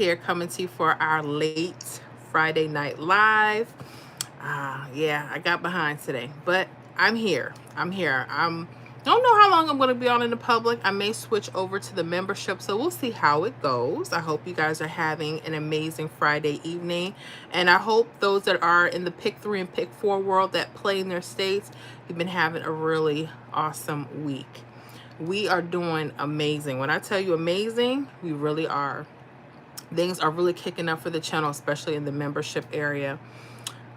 here coming to you for our late Friday night live. Yeah, I got behind today, but I'm here. I'm here. Don't know how long I'm going to be on in the public. I may switch over to the membership, so we'll see how it goes. I hope you guys are having an amazing Friday evening, and I hope those that are in the pick 3 and pick 4 world that play in their states, you've been having a really awesome week. We are doing amazing. When I tell you amazing, we really are. Things are really kicking up for the channel, especially in the membership area.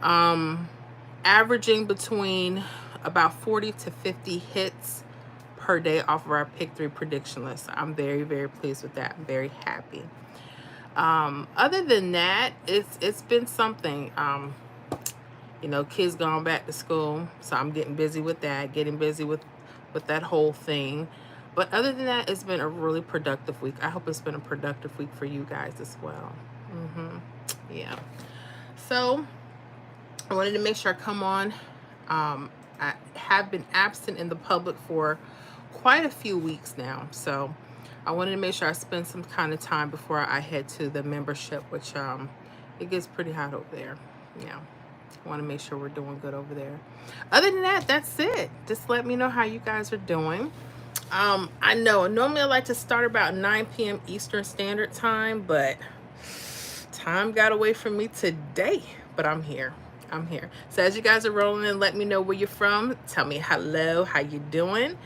Averaging between about 40 to 50 hits per day off of our pick 3 prediction list. I'm very, very pleased with that. I'm very happy. Other than that, it's been something. Kids going back to school, so I'm getting busy with that, getting busy with that whole thing. But other than that, it's been a really productive week. I hope it's been a productive week for you guys as well. Yeah. So I wanted to make sure I come on. I have been absent in the public for quite a few weeks now. So I wanted to make sure I spend some kind of time before I head to the membership, which it gets pretty hot over there. Yeah. I want to make sure we're doing good over there. Other than that, that's it. Just let me know how you guys are doing. I know normally I like to start about 9 p.m. Eastern Standard Time, but time got away from me today. But I'm here. I'm here. So as you guys are rolling in, let me know where you're from. Tell me hello, how you doing,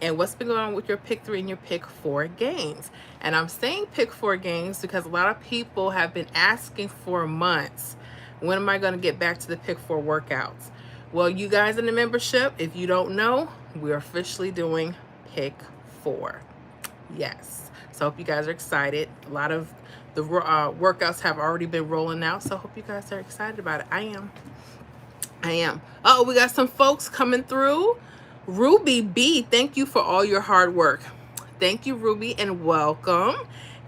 and what's been going on with your pick 3 and your pick 4 games. And I'm saying pick 4 games because a lot of people have been asking for months, when am I going to get back to the pick 4 workouts? Well, you guys in the membership, if you don't know, we're officially doing pick 4. Yes. So I hope you guys are excited. A lot of the workouts have already been rolling out, so I hope you guys are excited about it. I am. Oh, we got some folks coming through. Ruby B, thank you for all your hard work. Thank you, Ruby, and welcome.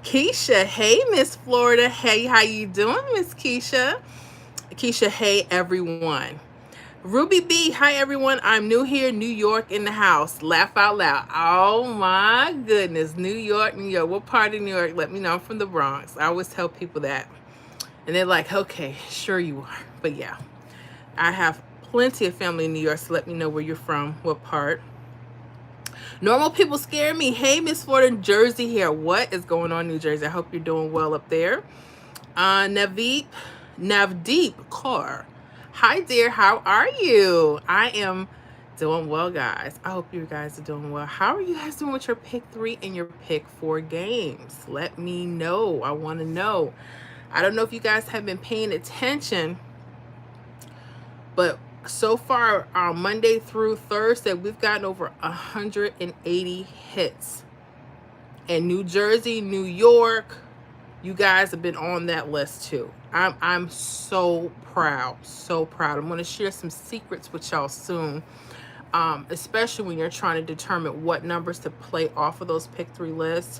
Keisha, hey, Miss Florida. Hey, how you doing, Miss Keisha? Keisha, hey, everyone. Ruby B, hi everyone. I'm new here, New York in the house. Laugh out loud. Oh my goodness, New York, New York. What part of New York? Let me know. I'm from the Bronx. I always tell people that. And they're like, okay, sure you are. But yeah, I have plenty of family in New York, so let me know where you're from, what part. Normal people scare me. Hey, Miss Florida, Jersey here. What is going on, New Jersey? I hope you're doing well up there. Navdeep Kaur. Hi, dear. How are you? I am doing well, guys. I hope you guys are doing well. How are you guys doing with your pick 3 and your pick 4 games? Let me know. I want to know. I don't know if you guys have been paying attention, but so far, Monday through Thursday, we've gotten over 180 hits. And New Jersey, New York, you guys have been on that list too. I'm so proud, so proud. I'm going to share some secrets with y'all soon, especially when you're trying to determine what numbers to play off of those pick 3 lists.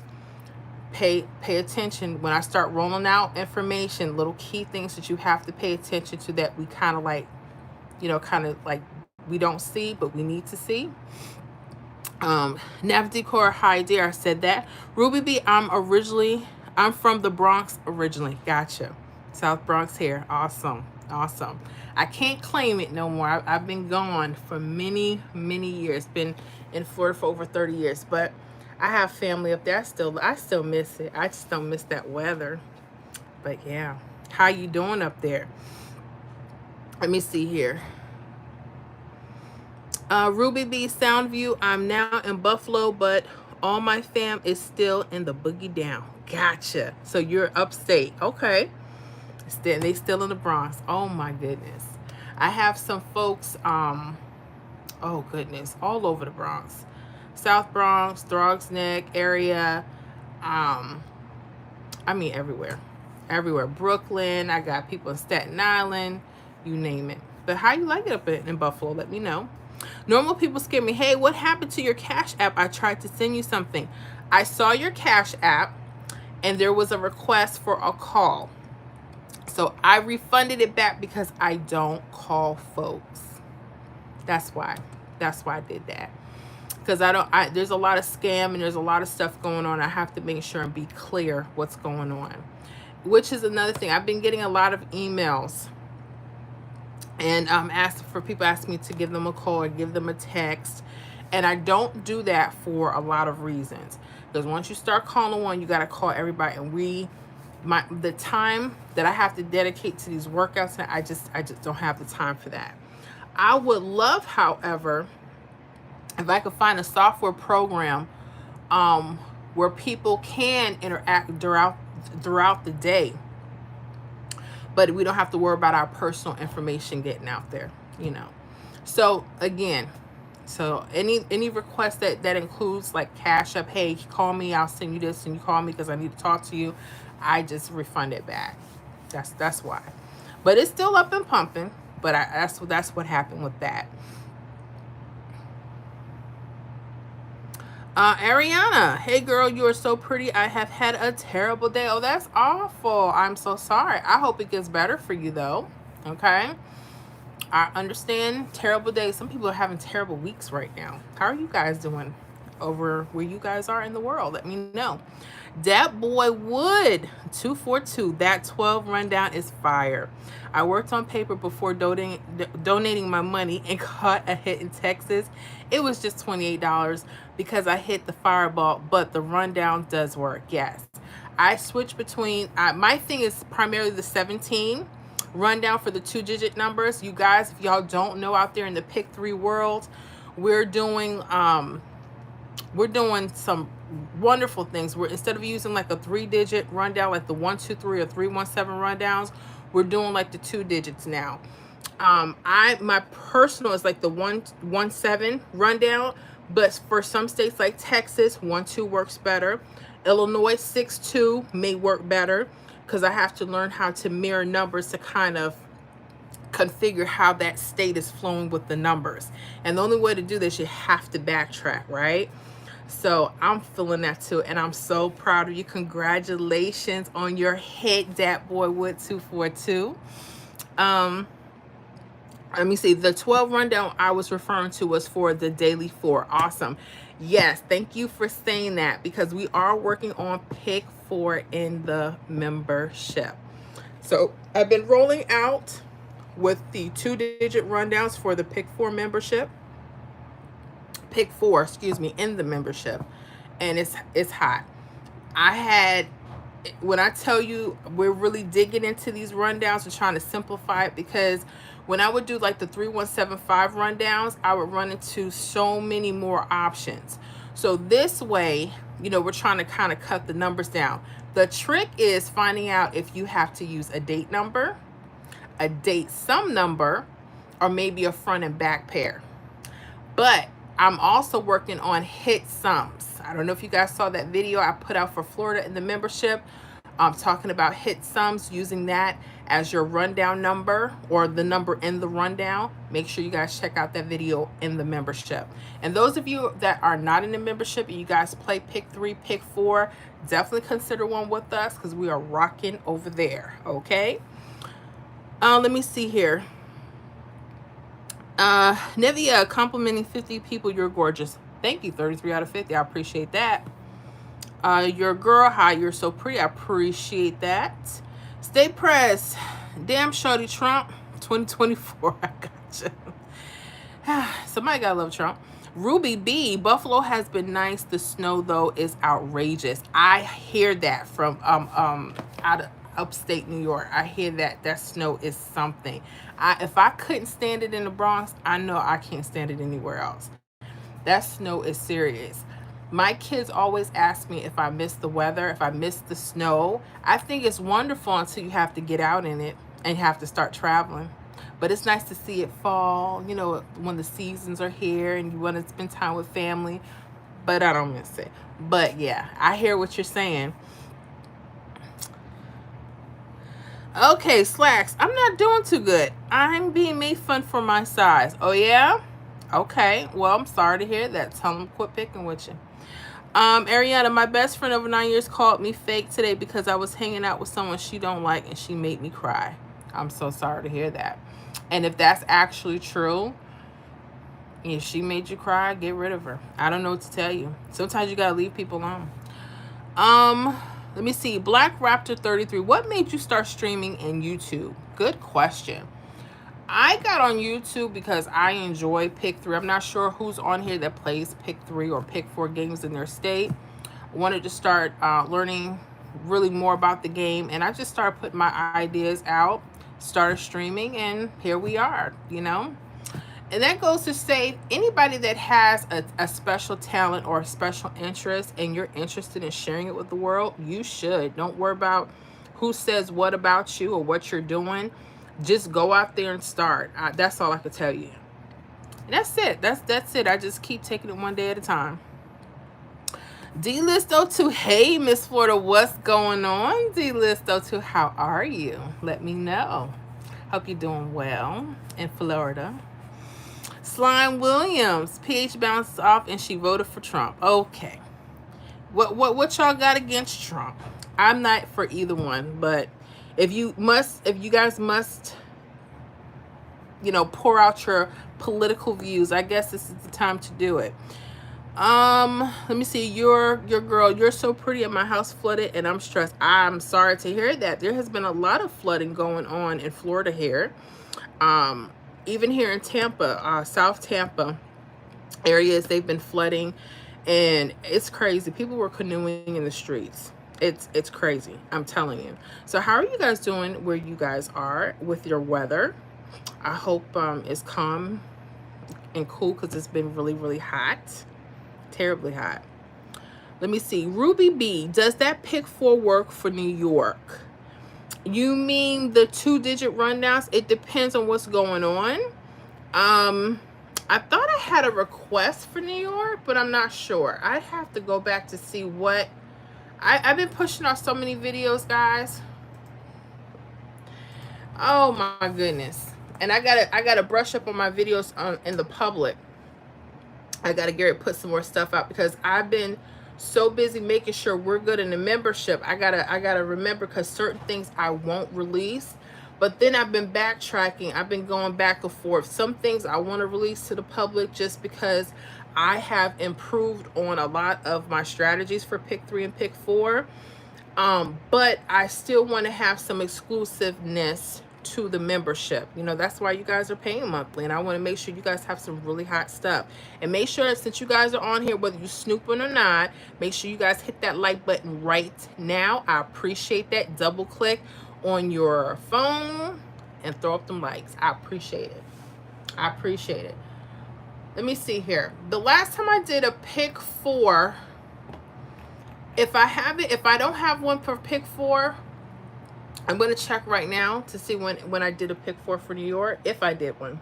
Pay attention when I start rolling out information, little key things that you have to pay attention to that we kind of like, we don't see, but we need to see. Navdecor, hi dear, I said that. Ruby B, I'm from the Bronx originally. Gotcha. South Bronx here. Awesome. I can't claim it no more. I've been gone for many, many years. Been in Florida for over 30 years, but I have family up there. I still miss it. I just don't miss that weather. But yeah, how you doing up there? Let me see here. Ruby B, Soundview. I'm now in Buffalo, but all my fam is still in the boogie down. Gotcha. So you're upstate. Okay. They still in the Bronx. Oh my goodness. I have some folks, oh goodness, all over the Bronx. South Bronx, Throgs Neck area. I mean everywhere. Everywhere. Brooklyn. I got people in Staten Island. You name it. But how you like it up in Buffalo? Let me know. Normal people scare me. Hey, what happened to your Cash App? I tried to send you something. I saw your Cash App and there was a request for a call. So I refunded it back because I don't call folks. That's why I did that. Because there's a lot of scam and there's a lot of stuff going on. I have to make sure and be clear what's going on. which is another thing. I've been getting a lot of emails and people ask me to give them a call or give them a text, and I don't do that for a lot of reasons. Because once you start calling one, you got to call everybody, and the time that I have to dedicate to these workouts, and I just don't have the time for that. I would love, however, if I could find a software program where people can interact throughout the day, but we don't have to worry about our personal information getting out there, you know. So again, any request that includes like Cash App, hey, call me, I'll send you this, and you call me because I need to talk to you, I just refund it back. That's why. But it's still up and pumping. But that's what happened with that. Ariana, hey girl, you are so pretty. I have had a terrible day. Oh, that's awful. I'm so sorry. I hope it gets better for you though. Okay. I understand terrible days. Some people are having terrible weeks right now. How are you guys doing over where you guys are in the world? Let me know. That boy Wood 242, that 12 rundown is fire. I worked on paper before donating my money and caught a hit in Texas. It was just $28 because I hit the fireball, but the rundown does work. Yes, I switch between my thing is primarily the 17 rundown for the 2-digit numbers. You guys, if y'all don't know, out there in the pick 3 world, we're doing some wonderful things. We're, instead of using like a 3-digit rundown like the 1, 2, 3 or 3, 1, 7 rundowns, we're doing like the 2 digits now. My personal is like the 1, 1, 7 rundown, but for some states like Texas, 1, 2 works better. Illinois 6, 2 may work better because I have to learn how to mirror numbers to kind of configure how that state is flowing with the numbers. And the only way to do this, you have to backtrack, right? So I'm feeling that too, and I'm so proud of you. Congratulations on your hit, Dat Boy Wood 242. Let me see. The 12 rundown I was referring to was for the daily 4. Awesome. Yes, thank you for saying that, because we are working on pick 4 in the membership. So I've been rolling out with the 2-digit rundowns for the pick 4 membership. Pick 4, excuse me, in the membership, and it's hot. When I tell you we're really digging into these rundowns and trying to simplify it, because when I would do like the 3175 rundowns, I would run into so many more options. So this way, you know, we're trying to kind of cut the numbers down. The trick is finding out if you have to use a date number, a date sum number, or maybe a front and back pair. But I'm also working on hit sums. I don't know if you guys saw that video I put out for Florida in the membership. I'm talking about hit sums, using that as your rundown number or the number in the rundown. Make sure you guys check out that video in the membership. And those of you that are not in the membership and you guys play pick 3, pick 4, definitely consider one with us, because we are rocking over there. Okay. Let me see here. Nivea complimenting 50 people. You're gorgeous. Thank you. 33 out of 50. I appreciate that. Your girl, hi, you're so pretty. I appreciate that. Stay pressed. Damn, shorty Trump 2024. I gotcha. Somebody gotta love Trump. Ruby B, Buffalo has been nice. The snow though is outrageous. I hear that from out of upstate New York. I hear that snow is something. If I couldn't stand it in the Bronx, I know I can't stand it anywhere else. That snow is serious. My kids always ask me if I miss the weather, if I miss the snow. I think it's wonderful until you have to get out in it and you have to start traveling. But it's nice to see it fall, you know, when the seasons are here and you want to spend time with family. But I don't miss it. But yeah, I hear what you're saying. Okay, Slacks, I'm not doing too good. I'm being made fun for my size. Oh, yeah? Okay, well, I'm sorry to hear that. Tell them quit picking with you. Ariana, my best friend of 9 years called me fake today because I was hanging out with someone she don't like and she made me cry. I'm so sorry to hear that. And if that's actually true, if she made you cry, get rid of her. I don't know what to tell you. Sometimes you gotta leave people alone. Let me see. Black Raptor 33. What made you start streaming in YouTube? Good question. I got on YouTube because I enjoy Pick 3. I'm not sure who's on here that plays Pick 3 or Pick 4 games in their state. I wanted to start learning really more about the game, and I just started putting my ideas out, started streaming, and here we are, you know? And that goes to say, anybody that has a special talent or a special interest and you're interested in sharing it with the world, you should. Don't worry about who says what about you or what you're doing. Just go out there and start. That's all I could tell you. And that's it. That's it. I just keep taking it one day at a time. D-Listo2, hey, Miss Florida, what's going on? D-Listo2, how are you? Let me know. Hope you're doing well in Florida. Slime Williams, PH bounced off and she voted for Trump. Okay. What y'all got against Trump? I'm not for either one, but if you guys must, you know, pour out your political views, I guess this is the time to do it. Let me see. Your girl, you're so pretty and my house flooded and I'm stressed. I'm sorry to hear that. There has been a lot of flooding going on in Florida here. Even here in Tampa, South Tampa areas, they've been flooding and it's crazy. People were canoeing in the streets. It's crazy. I'm telling you. So how are you guys doing where you guys are with your weather? I hope it's calm and cool because it's been really, really hot. Terribly hot. Let me see. Ruby B, does that Pick 4 work for New York? You mean the 2-digit rundowns? It depends on what's going on. I thought I had a request for New York, but I'm not sure. I'd have to go back to see what I've been pushing out so many videos, guys. Oh my goodness. And I gotta brush up on my videos in the public. I gotta get put some more stuff out because I've been so busy making sure we're good in the membership. I gotta remember, because certain things I won't release, but then I've been backtracking. I've been going back and forth. Some things I want to release to the public just because I have improved on a lot of my strategies for Pick 3 and Pick 4. But I still want to have some exclusiveness to the membership. You know, that's why you guys are paying monthly, and I want to make sure you guys have some really hot stuff. And make sure, since you guys are on here, whether you snooping or not, make sure you guys hit that like button right now. I appreciate that. Double click on your phone and throw up them likes. I appreciate it. I appreciate it. Let me see here. The last time I did a Pick 4, if I don't have one for Pick 4, I'm going to check right now to see when I did a Pick 4 for New York, if I did one.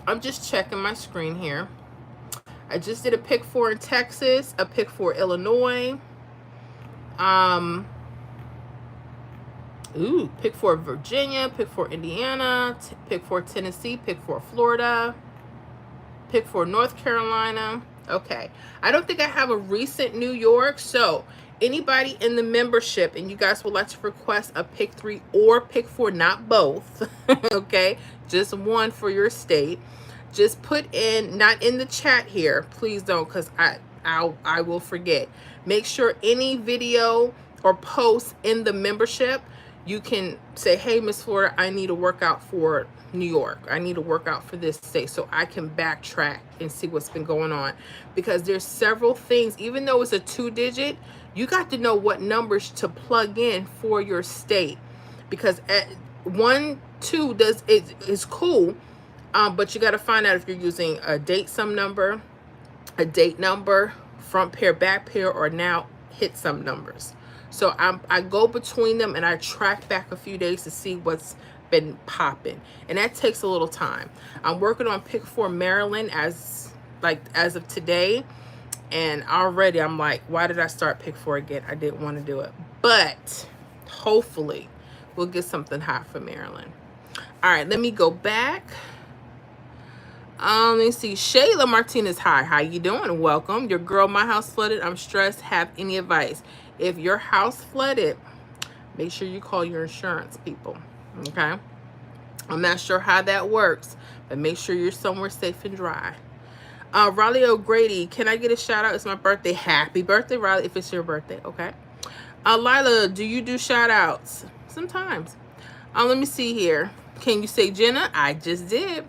I'm just checking my screen here. I just did a Pick 4 in Texas, a Pick 4 Illinois. Pick 4 Virginia, Pick 4 Indiana, Pick 4 Tennessee, Pick 4 Florida, Pick 4 North Carolina. Okay. I don't think I have a recent New York, so anybody in the membership and you guys would like to request a Pick 3 or Pick 4, not both, okay, just one for your state, just put in, not in the chat here, please don't, because I will forget. Make sure any video or post in the membership, you can say, hey, Miss Florida, I need a workout for New York. I need a workout for this state, so I can backtrack and see what's been going on. Because there's several things, even though it's a 2-digit, you got to know what numbers to plug in for your state. Because at 1, 2 is cool, but you got to find out if you're using a date sum number, a date number, front pair, back pair, or now hit some numbers. So I go between them and I track back a few days to see what's been popping, and that takes a little time. I'm working on Pick 4 Maryland as of today, and already I'm like, why did I start Pick 4 again? I didn't want to do it, but hopefully we'll get something hot for Maryland. All right, let me go back. Let me see. Shayla Martinez, hi, how you doing? Welcome. Your girl, my house flooded. I'm stressed. Have any advice? If your house flooded, make sure you call your insurance people. Okay, I'm not sure how that works, but make sure you're somewhere safe and dry. Riley O'Grady, can I get a shout out? It's my birthday. Happy birthday, Riley, if it's your birthday. Okay, Lila, do you do shout outs? Sometimes. Let me see here. Can you say Jenna? I just did.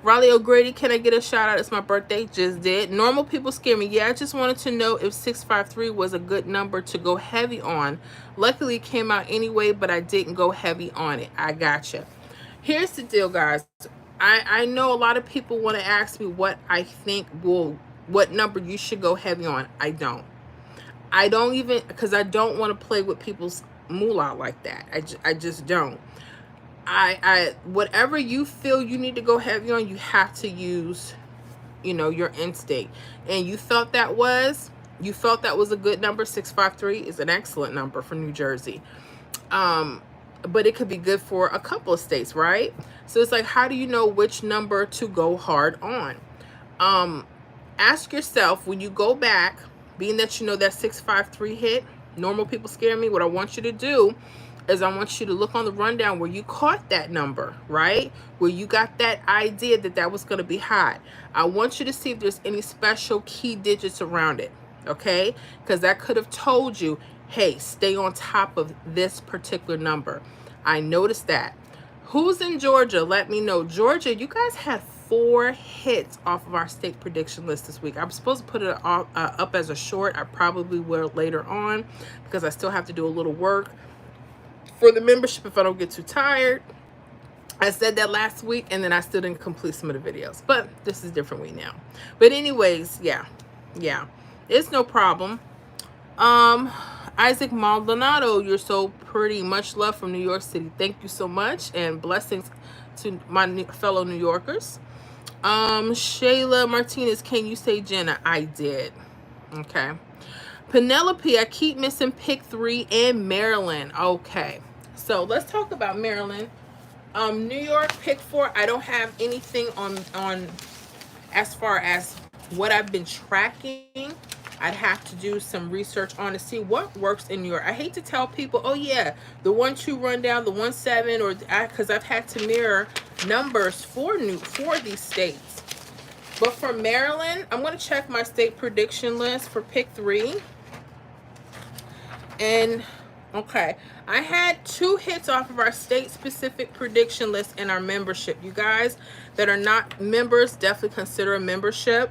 Raleigh O'Grady, can I get a shout out? It's my birthday. Just did. Normal people scare me. Yeah, I just wanted to know if 653 was a good number to go heavy on. Luckily, it came out anyway, but I didn't go heavy on it. I gotcha. Here's the deal, guys. I know a lot of people want to ask me what I think what number you should go heavy on. I don't even, because I don't want to play with people's moolah like that. I just don't. Whatever you feel you need to go heavy on, you have to use, your instinct. And you felt that was a good number. 653 is an excellent number for New Jersey. But it could be good for a couple of states, right? So it's like, how do you know which number to go hard on? Ask yourself, when you go back, being that you know that 653 hit, normal people scare me, what I want you to do is I want you to look on the rundown where you caught that number, right? Where you got that idea that was going to be hot. I want you to see if there's any special key digits around it, okay? Because that could have told you, hey, stay on top of this particular number. I noticed that. Who's in Georgia? Let me know. Georgia, you guys had 4 hits off of our state prediction list this week. I'm supposed to put it up as a short. I probably will later on because I still have to do a little work for the membership if I don't get too tired. I said that last week and then I still didn't complete some of the videos, but this is a different week now. But anyways, yeah, it's no problem. Isaac Maldonado, you're so pretty. Much love from New York City. Thank you so much, and blessings to my fellow New Yorkers. Shayla Martinez, can you say Jenna? I did. Okay. Penelope, I keep missing pick 3 and Maryland. Okay, so let's talk about Maryland. New York pick 4. I don't have anything on as far as what I've been tracking. I'd have to do some research on to see what works in New York. I hate to tell people, oh yeah, the 1-2 rundown, the 1-7, or because I've had to mirror numbers for these states. But for Maryland, I'm going to check my state prediction list for pick 3. And okay, I had 2 hits off of our state-specific prediction list in our membership. You guys that are not members, definitely consider a membership.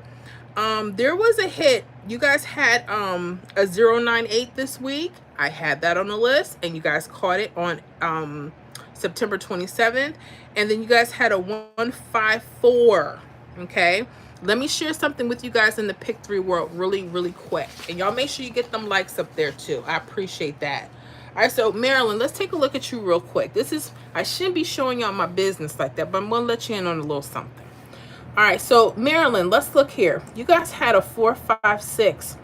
There was a hit. You guys had a 098 this week. I had that on the list, and you guys caught it on September 27th. And then you guys had a 154. Okay. Let me share something with you guys in the pick 3 world really quick. And y'all make sure you get them likes up there too. I appreciate that. All right, so Maryland, let's take a look at you real quick. I shouldn't be showing y'all my business like that, but I'm going to let you in on a little something. All right, so Maryland, let's look here. You guys had a 456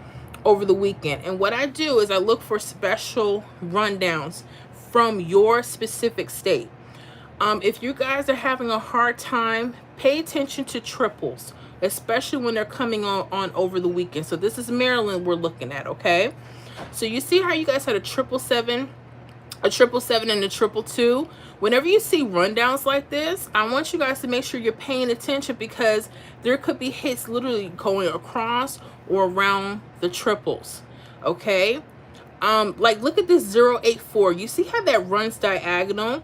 over the weekend. And what I do is I look for special rundowns from your specific state. If you guys are having a hard time, pay attention to triples, especially when they're coming on over the weekend. So this is Maryland we're looking at, okay? So you see how you guys had a 777, a 777, and a 222. Whenever you see rundowns like this, I want you guys to make sure you're paying attention because there could be hits literally going across or around the triples, okay? Like look at this 084. You see how that runs diagonal?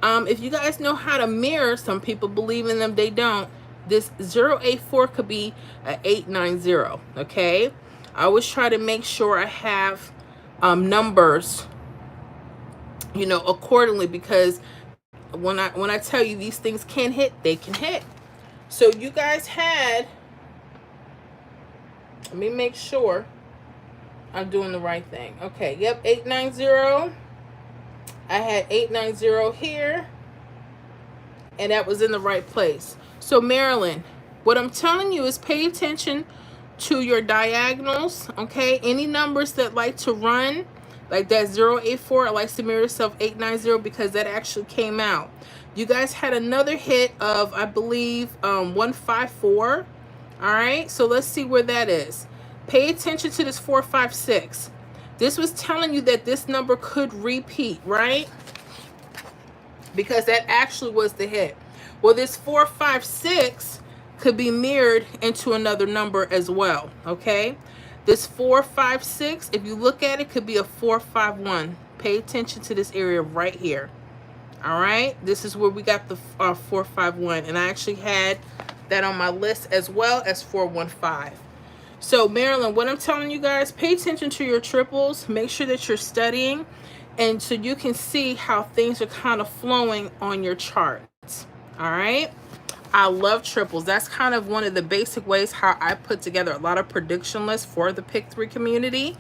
If you guys know how to mirror, some people believe in them, they don't. This 084 could be an 890, okay? I always try to make sure I have numbers, accordingly, because when I tell you these things can hit, they can hit. So you guys had, let me make sure I'm doing the right thing. Okay, yep, 890. I had 890 here, and that was in the right place. So Maryland, what I'm telling you is pay attention to your diagonals, okay? Any numbers that like to run, like that 084, it likes to mirror itself 890 because that actually came out. You guys had another hit of, I believe, 154. All right, so let's see where that is. Pay attention to this 456. This was telling you that this number could repeat, right? Because that actually was the hit. Well, this 456 could be mirrored into another number as well, okay? This 456, if you look at it, could be a 451. Pay attention to this area right here. All right, this is where we got the 451, and I actually had that on my list as well as 415. So Marilyn, what I'm telling you guys, pay attention to your triples. Make sure that you're studying, and so you can see how things are kind of flowing on your charts. All right. I love triples. That's kind of one of the basic ways how I put together a lot of prediction lists for the Pick 3 community.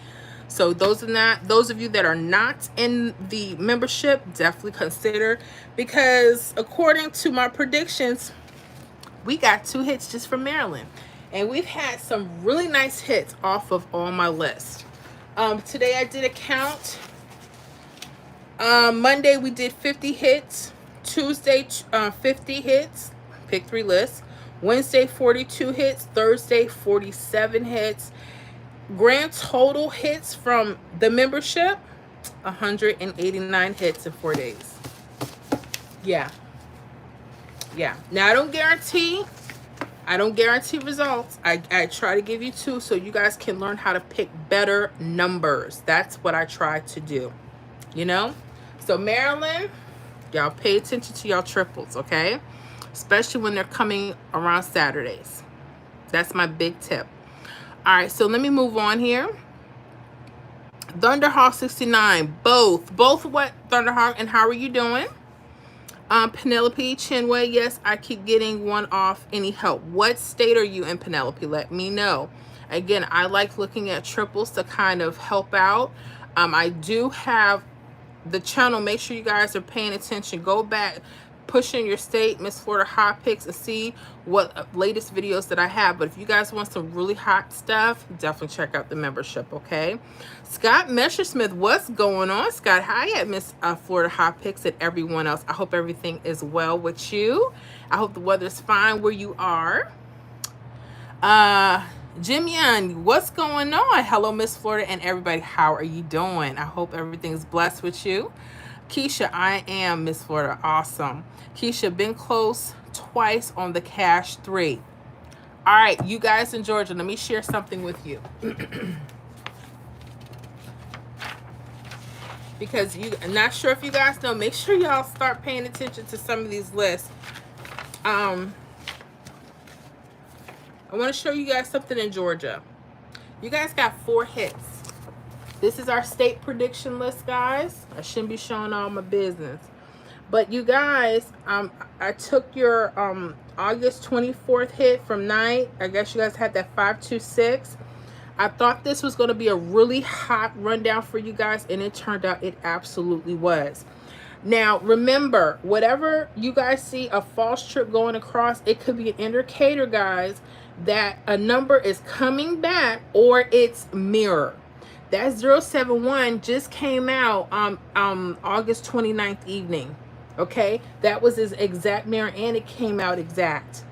So those of you that are not in the membership, definitely consider, because according to my predictions, we got 2 hits just from Maryland. And we've had some really nice hits off of all my lists. Today I did a count. Monday we did 50 hits. Tuesday 50 hits. Pick 3 list. Wednesday 42 hits. Thursday 47 hits. Grand total hits from the membership, 189 hits in 4 days. Yeah. Now I don't guarantee results. I try to give you 2 so you guys can learn how to pick better numbers. That's what I try to do. You know? So Maryland, y'all pay attention to y'all triples, okay? Especially when they're coming around Saturdays. That's my big tip. All right, so let me move on here. Thunderhawk 69, both what, Thunderhawk, and how are you doing? Penelope Chinway, yes, I keep getting one off. Any help? What state are you in, Penelope? Let me know. Again, I like looking at triples to kind of help out. I do have the channel. Make sure you guys are paying attention. Go back, push in your state, Miss Florida hot picks, and see what latest videos that I have. But if you guys want some really hot stuff, definitely check out the membership, okay? Scott Messersmith, what's going on, Scott? Hi at Miss Florida hot picks and everyone else. I hope everything is well with you. I hope the weather's fine where you are. Jim Young, what's going on? Hello, Miss Florida and everybody. How are you doing? I hope everything's blessed with you. Keisha, I am Miss Florida. Awesome. Keisha, been close twice on the Cash 3. All right, you guys in Georgia, let me share something with you. Because I'm not sure if you guys know, make sure y'all start paying attention to some of these lists. I want to show you guys something in Georgia. You guys got 4 hits. This is our state prediction list, guys. I shouldn't be showing all my business. But you guys, I took your August 24th hit from night. I guess you guys had that 526. I thought this was going to be a really hot rundown for you guys, and it turned out it absolutely was. Now, remember, whatever you guys see a false trip going across, it could be an indicator, guys, that a number is coming back or it's mirror. That 071 just came out August 29th evening. Okay, that was his exact mirror, and it came out exact.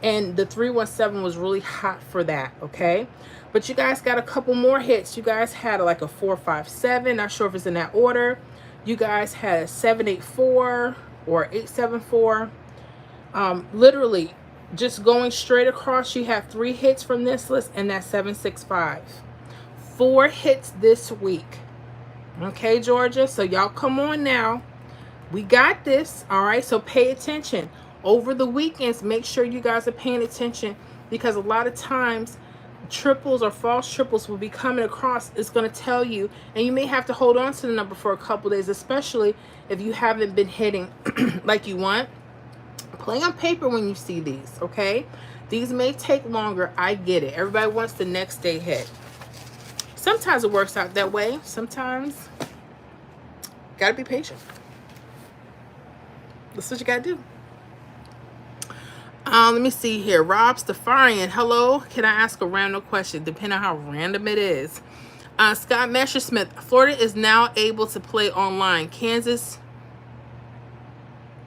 And the 317 was really hot for that. Okay, but you guys got a couple more hits. You guys had like a 457. Not sure if it's in that order. You guys had a 784 or 874. Literally, just going straight across, you have 3 hits from this list, and that's 765. 4 hits this week. Okay, Georgia. So y'all come on now. We got this. All right. So pay attention. Over the weekends, make sure you guys are paying attention, because a lot of times triples or false triples will be coming across. It's going to tell you, and you may have to hold on to the number for a couple days, especially if you haven't been hitting like you want. Play on paper when you see these. Okay. These may take longer. I get it. Everybody wants the next day hit. Sometimes it works out that way. Sometimes gotta be patient. That's what you gotta do. Let me see here. Rob Stefarian, hello. Can I ask a random question? Depending on how random it is. Scott Messersmith, Florida is now able to play online.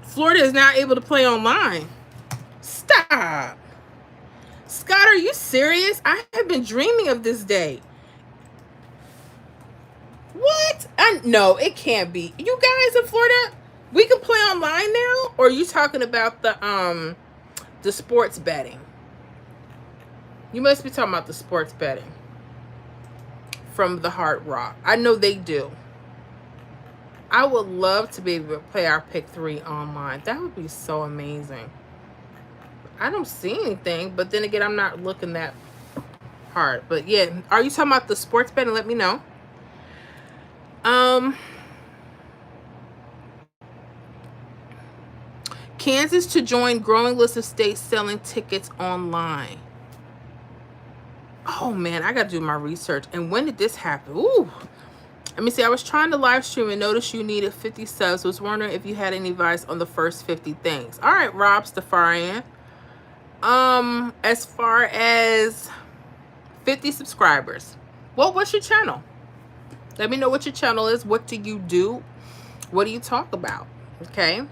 Florida is now able to play online. Stop. Scott, are you serious? I have been dreaming of this day. What? No, it can't be. You guys in Florida, we can play online now? Or are you talking about the sports betting? You must be talking about the sports betting. from the Hard Rock. I know they do. I would love to be able to play our pick 3 online. That would be so amazing. I don't see anything, but then again, I'm not looking that hard. But yeah, are you talking about the sports betting? Let me know. Kansas to join growing list of states selling tickets online. Oh man, I gotta do my research. And when did this happen? Ooh. Let me see. I was trying to live stream and noticed you needed 50 subs. Was wondering if you had any advice on the first 50 things. All right, Rob Stefarian. As far as 50 subscribers, what's your channel? Let me know what your channel is. What do you do? What do you talk about? Okay.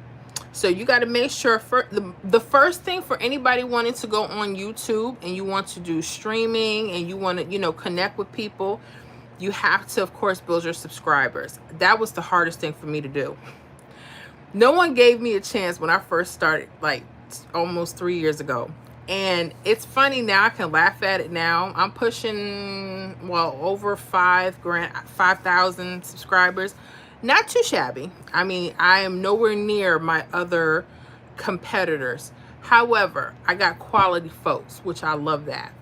So you got to make sure for the first thing for anybody wanting to go on YouTube and you want to do streaming and you want to, you know, connect with people, you have to, of course, build your subscribers. That was the hardest thing for me to do. No one gave me a chance when I first started, like almost 3 years ago. And it's funny now, I can laugh at it now. I'm pushing, well, over 5,000 subscribers. Not too shabby. I mean, I am nowhere near my other competitors. However, I got quality folks, which I love that.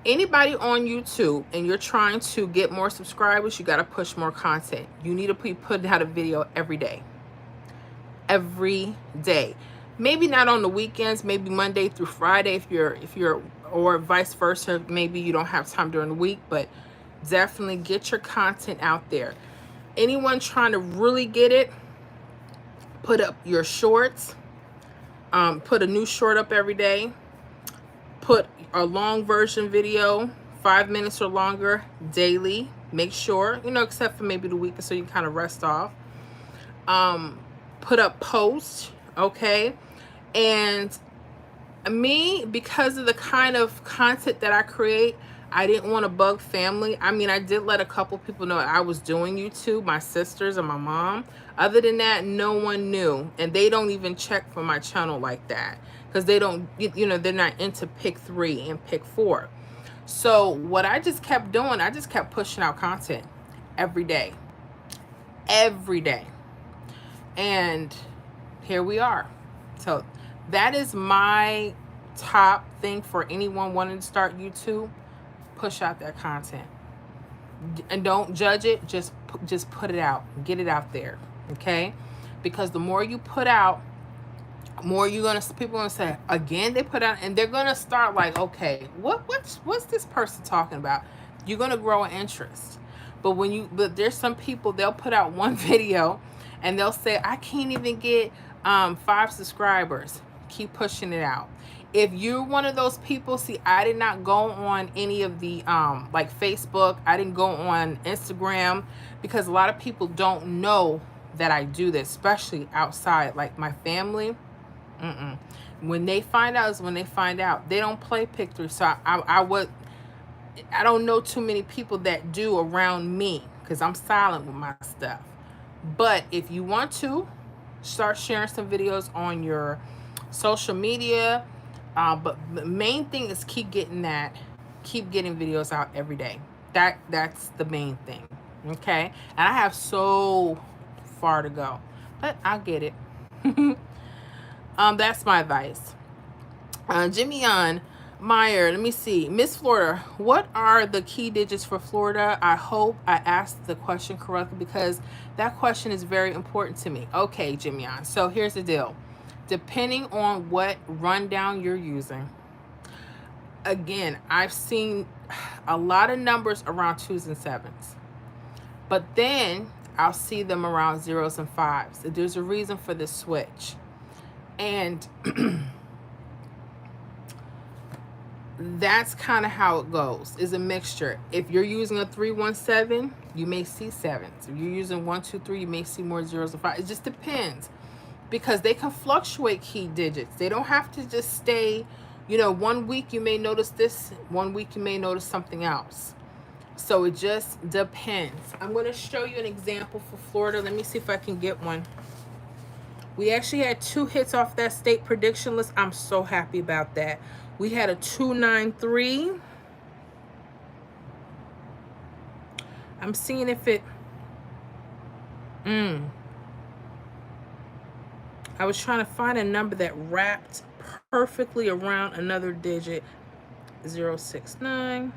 Anybody on YouTube and you're trying to get more subscribers, you got to push more content. You need to be putting out a video every day. Every day. Maybe not on the weekends, maybe Monday through Friday if you're or vice versa, maybe you don't have time during the week, but definitely get your content out there. Anyone trying to really get it, put up your shorts, put a new short up every day, put a long version video, 5 minutes or longer daily. Make sure, you know, except for maybe the weekend so you can kind of rest off. Put up posts, okay? And me, because of the kind of content that I create, I didn't want to bug family. I mean, I did let a couple people know I was doing YouTube, my sisters and my mom. Other than that, no one knew. And they don't even check for my channel like that. Because they don't, you know, they're not into pick 3 and pick 4. So what I just kept doing, I just kept pushing out content every day. Every day. And here we are. So that is my top thing for anyone wanting to start YouTube. Push out that content and don't judge it. Just put it out, get it out there, okay? Because the more you put out, more people gonna say again. They put out, and they're gonna start like, okay, what's this person talking about? You're gonna grow an interest. But there's some people, they'll put out one video, and they'll say, I can't even get 5 subscribers. Keep pushing it out. If you're one of those people, see, I did not go on any of the like Facebook. I didn't go on Instagram because a lot of people don't know that I do this, especially outside, like my family. When they find out is when they find out. They don't play pick 3. So I don't know too many people that do around me because I'm silent with my stuff. But if you want to, start sharing some videos on your social media. But the main thing is keep getting videos out every day. That's the main thing. Okay. And I have so far to go, but I'll get it. That's my advice. Jimmy on Meyer, let me see. Miss Florida, what are the key digits for Florida? I hope I asked the question correctly because that question is very important to me. Okay, Jimmy on. So here's the deal. Depending on what rundown you're using, again, I've seen a lot of numbers around 2s and 7s, but then I'll see them around 0s and 5s. There's a reason for this switch. And that's kind of how it goes. Is a mixture. If you're using a 317, you may see 7s. If you're using 123, you may see more 0s and 5s. It just depends. Because they can fluctuate key digits. They don't have to just stay, you know, 1 week you may notice this, 1 week you may notice something else. So it just depends. I'm going to show you an example for Florida. Let me see if I can get one. We actually had 2 hits off that state prediction list. I'm so happy about that. We had a 293. I'm seeing if it, I was trying to find a number that wrapped perfectly around another digit. 069.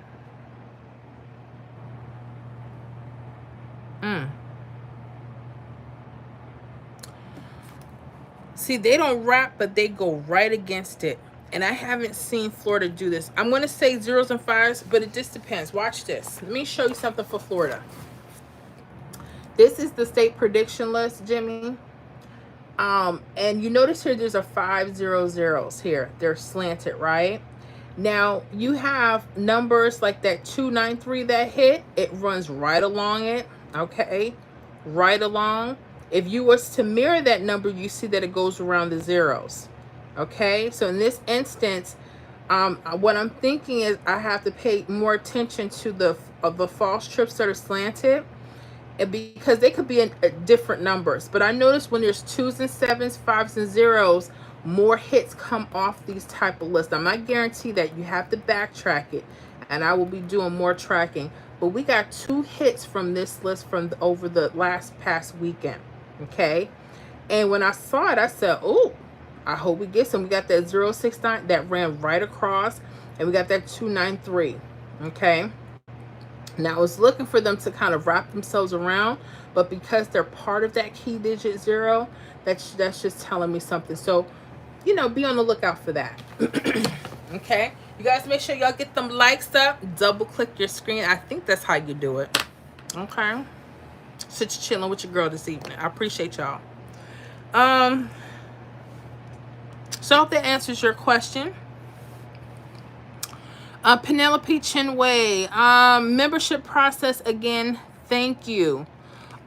See, they don't wrap, but they go right against it. And I haven't seen Florida do this. I'm going to say zeros and fives, but it just depends. Watch this. Let me show you something for Florida. This is the state prediction list, Jimmy. And you notice here there's a 500 here. They're slanted, right? Now, you have numbers like that 293 that hit. It runs right along it, okay? Right along. If you was to mirror that number, you see that it goes around the zeros, okay? So in this instance, what I'm thinking is I have to pay more attention to the false trips that are slanted, and because they could be in different numbers. But I notice when there's twos and sevens, fives and zeros, more hits come off these type of lists. I'm not guaranteed that. You have to backtrack it, and I will be doing more tracking. But we got 2 hits from this list from over the past weekend, okay? And when I saw it, I said, oh, I hope we get some. We got that 069 that ran right across, and we got that 293, okay? Now I was looking for them to kind of wrap themselves around, but because they're part of that key digit 0, that's just telling me something. So, you know, be on the lookout for that. Okay, you guys make sure y'all get them likes up, double click your screen. I think that's how you do it. Okay, sit you chilling with your girl this evening. I appreciate y'all. So I hope that answers your question. Penelope Chinway, membership process again. Thank you.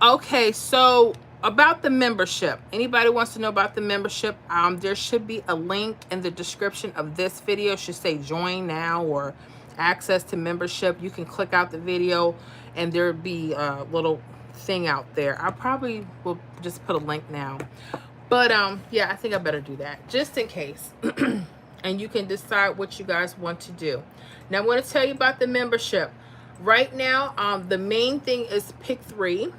Okay, so about the membership. Anybody wants to know about the membership? There should be a link in the description of this video. It should say join now or access to membership. You can click out the video and there'll be a little thing out there. I probably will just put a link now. But yeah, I think I better do that just in case. And you can decide what you guys want to do. Now I want to tell you about the membership. Right now, the main thing is pick 3.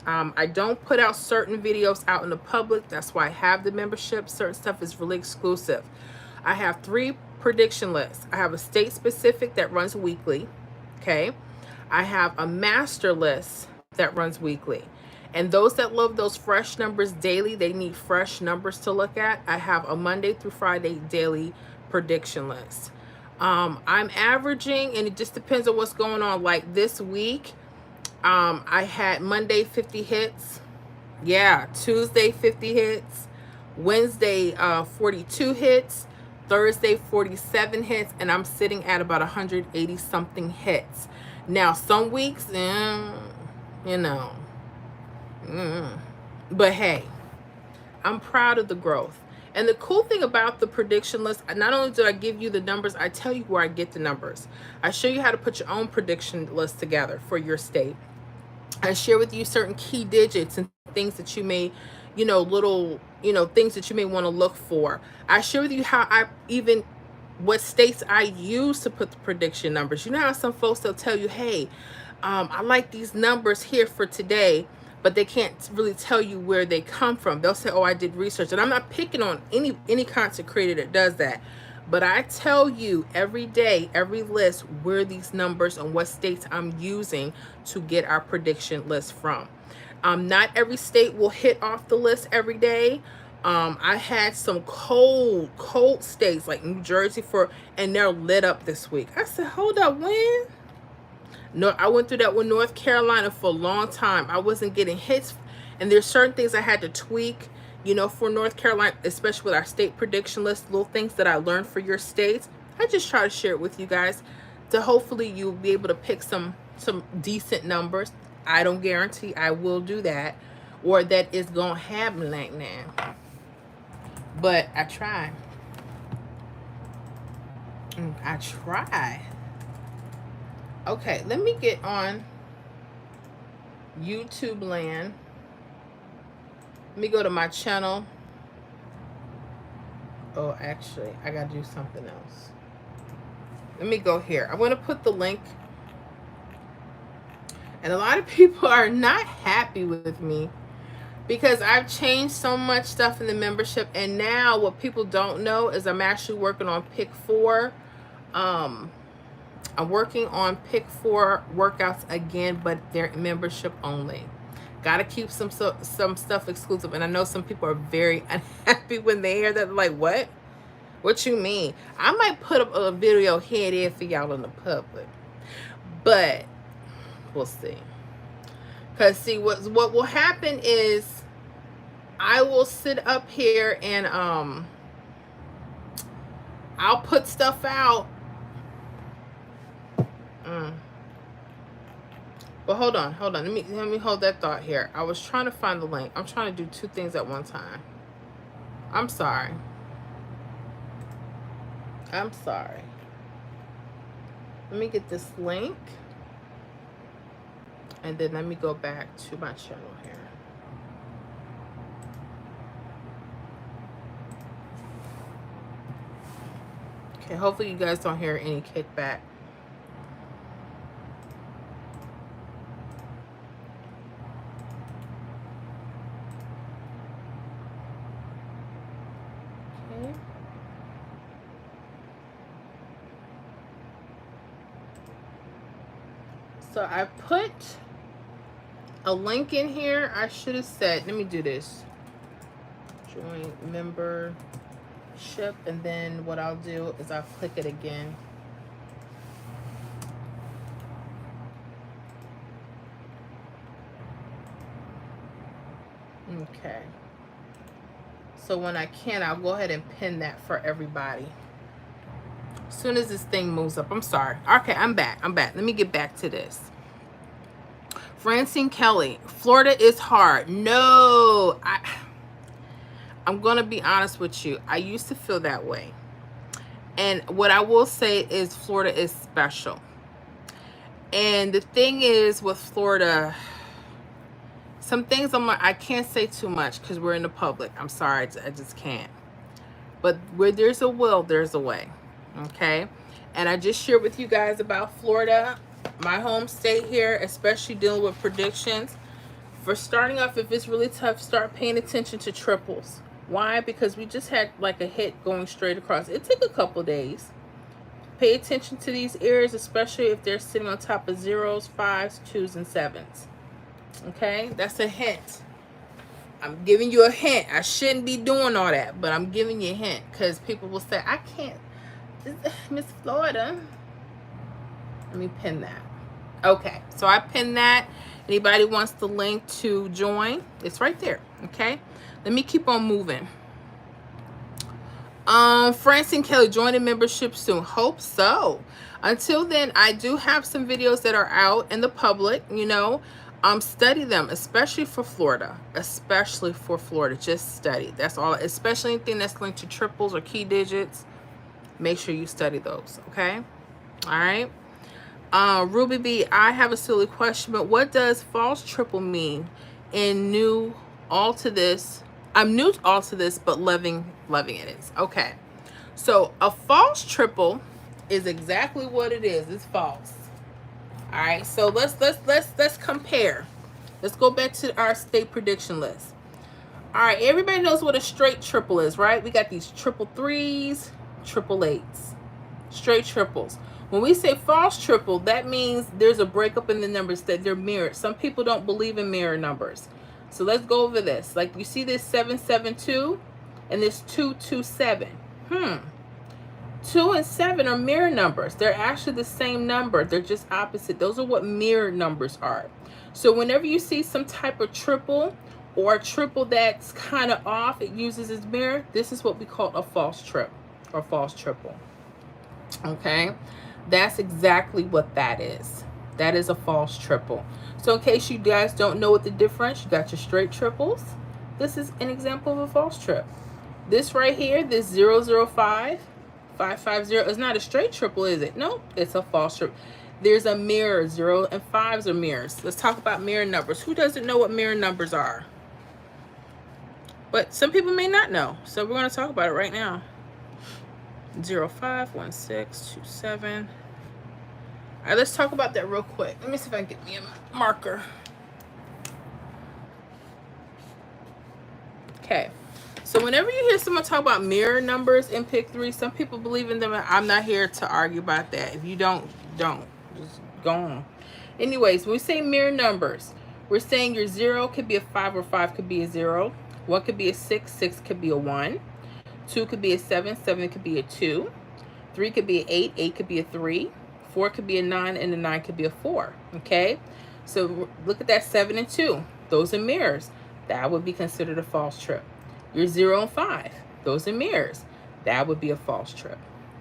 I don't put out certain videos out in the public. That's why I have the membership. Certain stuff is really exclusive. I have 3 prediction lists. I have a state specific that runs weekly. Okay. I have a master list that runs weekly. And those that love those fresh numbers daily, they need fresh numbers to look at. I have a Monday through Friday daily prediction list. I'm averaging, and it just depends on what's going on. Like this week, I had Monday 50 hits. Yeah, Tuesday 50 hits. Wednesday 42 hits. Thursday 47 hits, and I'm sitting at about 180 something hits. Now some weeks, you know, but hey, I'm proud of the growth. And the cool thing about the prediction list, not only do I give you the numbers, I tell you where I get the numbers. I show you how to put your own prediction list together for your state. I share with you certain key digits and things that you may, things that you may want to look for. I share with you how what states I use to put the prediction numbers. You know how some folks, they'll tell you, hey, I like these numbers here for today, but they can't really tell you where they come from. They'll say, oh, I did research. And I'm not picking on any content creator that does that. But I tell you every day, every list, where these numbers and what states I'm using to get our prediction list from. Not every state will hit off the list every day. I had some cold states like New Jersey and they're lit up this week. I said, hold up, when? No, I went through that with North Carolina for a long time. I wasn't getting hits, and there's certain things I had to tweak, for North Carolina, especially with our state prediction list, little things that I learned for your states. I just try to share it with you guys to hopefully you'll be able to pick some decent numbers. I don't guarantee I will do that or that it's gonna happen like now, but I try. I try. Okay, let me get on YouTube land. Let me go to my channel. Oh, actually, I gotta do something else. Let me go here. I'm gonna put the link And a lot of people are not happy with me because I've changed so much stuff in the membership. And now what people don't know is I'm actually working on pick 4. I'm working on pick 4 workouts again, but they're membership only. Got to keep some stuff exclusive. And I know some people are very unhappy when they hear that. They're like, what? What you mean? I might put up a video here and there for y'all in the public. But we'll see. Because see, what will happen is I will sit up here and I'll put stuff out. But hold on. Let me hold that thought here. I was trying to find the link. I'm trying to do 2 things at one time. I'm sorry. Let me get this link. And then let me go back to my channel here. Okay, hopefully you guys don't hear any kickback. Okay. So I put a link in here. I should have said, let me do this. Join membership, and then what I'll do is I'll click it again. Okay. So when I can, I'll go ahead and pin that for everybody. As soon as this thing moves up. I'm sorry. Okay, I'm back. Let me get back to this. Francine Kelly, Florida is hard. No, I'm going to be honest with you. I used to feel that way. And what I will say is Florida is special. And the thing is with Florida, some things I can't say too much because we're in the public. I'm sorry, I just can't. But where there's a will, there's a way. Okay? And I just shared with you guys about Florida, my home state here, especially dealing with predictions. For starting off, if it's really tough, start paying attention to triples. Why? Because we just had like a hit going straight across. It took a couple days. Pay attention to these areas, especially if they're sitting on top of 0s, 5s, 2s, and 7s. Okay? That's a hint. I'm giving you a hint. I shouldn't be doing all that, but I'm giving you a hint because people will say, I can't. Miss Florida. Let me pin that. Okay, so I pinned that. Anybody wants the link to join, it's right there. Okay, let me keep on moving. Francine Kelly, joining membership soon. Hope so. Until then, I do have some videos that are out in the public, you know. Study them, especially for Florida. Just study. That's all. Especially anything that's linked to triples or key digits. Make sure you study those, okay? All right. Ruby B, I have a silly question, but what does false triple mean? In new all to this, I'm new all to this, but loving it is. Okay. So a false triple is exactly what it is. It's false. All right. So let's compare. Let's go back to our state prediction list. All right. Everybody knows what a straight triple is, right? We got these triple 3s, triple 8s, straight triples. When we say false triple, that means there's a breakup in the numbers, that they're mirrored. Some people don't believe in mirror numbers. So let's go over this. Like you see this 772 and this 227. 2 and 7 are mirror numbers. They're actually the same number. They're just opposite. Those are what mirror numbers are. So whenever you see some type of triple or a triple that's kind of off, it uses its mirror. This is what we call a false trip or false triple. Okay? That's exactly what that is. That is a false triple. So in case you guys don't know what the difference, you got your straight triples. This is an example of a false trip. This right here, this 005, 550 is not a straight triple, is it? No, it's a false trip. There's a mirror. 0 and 5s are mirrors. Let's talk about mirror numbers. Who doesn't know what mirror numbers are? But some people may not know. So we're going to talk about it right now. 05, 16, 27. All right, let's talk about that real quick. Let me see if I can get me a marker. Okay. So whenever you hear someone talk about mirror numbers in pick 3, some people believe in them. I'm not here to argue about that. If you don't. Just go on. Anyways, when we say mirror numbers, we're saying your 0 could be a 5 or 5 could be a 0. 1 could be a 6, 6 could be a 1. 2 could be a 7, 7 could be a 2. 3 could be an 8, 8 could be a 3. 4 could be a 9, and a 9 could be a 4. Okay? So look at that 7 and 2. Those are mirrors. That would be considered a false trip. Your 0 and 5. Those are mirrors. That would be a false trip.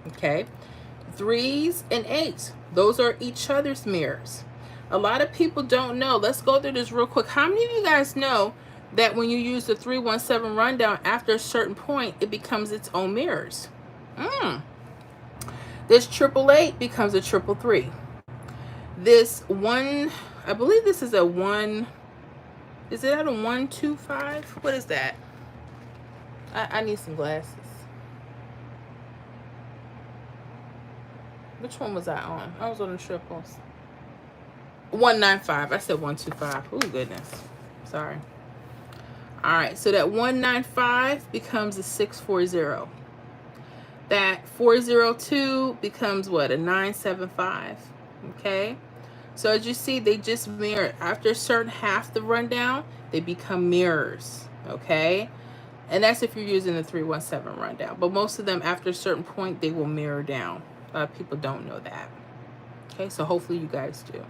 Okay? 3s and 8s. Those are each other's mirrors. A lot of people don't know. Let's go through this real quick. How many of you guys know that when you use the 317 rundown, after a certain point, it becomes its own mirrors? This 888 becomes a 333. This one, I believe this is a 1. Is it at a 125? What is that? I need some glasses. Which one was I on? I was on the triples. 195. I said 125. Oh, goodness. Sorry. All right. So that 195 becomes a 640. That 402 becomes what? A 975. Okay. So as you see, they just mirror. After a certain half the rundown, they become mirrors. Okay. And that's if you're using the 317 rundown. But most of them, after a certain point, they will mirror down. A lot of people don't know that. Okay, so hopefully you guys do.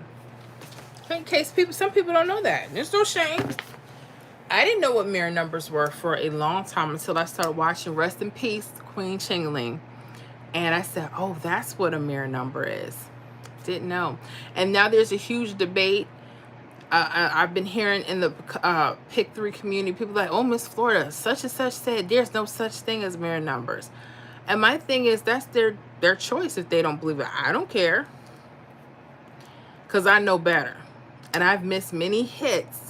In case some people don't know that. There's no shame. I didn't know what mirror numbers were for a long time until I started watching Rest in Peace, Queen Chingling. And I said, oh, that's what a mirror number is. Didn't know. And now there's a huge debate. I've been hearing in the pick 3 community, people like, oh, Miss Florida, such and such said there's no such thing as mirror numbers. And my thing is, that's their choice if they don't believe it. I don't care. Because I know better. And I've missed many hits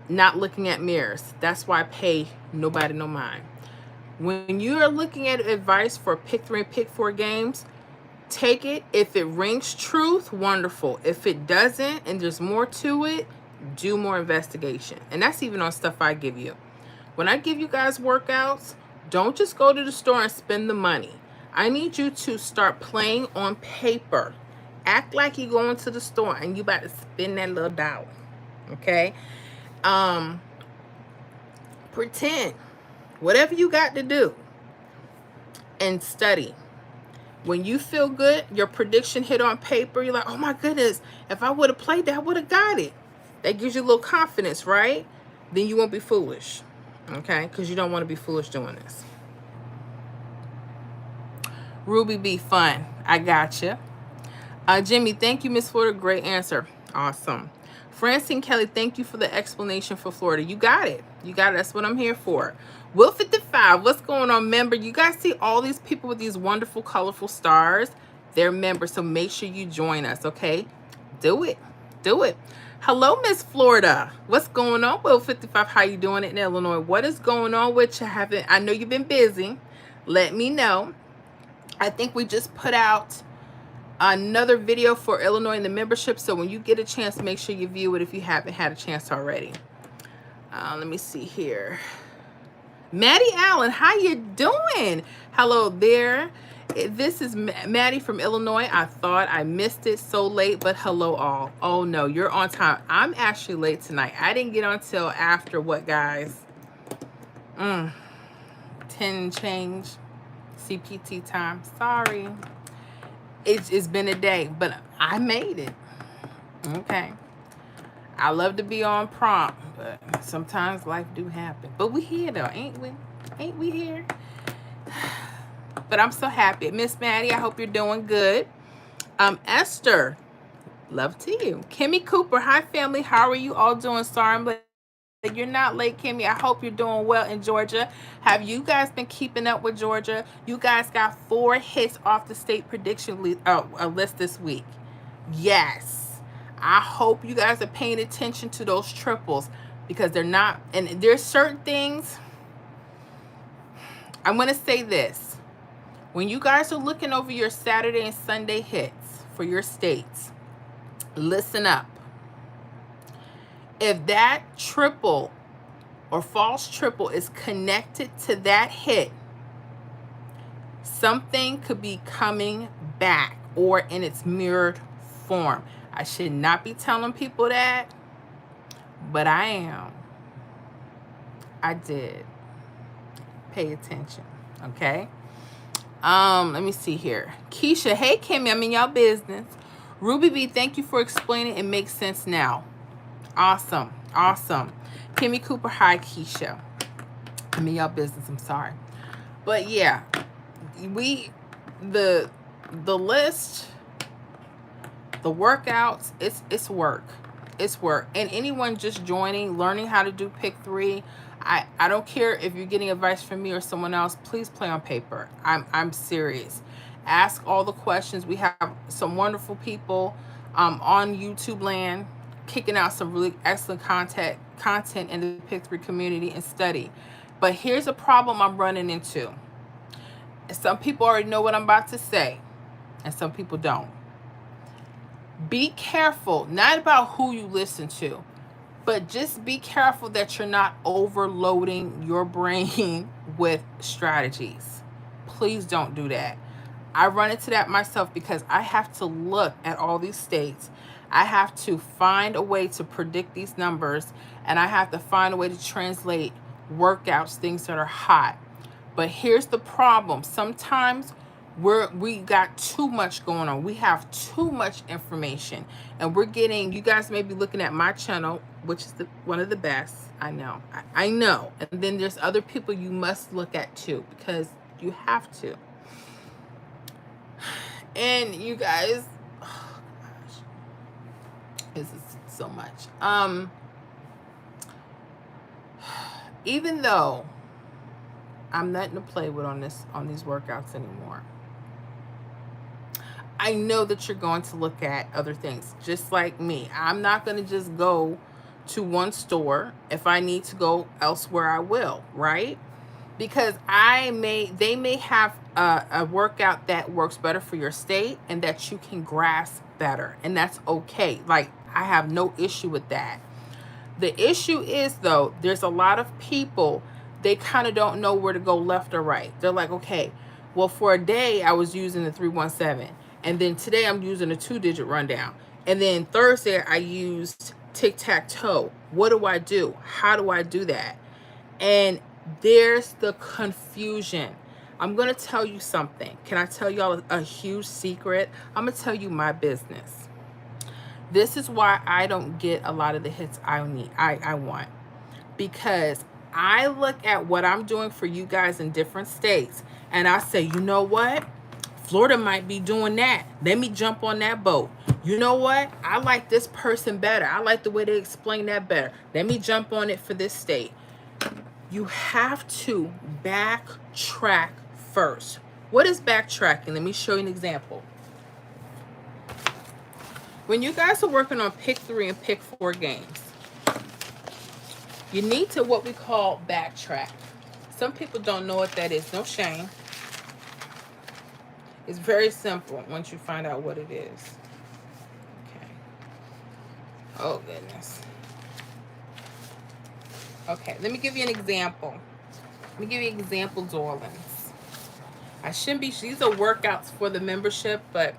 not looking at mirrors. That's why I pay nobody no mind. When you are looking at advice for pick 3 and pick 4 games, take it. If it rings truth, wonderful. If it doesn't and there's more to it, do more investigation. And that's even on stuff I give you. When I give you guys workouts, don't just go to the store and spend the money. I need you to start playing on paper. Act like you going to the store and you about to spend that little dollar. Okay? Pretend. Whatever you got to do. And study. When you feel good, your prediction hit on paper, you're like, oh my goodness, if I would have played that, I would have got it. That gives you a little confidence, right? Then you won't be foolish. Okay? Because you don't want to be foolish doing this. Ruby B, fun. I gotcha. Jimmy, thank you, Miss Florida. Great answer. Awesome. Francine Kelly, thank you for the explanation for Florida. You got it. You got it. That's what I'm here for. Will 55, what's going on, member? You guys see all these people with these wonderful, colorful stars? They're members, so make sure you join us, okay? Do it. Do it. Hello, Miss Florida. What's going on, Will 55? How you doing in Illinois? What is going on with you? I know you've been busy. Let me know. I think we just put out another video for Illinois in the membership, so when you get a chance, make sure you view it if you haven't had a chance already. Let me see here. Maddie Allen, how you doing? Hello there. This is Maddie from Illinois. I thought I missed it so late, but hello all. Oh no, you're on time. I'm actually late tonight. I didn't get on till after what, guys? 10 and change CPT time. Sorry. It's been a day, but I made it. Okay. I love to be on prompt, but sometimes life do happen. But we here though, ain't we? Ain't we here? But I'm so happy. Miss Maddie, I hope you're doing good. Esther, love to you. Kimmy Cooper, hi family. How are you all doing? Sorry I'm late. You're not late, Kimmy. I hope you're doing well in Georgia. Have you guys been keeping up with Georgia? You guys got 4 hits off the state prediction list this week. Yes. I hope you guys are paying attention to those triples because they're not. And there's certain things. I'm going to say this. When you guys are looking over your Saturday and Sunday hits for your states, listen up. If that triple or false triple is connected to that hit, something could be coming back or in its mirrored form. I should not be telling people that, but I am. I did. Pay attention, okay? Let me see here. Keisha, hey Kimmy, I'm in y'all business. Ruby B, thank you for explaining. It makes sense now. Awesome, awesome. Kimmy Cooper, hi Keisha. I'm in y'all business. I'm sorry, but yeah, the list, the workouts, it's work. It's work. And anyone just joining, learning how to do pick 3, I don't care if you're getting advice from me or someone else, please play on paper. I'm serious. Ask all the questions. We have some wonderful people on YouTube land kicking out some really excellent content in the pick 3 community and study. But here's a problem I'm running into. Some people already know what I'm about to say, and some people don't. Be careful, not about who you listen to, but just be careful that you're not overloading your brain with strategies. Please don't do that. I run into that myself because I have to look at all these states. I have to find a way to predict these numbers, and I have to find a way to translate workouts, things that are hot. But here's the problem. Sometimes we got too much going on. We have too much information, and we're getting, you guys may be looking at my channel, which is one of the best. I know. I know. And then there's other people you must look at too, because you have to. And you guys, oh gosh, this is so much. Even though I'm nothing to play with on these workouts anymore, I know that you're going to look at other things, just like me. I'm not going to just go to one store. If I need to go elsewhere, I will, right? Because they may have a workout that works better for your state and that you can grasp better, and that's okay. Like, I have no issue with that. The issue is, though, there's a lot of people, they kind of don't know where to go left or right. They're like, okay, well, for a day I was using the 317, and then today I'm using a 2-digit rundown, and then Thursday I used tic-tac-toe. What do I do? How do I do that? And there's the confusion. I'm going to tell you something. Can I tell y'all a huge secret? I'm going to tell you my business. This is why I don't get a lot of the hits I want. Because I look at what I'm doing for you guys in different states, and I say, you know what? Florida might be doing that. Let me jump on that boat. You know what? I like this person better. I like the way they explain that better. Let me jump on it for this state. You have to backtrack first. What is backtracking? Let me show you an example. When you guys are working on pick 3 and pick 4 games, you need to what we call backtrack. Some people don't know what that is. No shame. It's very simple once you find out what it is. Okay. Oh, goodness. Okay, let me give you an example. Let me give you an example, darlings. I shouldn't be, these are workouts for the membership, but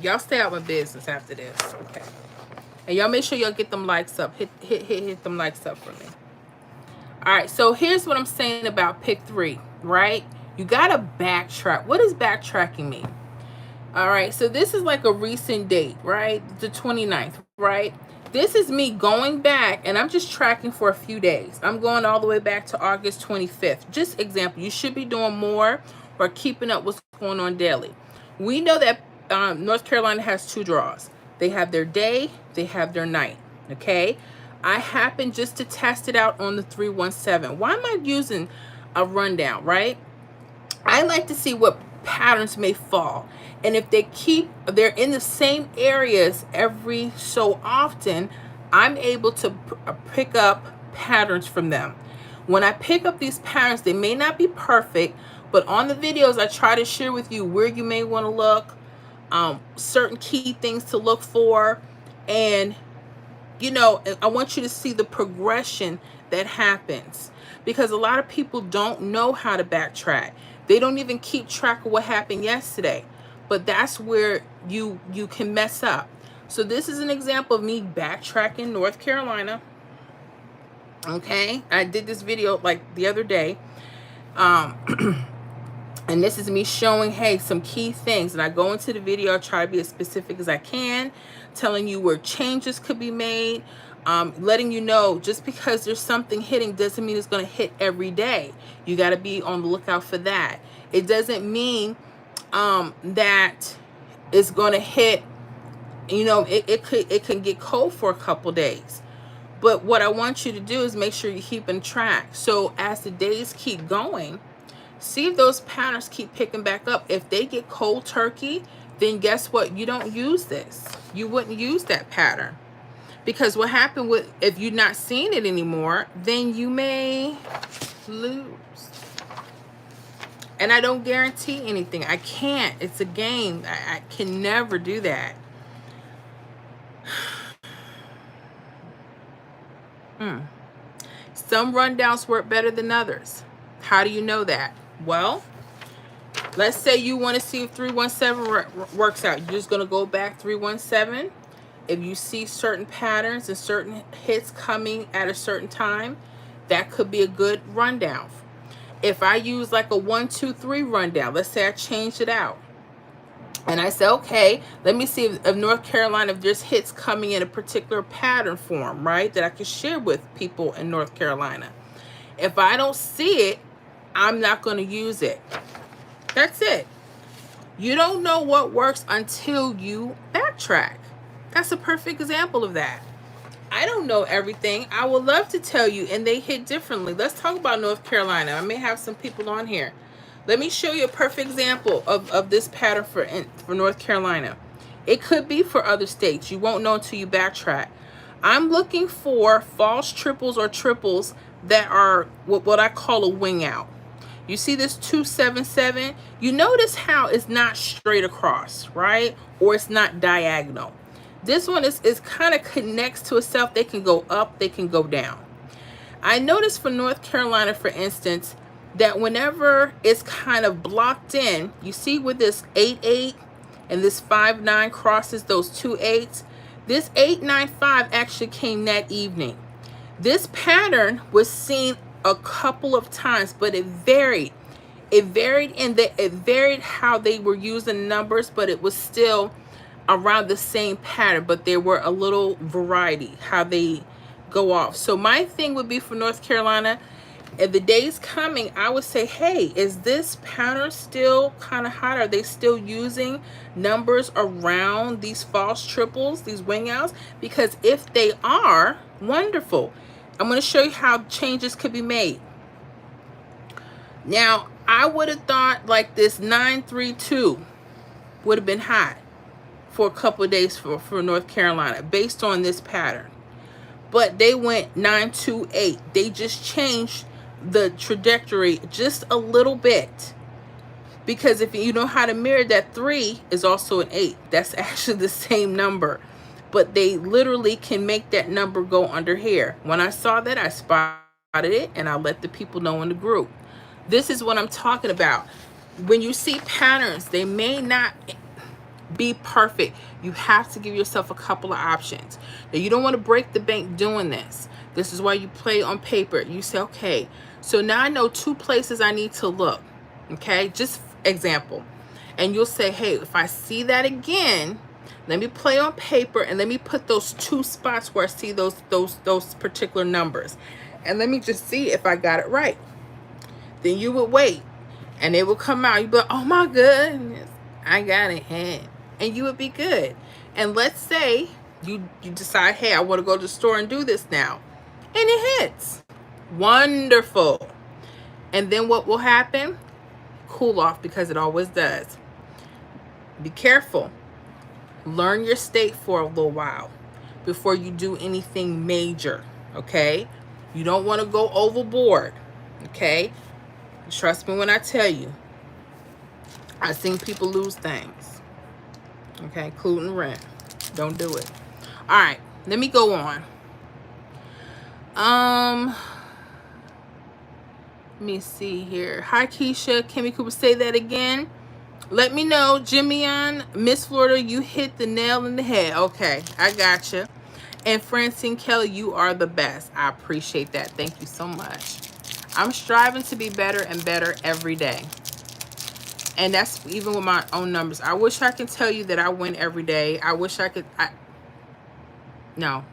y'all stay out of my business after this, okay? And y'all make sure y'all get them likes up. Hit them likes up for me. All right, so here's what I'm saying about pick 3, right? You gotta backtrack. What does backtracking mean? All right, so this is like a recent date, right? The 29th, right? This is me going back, and I'm just tracking for a few days. I'm going all the way back to August 25th. Just example, you should be doing more or keeping up what's going on daily. We know that North Carolina has 2 draws. They have their day, they have their night, okay? I happen just to test it out on the 317. Why am I using a rundown, right? I like to see what patterns may fall. And if they're in the same areas every so often, I'm able to pick up patterns from them. When I pick up these patterns, they may not be perfect, but on the videos, I try to share with you where you may want to look, certain key things to look for. And you know, I want you to see the progression that happens, because a lot of people don't know how to backtrack. They don't even keep track of what happened yesterday. But that's where you can mess up. So this is an example of me backtracking North Carolina. Okay, I did this video like the other day. And this is me showing, hey, some key things. And I go into the video, I try to be as specific as I can, telling you where changes could be made, letting you know just because there's something hitting doesn't mean it's going to hit every day. You got to be on the lookout for that. It doesn't mean that it's going to hit, you know, it can get cold for a couple days. But what I want you to do is make sure you're keeping track. So as the days keep going, see if those patterns keep picking back up. If they get cold turkey, then guess what? You don't use this. You wouldn't use that pattern. Because what happened with, if you're not seeing it anymore, then you may lose. And I don't guarantee anything. I can't. It's a game. I can never do that. Some rundowns work better than others. How do you know that? Well, let's say you want to see if 317 works out. You're just going to go back 317. If you see certain patterns and certain hits coming at a certain time, that could be a good rundown. If I use like a 1, 2, 3 rundown, let's say I changed it out. And I say, okay, let me see if North Carolina, if there's hits coming in a particular pattern form, right, that I can share with people in North Carolina. If I don't see it, I'm not going to use it. That's it. You don't know what works until you backtrack. That's a perfect example of that. I don't know everything. I would love to tell you, and they hit differently. Let's talk about North Carolina. I may have some people on here. Let me show you a perfect example of this pattern for North Carolina. It could be for other states. You won't know until you backtrack. I'm looking for false triples or triples that are what I call a wing out. You see this 277? You notice how it's not straight across, right? Or it's not diagonal. This one is kind of connects to itself. They can go up, they can go down. I noticed for North Carolina, for instance, that whenever it's kind of blocked in, you see with this 8-8 and this 5-9 crosses those 2 8s, this 8-9-5 actually came that evening. This pattern was seen a couple of times, but it varied. It varied how they were using numbers, but it was still around the same pattern, but there were a little variety how they go off. So my thing would be for North Carolina, if the day's coming, I would say, hey, is this pattern still kind of hot? Are they still using numbers around these false triples, these wing outs? Because if they are, wonderful. I'm going to show you how changes could be made. Now, I would have thought like this 932 would have been hot for a couple of days for North Carolina based on this pattern. But they went 928. They just changed the trajectory just a little bit, because if you know how to mirror, that 3 is also an 8. That's actually the same number, but they literally can make that number go under here. When I saw that, I spotted it and I let the people know in the group. This is what I'm talking about. When you see patterns, they may not be perfect. You have to give yourself a couple of options. Now, you don't want to break the bank doing this. This is why you play on paper. You say, okay, so now I know 2 places I need to look. Okay, just example. And you'll say, hey, if I see that again, let me play on paper and let me put those 2 spots where I see those particular numbers. And let me just see if I got it right. Then you would wait and it will come out. You'd be like, oh my goodness, I got it. And you would be good. And let's say you decide, hey, I want to go to the store and do this now. And it hits. Wonderful. And then what will happen? Cool off, because it always does. Be careful. Learn your state for a little while before you do anything major, okay? You don't want to go overboard, okay? Trust me when I tell you. I've seen people lose things. Okay, including rent. Don't do it. All right, let me go on. Let me see here. Hi, Keisha. Kimmy Cooper, say that again. Let me know, Jimmyon, Miss Florida, you hit the nail in the head. Okay, I gotcha. And Francine Kelly, you are the best. I appreciate that. Thank you so much. I'm striving to be better and better every day. And that's even with my own numbers. I wish I could tell you that I win every day. I wish I could. No.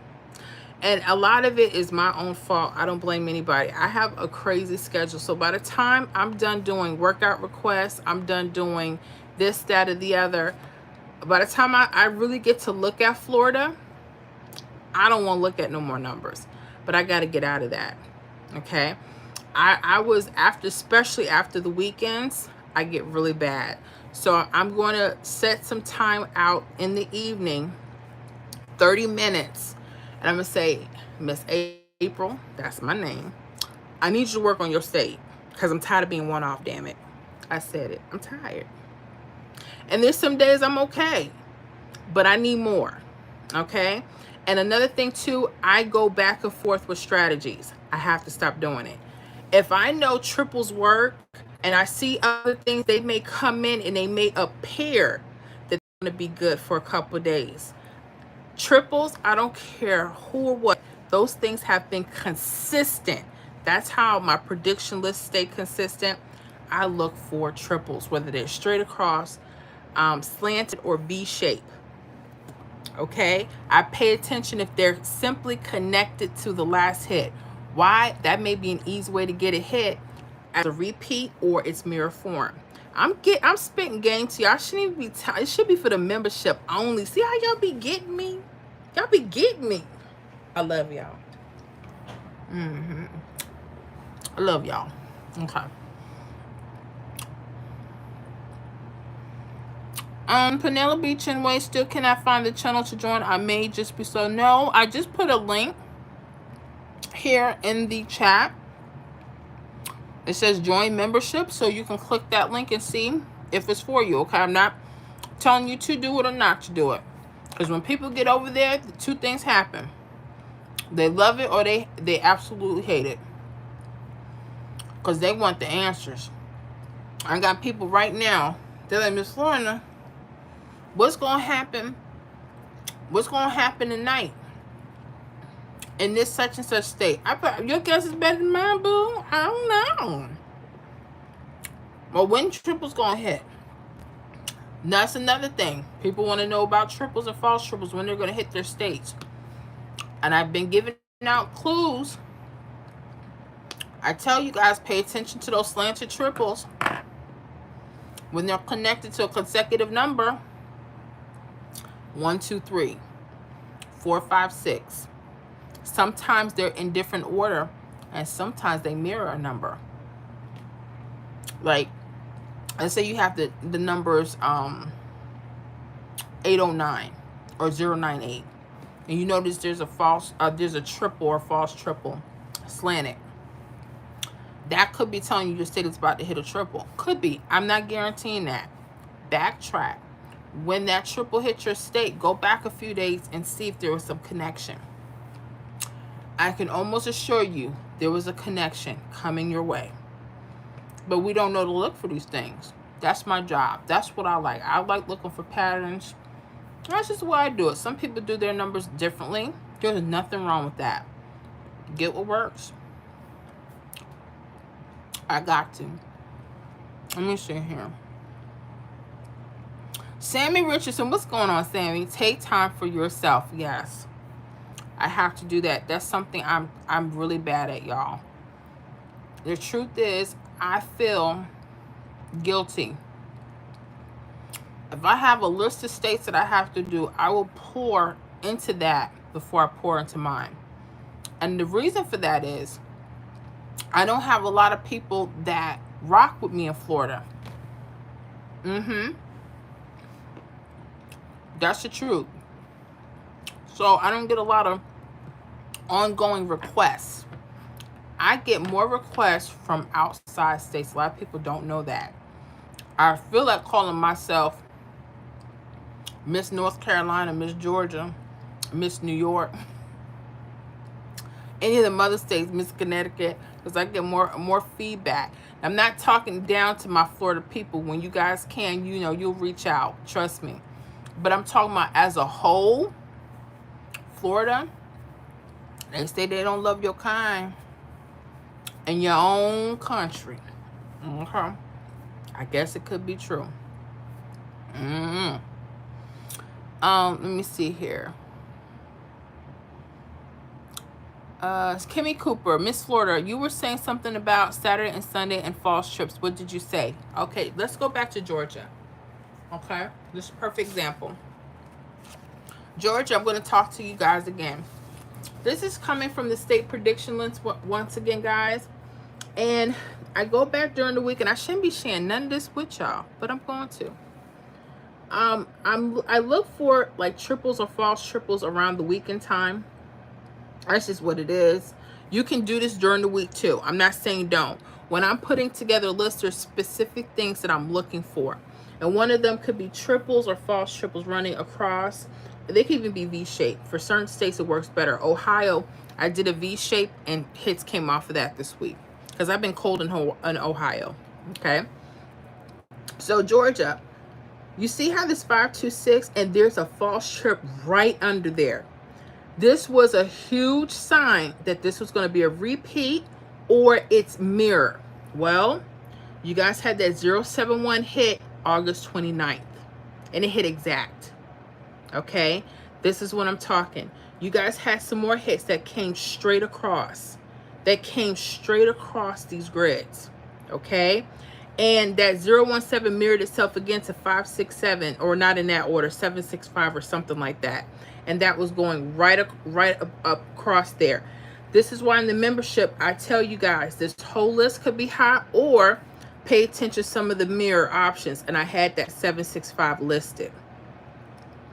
And a lot of it is my own fault. I don't blame anybody. I have a crazy schedule. So by the time I'm done doing workout requests, I'm done doing this, that, or the other. By the time I really get to look at Florida, I don't want to look at no more numbers. But I got to get out of that. Okay? I was especially after the weekends, I get really bad. So I'm going to set some time out in the evening, 30 minutes. And I'm going to say, Miss April, that's my name. I need you to work on your state because I'm tired of being one off, damn it. I said it. I'm tired. And there's some days I'm okay, but I need more. Okay? And another thing too, I go back and forth with strategies. I have to stop doing it. If I know triples work and I see other things, they may come in and they may appear that they're going to be good for a couple of days. Triples, I don't care who or what, those things have been consistent. That's how my prediction list stay consistent. I look for triples, whether they're straight across, slanted, or V-shape. Okay, I pay attention if they're simply connected to the last hit. Why? That may be an easy way to get a hit as a repeat, or it's mirror form. I'm spitting game to y'all. Shouldn't even be it should be for the membership only. See how y'all be getting me? Y'all be getting me. I love y'all. I love y'all. Okay. Penelope Chinway, still cannot find the channel to join. I may just be so. No, I just put a link here in the chat. It says join membership, so you can click that link and see if it's for you. Okay, I'm not telling you to do it or not to do it, because when people get over there, the two things happen: they love it or they absolutely hate it, because they want the answers. I got people right now. They're like, Miss Florida, what's gonna happen? What's gonna happen tonight in this such and such state? Your guess is better than mine, boo. I don't know. Well, when triples gonna hit? That's another thing. People want to know about triples and false triples, when they're gonna hit their states. And I've been giving out clues. I tell you guys, pay attention to those slanted triples when they're connected to a consecutive number. 1, 2, 3, 4, 5, 6. Sometimes they're in different order, and sometimes they mirror a number. Like, let's say you have the numbers 809 or 098, and you notice there's a triple or false triple slanted. That could be telling you your state is about to hit a triple. Could be. I'm not guaranteeing that. Backtrack. When that triple hits your state, go back a few days and see if there was some connection. I can almost assure you there was a connection coming your way. But we don't know to look for these things. That's my job. That's what I like. I like looking for patterns. That's just the way I do it. Some people do their numbers differently. There's nothing wrong with that. Get what works. I got to. Let me see here. Sammy Richardson, what's going on, Sammy? Take time for yourself. Yes, I have to do that. That's something I'm really bad at, y'all. The truth is, I feel guilty. If I have a list of states that I have to do, I will pour into that before I pour into mine. And the reason for that is I don't have a lot of people that rock with me in Florida. That's the truth. So I don't get a lot of ongoing requests. I get more requests from outside states. A lot of people don't know that. I feel like calling myself Miss North Carolina, Miss Georgia, Miss New York, any of the mother states, Miss Connecticut, because I get more feedback. I'm not talking down to my Florida people. When you guys can, you know, you'll reach out. Trust me. But I'm talking about as a whole, Florida, they say they don't love your kind in your own country. Okay. I guess it could be true. Let me see here. Kimmy Cooper, Miss Florida, you were saying something about Saturday and Sunday and falls trips. What did you say? Okay, let's go back to Georgia. Okay, this is a perfect example. Georgia, I'm going to talk to you guys again. This is coming from the state prediction list once again, guys. And I go back during the week, and I shouldn't be sharing none of this with y'all, but I'm going to. I look for like triples or false triples around the weekend time. That's just what it is. You can do this during the week too. I'm not saying don't. When I'm putting together a list, there's specific things that I'm looking for. And one of them could be triples or false triples running across. They could even be V-shaped. For certain states, it works better. Ohio, I did a V-shape and hits came off of that this week. Because I've been cold in Ohio. Okay. So Georgia, you see how this 526 and there's a false trip right under there. This was a huge sign that this was going to be a repeat or its mirror. Well, you guys had that 071 hit August 29th. And it hit exact. Okay? This is what I'm talking. You guys had some more hits that came straight across. That came straight across these grids. Okay? And that 017 mirrored itself again to 567, or not in that order, 765 or something like that. And that was going right up across there. This is why in the membership, I tell you guys, this whole list could be hot, or pay attention to some of the mirror options. And I had that 765 listed.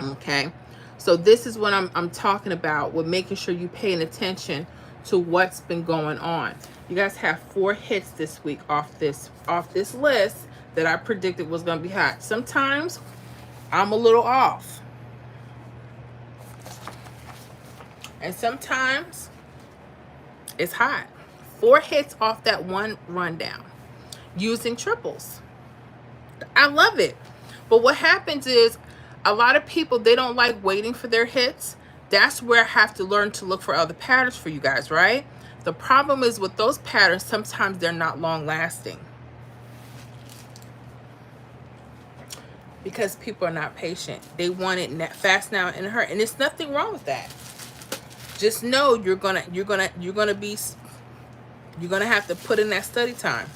Okay. So this is what I'm talking about with making sure you're paying attention to what's been going on. You guys have 4 hits this week off this list that I predicted was going to be hot. Sometimes I'm a little off. And sometimes it's hot. 4 hits off that one rundown using triples. I love it. But what happens is a lot of people, they don't like waiting for their hits. That's where I have to learn to look for other patterns for you guys, right? The problem is with those patterns, sometimes they're not long lasting. Because people are not patient. They want it fast now in a hurry. And there's nothing wrong with that. Just know you're gonna have to put in that study time.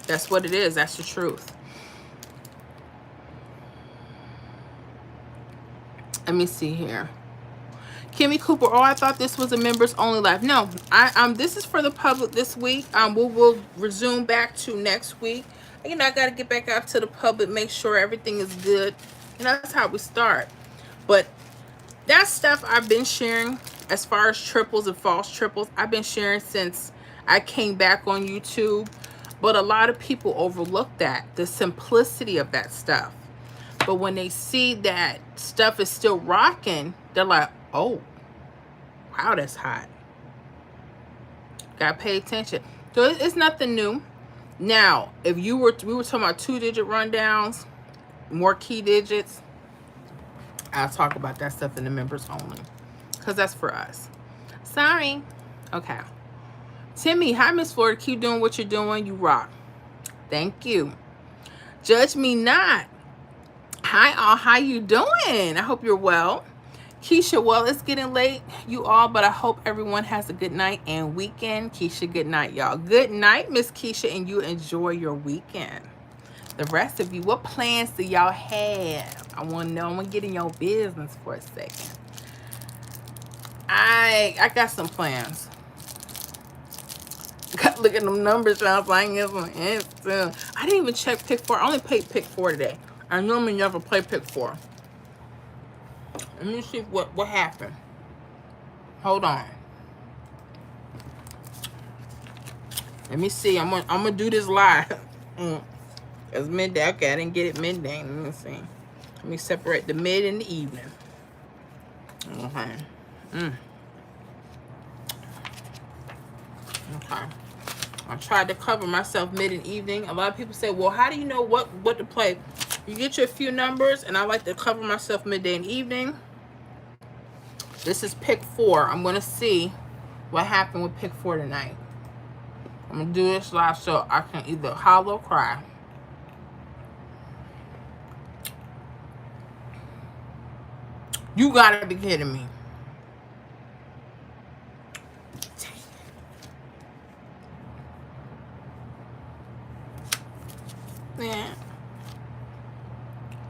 That's what it is. That's the truth. Let me see here. Kimmy Cooper, oh, I thought this was a members only live. No, this is for the public this week. We'll resume back to next week. You know, I got to get back out to the public, make sure everything is good. And that's how we start. But that stuff I've been sharing as far as triples and false triples, I've been sharing since I came back on YouTube. But a lot of people overlook that, the simplicity of that stuff. But when they see that stuff is still rocking, they're like, oh, wow, that's hot. Gotta pay attention. So it's nothing new. Now, if we were talking about 2-digit rundowns, more key digits, I'll talk about that stuff in the members only. Because that's for us. Sorry. Okay. Timmy, hi, Miss Florida. Keep doing what you're doing. You rock. Thank you. Judge me not. Hi, all. How you doing? I hope you're well. Keisha, well, it's getting late, you all, but I hope everyone has a good night and weekend. Keisha, good night, y'all. Good night, Miss Keisha, and you enjoy your weekend. The rest of you, what plans do y'all have? I want to know. I'm going to get in your business for a second. I got some plans. Got to look at them numbers. I was like, I didn't even check pick 4. I only played pick 4 today. I normally never play pick 4. Let me see what happened. Hold on. Let me see. I'm gonna do this live. It's midday. Okay, I didn't get it midday. Let me see. Let me separate the mid and the evening. Okay. Okay. I tried to cover myself mid and evening. A lot of people say, well, how do you know what to play? You get your few numbers, and I like to cover myself midday and evening. This is pick 4. I'm going to see what happened with pick 4 tonight. I'm going to do this live so I can either holler or cry. You got to be kidding me. Man.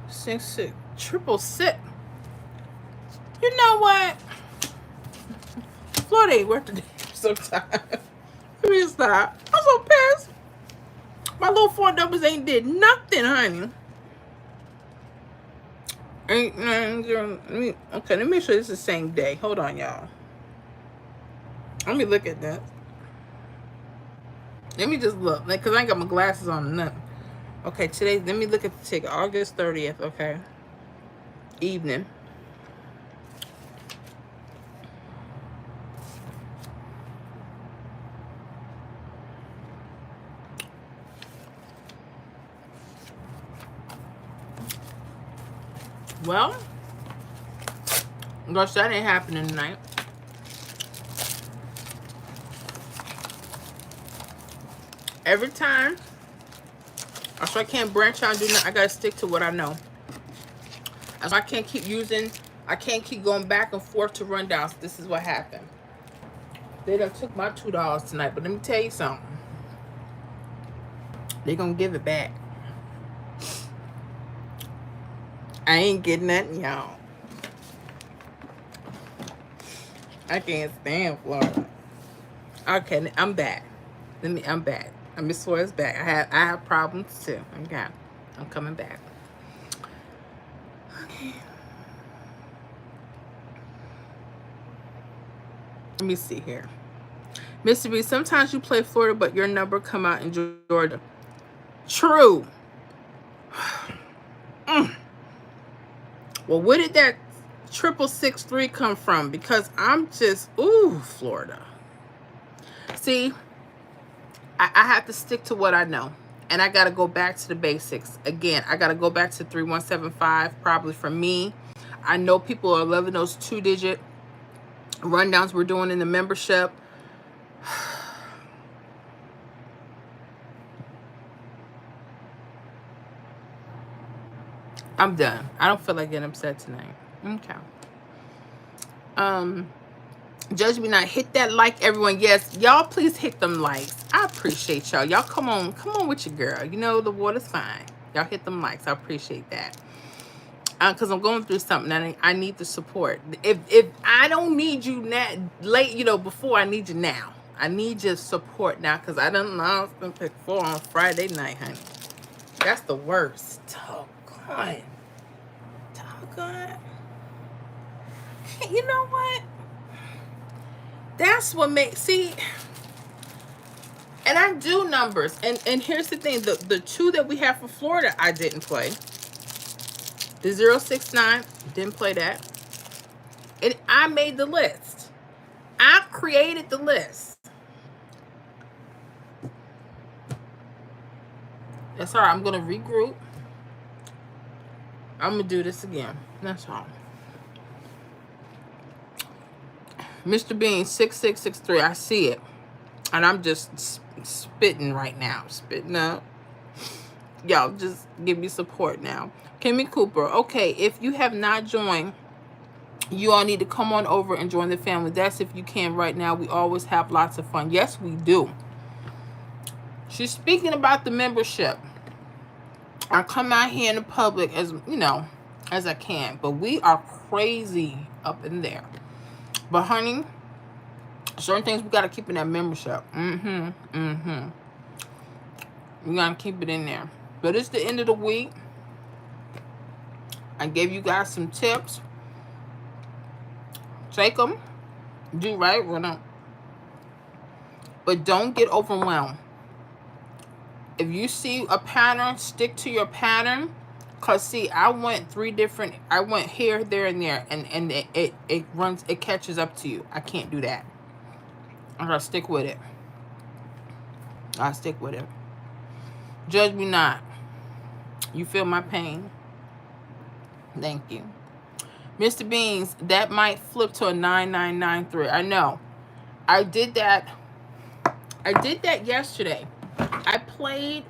6, 6, triple 6. You know what? Florida ain't worth the damn sometimes. Let me stop. I'm so pissed. My little 4 numbers ain't did nothing, honey. 8, 9, 0. Okay, let me make sure this is the same day. Hold on, y'all. Let me look at that. Let me just look, like, cause I ain't got my glasses on or nothing. Okay, today, let me look at the ticket. August 30th, okay. Evening. Well, gosh, that ain't happening tonight. Every time, so I can't branch out and do nothing. I gotta stick to what I know. So I can't keep going back and forth to rundowns. This is what happened. They done took my $2 tonight, but let me tell you something. They gonna give it back. I ain't getting nothing, y'all. I can't stand Florida. Okay, I'm back. I'm back. Miss Suarez back. I have problems too. Okay, I'm coming back. Okay. Let me see here. Mr. B, sometimes you play Florida, but your number come out in Georgia. True. Well, where did that 6663 come from? Because I'm just, ooh, Florida. See, I have to stick to what I know. And I got to go back to the basics. Again, I got to go back to 3175, probably for me. I know people are loving those 2-digit rundowns we're doing in the membership. I'm done. I don't feel like getting upset tonight. Okay. Judge me not. Hit that like, everyone. Yes, y'all please hit them likes. I appreciate y'all. Y'all come on with your girl. You know the water's fine. Y'all hit them likes. I appreciate that. Because I'm going through something and I need the support. If I don't need you now, late, before, I need you now. I need your support now because I done lost and pick 4 on Friday night, honey. That's the worst. Doggone. You know what? That's what makes, see, and I do numbers. And here's the thing. The 2 that we have for Florida, I didn't play. The 069, didn't play that. And I made the list. I created the list. That's all right. I'm going to regroup. I'm going to do this again. That's all. Mr. Bean, 6663. I see it. And I'm just spitting right now. Spitting up. Y'all just give me support now. Kimmy Cooper. Okay, if you have not joined, you all need to come on over and join the family. That's if you can right now. We always have lots of fun. Yes, we do. She's speaking about the membership. I come out here in the public as, as I can. But we are crazy up in there. But, honey, certain things we got to keep in that membership. We got to keep it in there. But it's the end of the week. I gave you guys some tips. Take them. Do right with them. But don't get overwhelmed. If you see a pattern, stick to your pattern. Cause see, I went I went here, there, and there, and it catches up to you. I can't do that. I gotta stick with it. I stick with it. Judge me not. You feel my pain. Thank you. Mr. Beans, that might flip to a 9993. I know. I did that yesterday. I played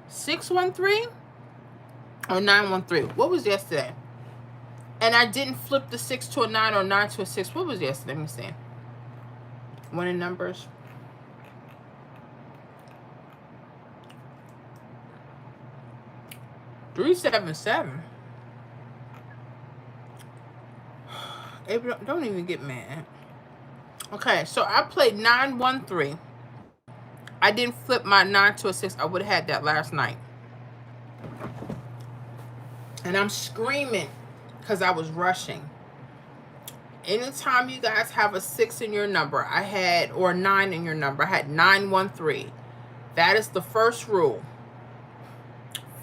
613 or 913. What was yesterday? And I didn't flip the 6 to a 9 or 9 to a 6. What was yesterday? Let me see. One in numbers. $377. April, don't even get mad. Okay, so I played 913. I didn't flip my 9 to a 6. I would have had that last night. And I'm screaming because I was rushing. Anytime you guys have a 6 in your number, or 9 in your number, I had 913. That is the first rule.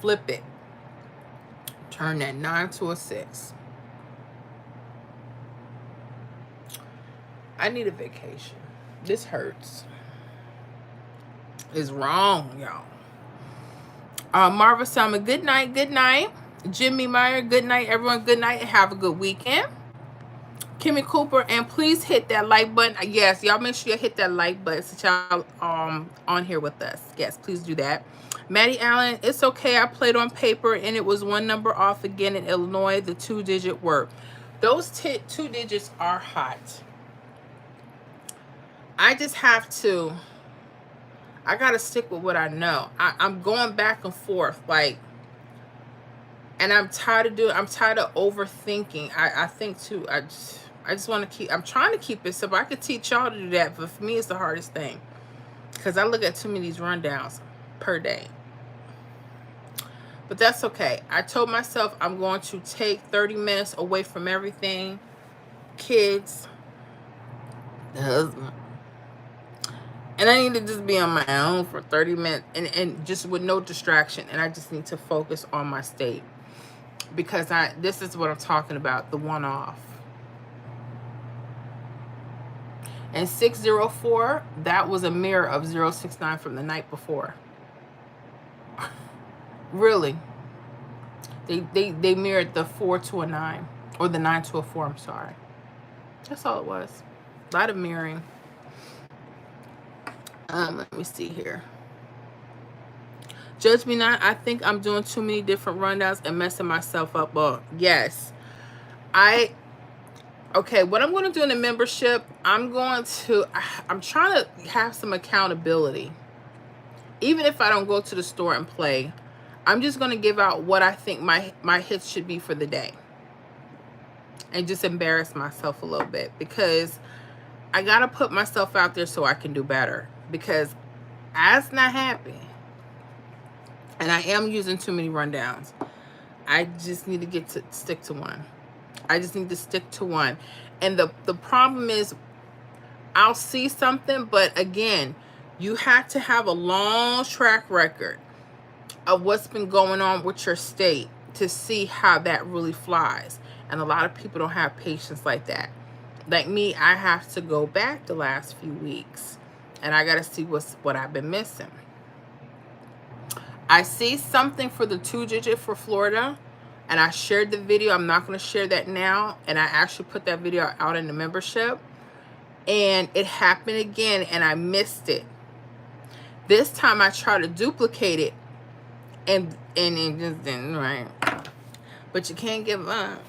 Flip it. Turn that 9 to a 6. I need a vacation. This hurts. It's wrong, y'all. Marva Selma, good night, good night. Jimmy Meyer, good night, everyone. Good night and have a good weekend. Kimmy Cooper, and please hit that like button. Yes, y'all make sure you hit that like button since y'all on here with us. Yes, please do that. Maddie Allen, it's okay. I played on paper and it was one number off again in Illinois. The 2-digit work. Those 2 digits are hot. I just have to. I gotta stick with what I know. I'm going back and forth, like, and I'm tired of overthinking. I think too. I just want to keep. I'm trying to keep it simple. I could teach y'all to do that, but for me, it's the hardest thing because I look at too many of these rundowns per day. But that's okay. I told myself I'm going to take 30 minutes away from everything, kids, the husband. And I need to just be on my own for 30 minutes and just with no distraction. And I just need to focus on my state. Because this is what I'm talking about, the one-off. And 604, that was a mirror of 069 from the night before. Really. They mirrored the 4 to a 9. Or the 9 to a 4, I'm sorry. That's all it was. A lot of mirroring. Let me see here. Judge me not. I think I'm doing too many different rundowns and messing myself up. Well, yes. Okay, what I'm going to do in the membership, I'm trying to have some accountability. Even if I don't go to the store and play, I'm just going to give out what I think my hits should be for the day. And just embarrass myself a little bit. Because I got to put myself out there so I can do better. Because I'm not happy. And I am using too many rundowns. I just need to stick to one. I just need to stick to one. And the problem is, I'll see something, but again, you have to have a long track record of what's been going on with your state to see how that really flies. And a lot of people don't have patience like that. Like me, I have to go back the last few weeks. And I got to see what I've been missing. I see something for the 2-digit for Florida. And I shared the video. I'm not going to share that now. And I actually put that video out in the membership. And it happened again. And I missed it. This time I tried to duplicate it. And it just didn't, right? But you can't give up.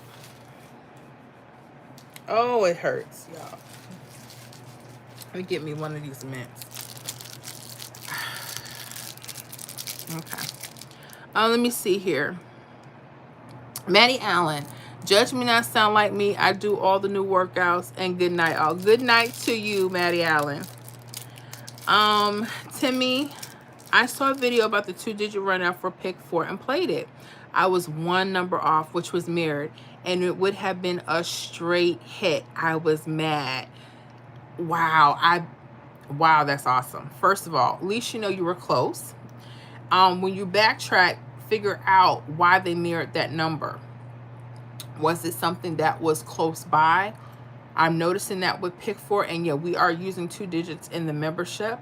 Oh, it hurts, y'all. Let me get me one of these mints. Okay. Let me see here. Maddie Allen. Judge me not, sound like me. I do all the new workouts. And good night, all. Good night to you, Maddie Allen. Timmy. I saw a video about the 2-digit rundown for pick 4 and played it. I was one number off, which was mirrored. And it would have been a straight hit. I was mad. Wow, that's awesome. First of all, at least you know you were close. when you backtrack, figure out why they mirrored that number. Was it something that was close by? I'm noticing that with Pick 4, and yeah, we are using 2 digits in the membership.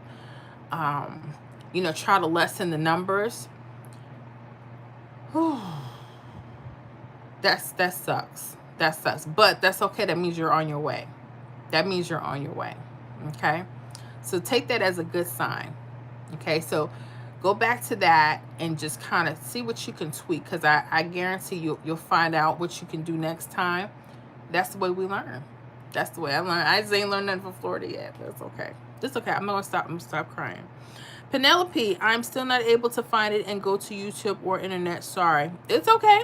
You know, try to lessen the numbers. That sucks. That sucks. But that's okay. That means you're on your way. That means you're on your way. Okay? So take that as a good sign. Okay? So go back to that and just kind of see what you can tweak, because I guarantee you'll find out what you can do next time. That's the way we learn. That's the way I learned. I just ain't learned nothing from Florida yet. That's okay. It's okay. I'm gonna stop crying. Penelope, I'm still not able to find it and go to YouTube or internet. Sorry. It's okay.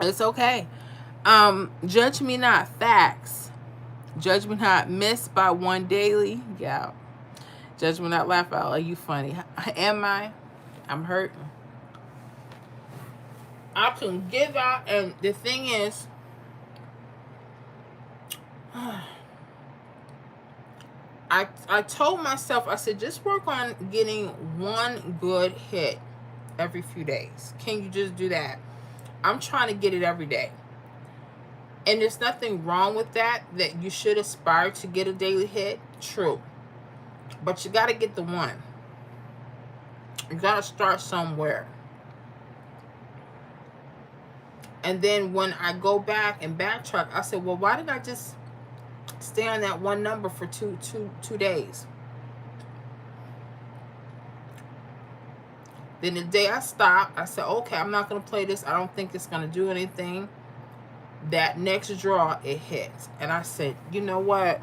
It's okay. Judge me not. Facts. Judge me not. Missed by one daily. Yeah. Judge me not. Laugh out. Are you funny? Am I? I'm hurting. I can give out, and the thing is, I told myself, I said, just work on getting one good hit every few days. Can you just do that? I'm trying to get it every day. And there's nothing wrong with that you should aspire to get a daily hit. True. But you got to get the one. You got to start somewhere. And then when I go back and backtrack, I said, well, why did I just stay on that one number for two days? Then the day I stopped, I said, okay, I'm not going to play this. I don't think it's going to do anything. That next draw, it hits. And I said, you know what?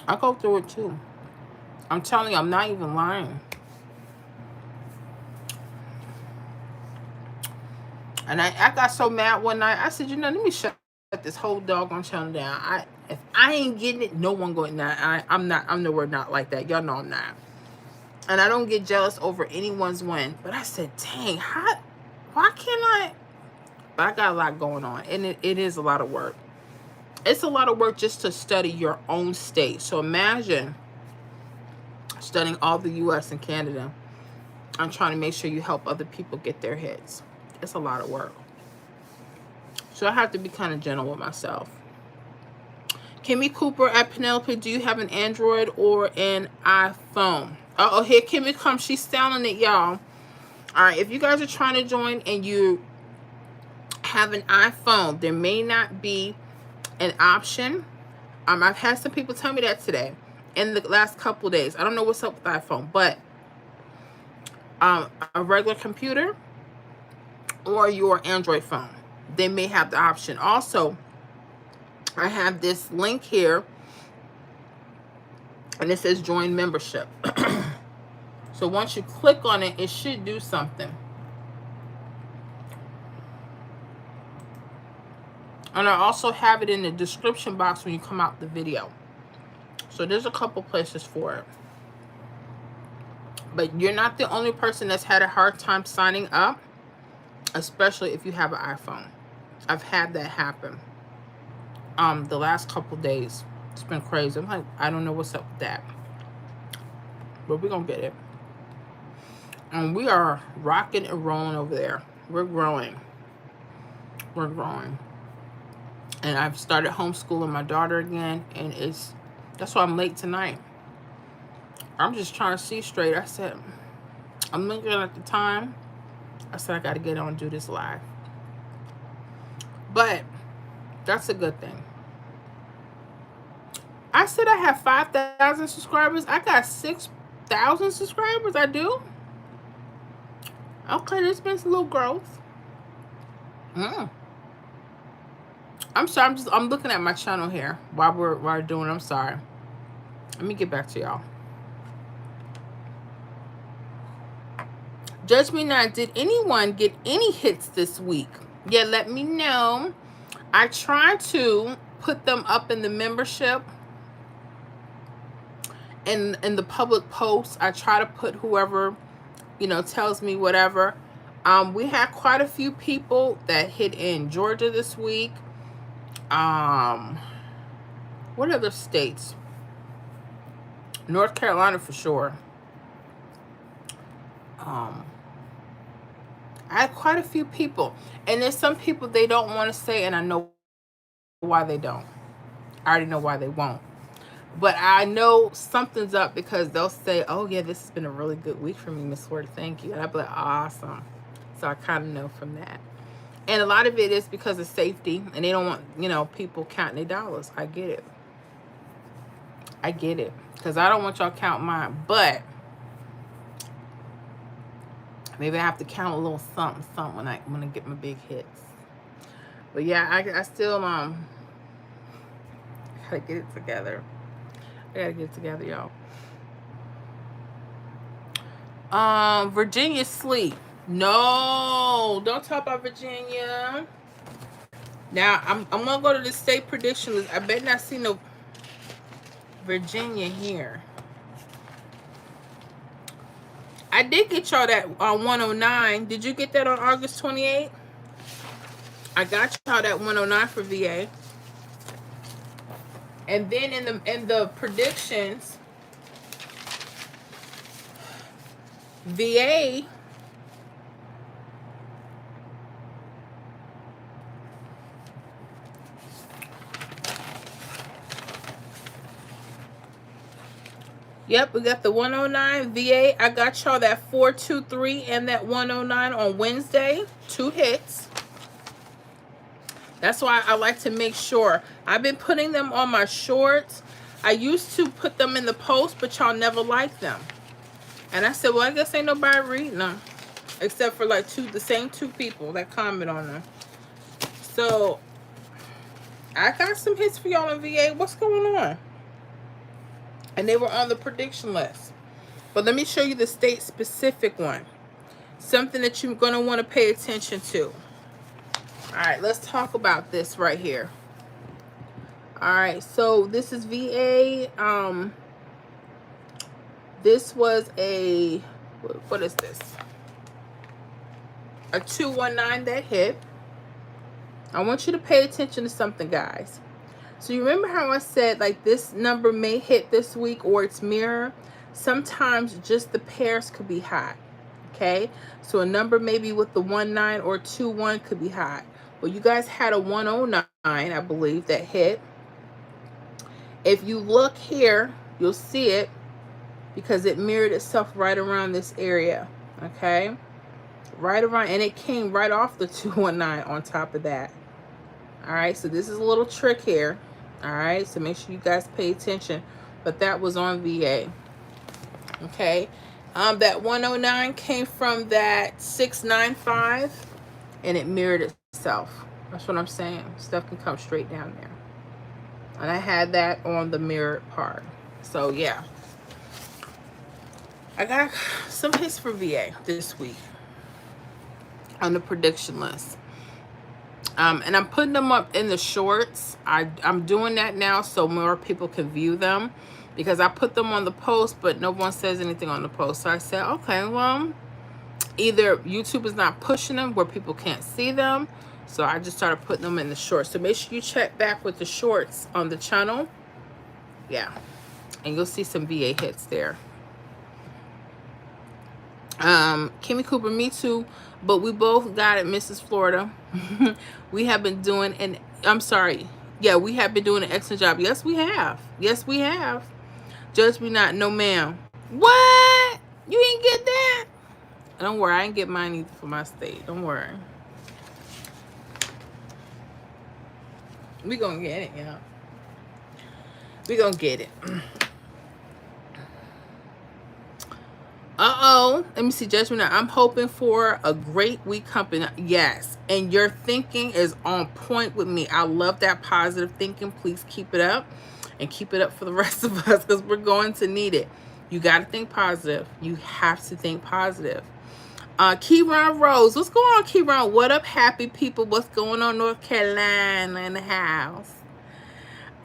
I go through it too. I'm telling you, I'm not even lying. And I got so mad one night. I said, you know, let me shut this whole doggone channel down. If I ain't getting it, no one going. I'm nowhere not like that. Y'all know I'm not. And I don't get jealous over anyone's win. But I said, dang, why can't I? But I got a lot going on. And it is a lot of work. It's a lot of work just to study your own state. So imagine studying all the U.S. and Canada. I'm trying to make sure you help other people get their hits. It's a lot of work. So I have to be kind of gentle with myself. Kimmy Cooper at Penelope, do you have an Android or an iPhone? Uh-oh, here Kimmy comes. She's selling it, y'all. All right, if you guys are trying to join and you have an iPhone, there may not be an option. I've had some people tell me that today in the last couple days. I don't know what's up with iPhone, but a regular computer or your Android phone, they may have the option. Also, I have this link here and it says join membership. So once you click on it, it should do something. And I also have it in the description box when you come out the video. So there's a couple places for it. But you're not the only person that's had a hard time signing up, especially if you have an iPhone. I've had that happen. The last couple days. It's been crazy. I'm like, I don't know what's up with that. But we're going to get it. And we are rocking and rolling over there. We're growing. We're growing. And I've started homeschooling my daughter again. And that's why I'm late tonight. I'm just trying to see straight. I said, I'm looking at the time. I said, I got to get on and do this live. But that's a good thing. I said I have 5,000 subscribers. I got 6,000 subscribers. I do. Okay, there's been some little growth. I'm sorry. I'm looking at my channel here while we're doing. I'm sorry. Let me get back to y'all. Judge me not. Did anyone get any hits this week? Yeah, let me know. I try to put them up in the membership. In the public posts, I try to put whoever, tells me whatever. We had quite a few people that hit in Georgia this week. What other states? North Carolina for sure. I had quite a few people, and there's some people they don't want to say, and I know why they don't. I already know why they won't. But I know something's up because they'll say, "Oh yeah, this has been a really good week for me, Miss Ward. Thank you." And I'll be like, "Awesome." So I kind of know from that. And a lot of it is because of safety, and they don't want, people counting their dollars. I get it. I get it. Because I don't want y'all count mine. But maybe I have to count a little something when I get my big hits. But yeah, I still gotta get it together. I gotta get it together, y'all. Virginia sleep. No, don't talk about Virginia. Now I'm gonna go to the state prediction list. I bet not see no Virginia here. I did get y'all that on 109. Did you get that on August 28th? I got y'all that 109 for VA. And then in the predictions, VA Yep, we got the 109 VA. I got y'all that 423 and that 109 on Wednesday. 2 hits. That's why I like to make sure. I've been putting them on my shorts. I used to put them in the post, but y'all never liked them. And I said, well, I guess ain't nobody reading them. Except for like the same 2 people that comment on them. So, I got some hits for y'all in VA. What's going on? And they were on the prediction list. But let me show you the state specific one. Something that you're going to want to pay attention to. All right, let's talk about this right here. All right, so this is VA. This was what is this? A 219 that hit. I want you to pay attention to something, guys. So you remember how I said like this number may hit this week or its mirror? Sometimes just the pairs could be hot. Okay, so a number maybe with the 19 or 21 could be hot. Well, you guys had a 109, I believe, that hit. If you look here, you'll see it because it mirrored itself right around this area. Okay, right around, and it came right off the 219 on top of that. All right, so this is a little trick here. All right, so make sure you guys pay attention. But that was on VA. Okay, that 109 came from that 695, and it mirrored itself. That's what I'm saying. Stuff can come straight down there. And I had that on the mirrored part. So yeah, I got some hits for VA this week on the prediction list. And I'm putting them up in the shorts. I'm doing that now so more people can view them, because I put them on the post, but no one says anything on the post. So I said, okay, well, either YouTube is not pushing them where people can't see them. So I just started putting them in the shorts. So make sure you check back with the shorts on the channel. Yeah. And you'll see some VA hits there. Kimmy Cooper, me too. But we both got it, Mrs. Florida. We have been doing we have been doing an excellent job. Yes, we have. Yes, we have. Judge me not. No, ma'am. What? You didn't get that? Don't worry. I didn't get mine either for my state. Don't worry. We gonna get it, y'all. We gonna get it. Uh-oh. Let me see. Judgment now. I'm hoping for a great week coming. Yes. And your thinking is on point with me. I love that positive thinking. Please keep it up. And keep it up for the rest of us, because we're going to need it. You got to think positive. You have to think positive. Keyron Rose. What's going on, Keyron? What up, happy people? What's going on, North Carolina in the house?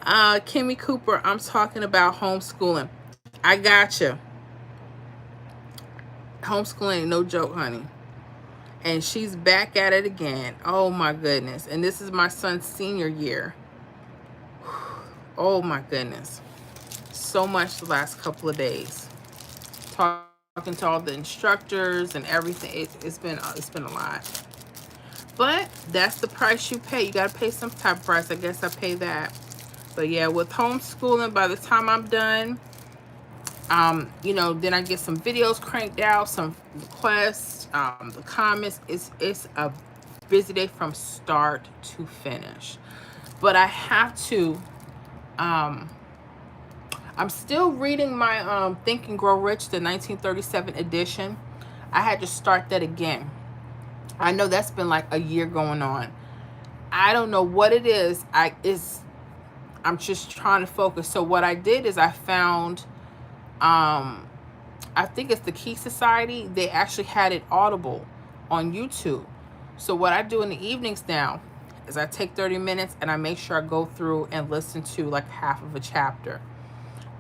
Kimmy Cooper. I'm talking about homeschooling. I got you. Homeschooling ain't no joke, honey. And she's back at it again. Oh my goodness. And this is my son's senior year. Oh my goodness. So much the last couple of days. Talk talking to all the instructors and everything. It's been a lot. But that's the price you pay. You gotta pay some type of price. I guess I pay that. But yeah, with homeschooling, by the time I'm done, you know, then I get some videos cranked out, some requests, the comments. It's a busy day from start to finish. But I have to. I'm still reading my Think and Grow Rich, the 1937 edition. I had to start that again. I know that's been like a year going on. I don't know what it is. I'm just trying to focus. So what I did is I found, I think it's the Key Society. They actually had it Audible on YouTube. So what I do in the evenings now is I take 30 minutes and I make sure I go through and listen to like half of a chapter.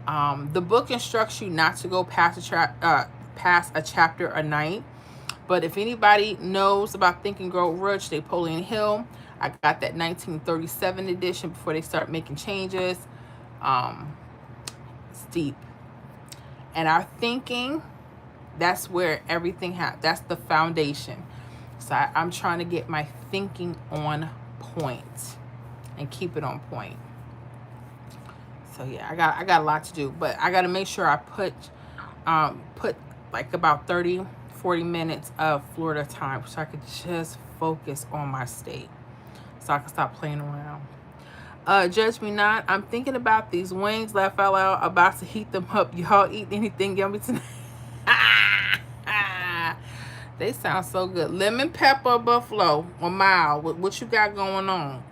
The book instructs you not to go past a chapter a night. But if anybody knows about Think and Grow Rich, Napoleon Hill, I got that 1937 edition before they start making changes. It's deep. And our thinking, that's where everything that's the foundation. So I'm trying to get my thinking on point and keep it on point. So yeah, I got a lot to do, but I got to make sure I put like about 30-40 minutes of Florida time so I could just focus on my state, so I can stop playing around. Judge me not. I'm thinking about these wings. Laugh out loud. About to heat them up. Y'all eat anything yummy tonight? They sound so good. Lemon pepper buffalo or mild. What you got going on?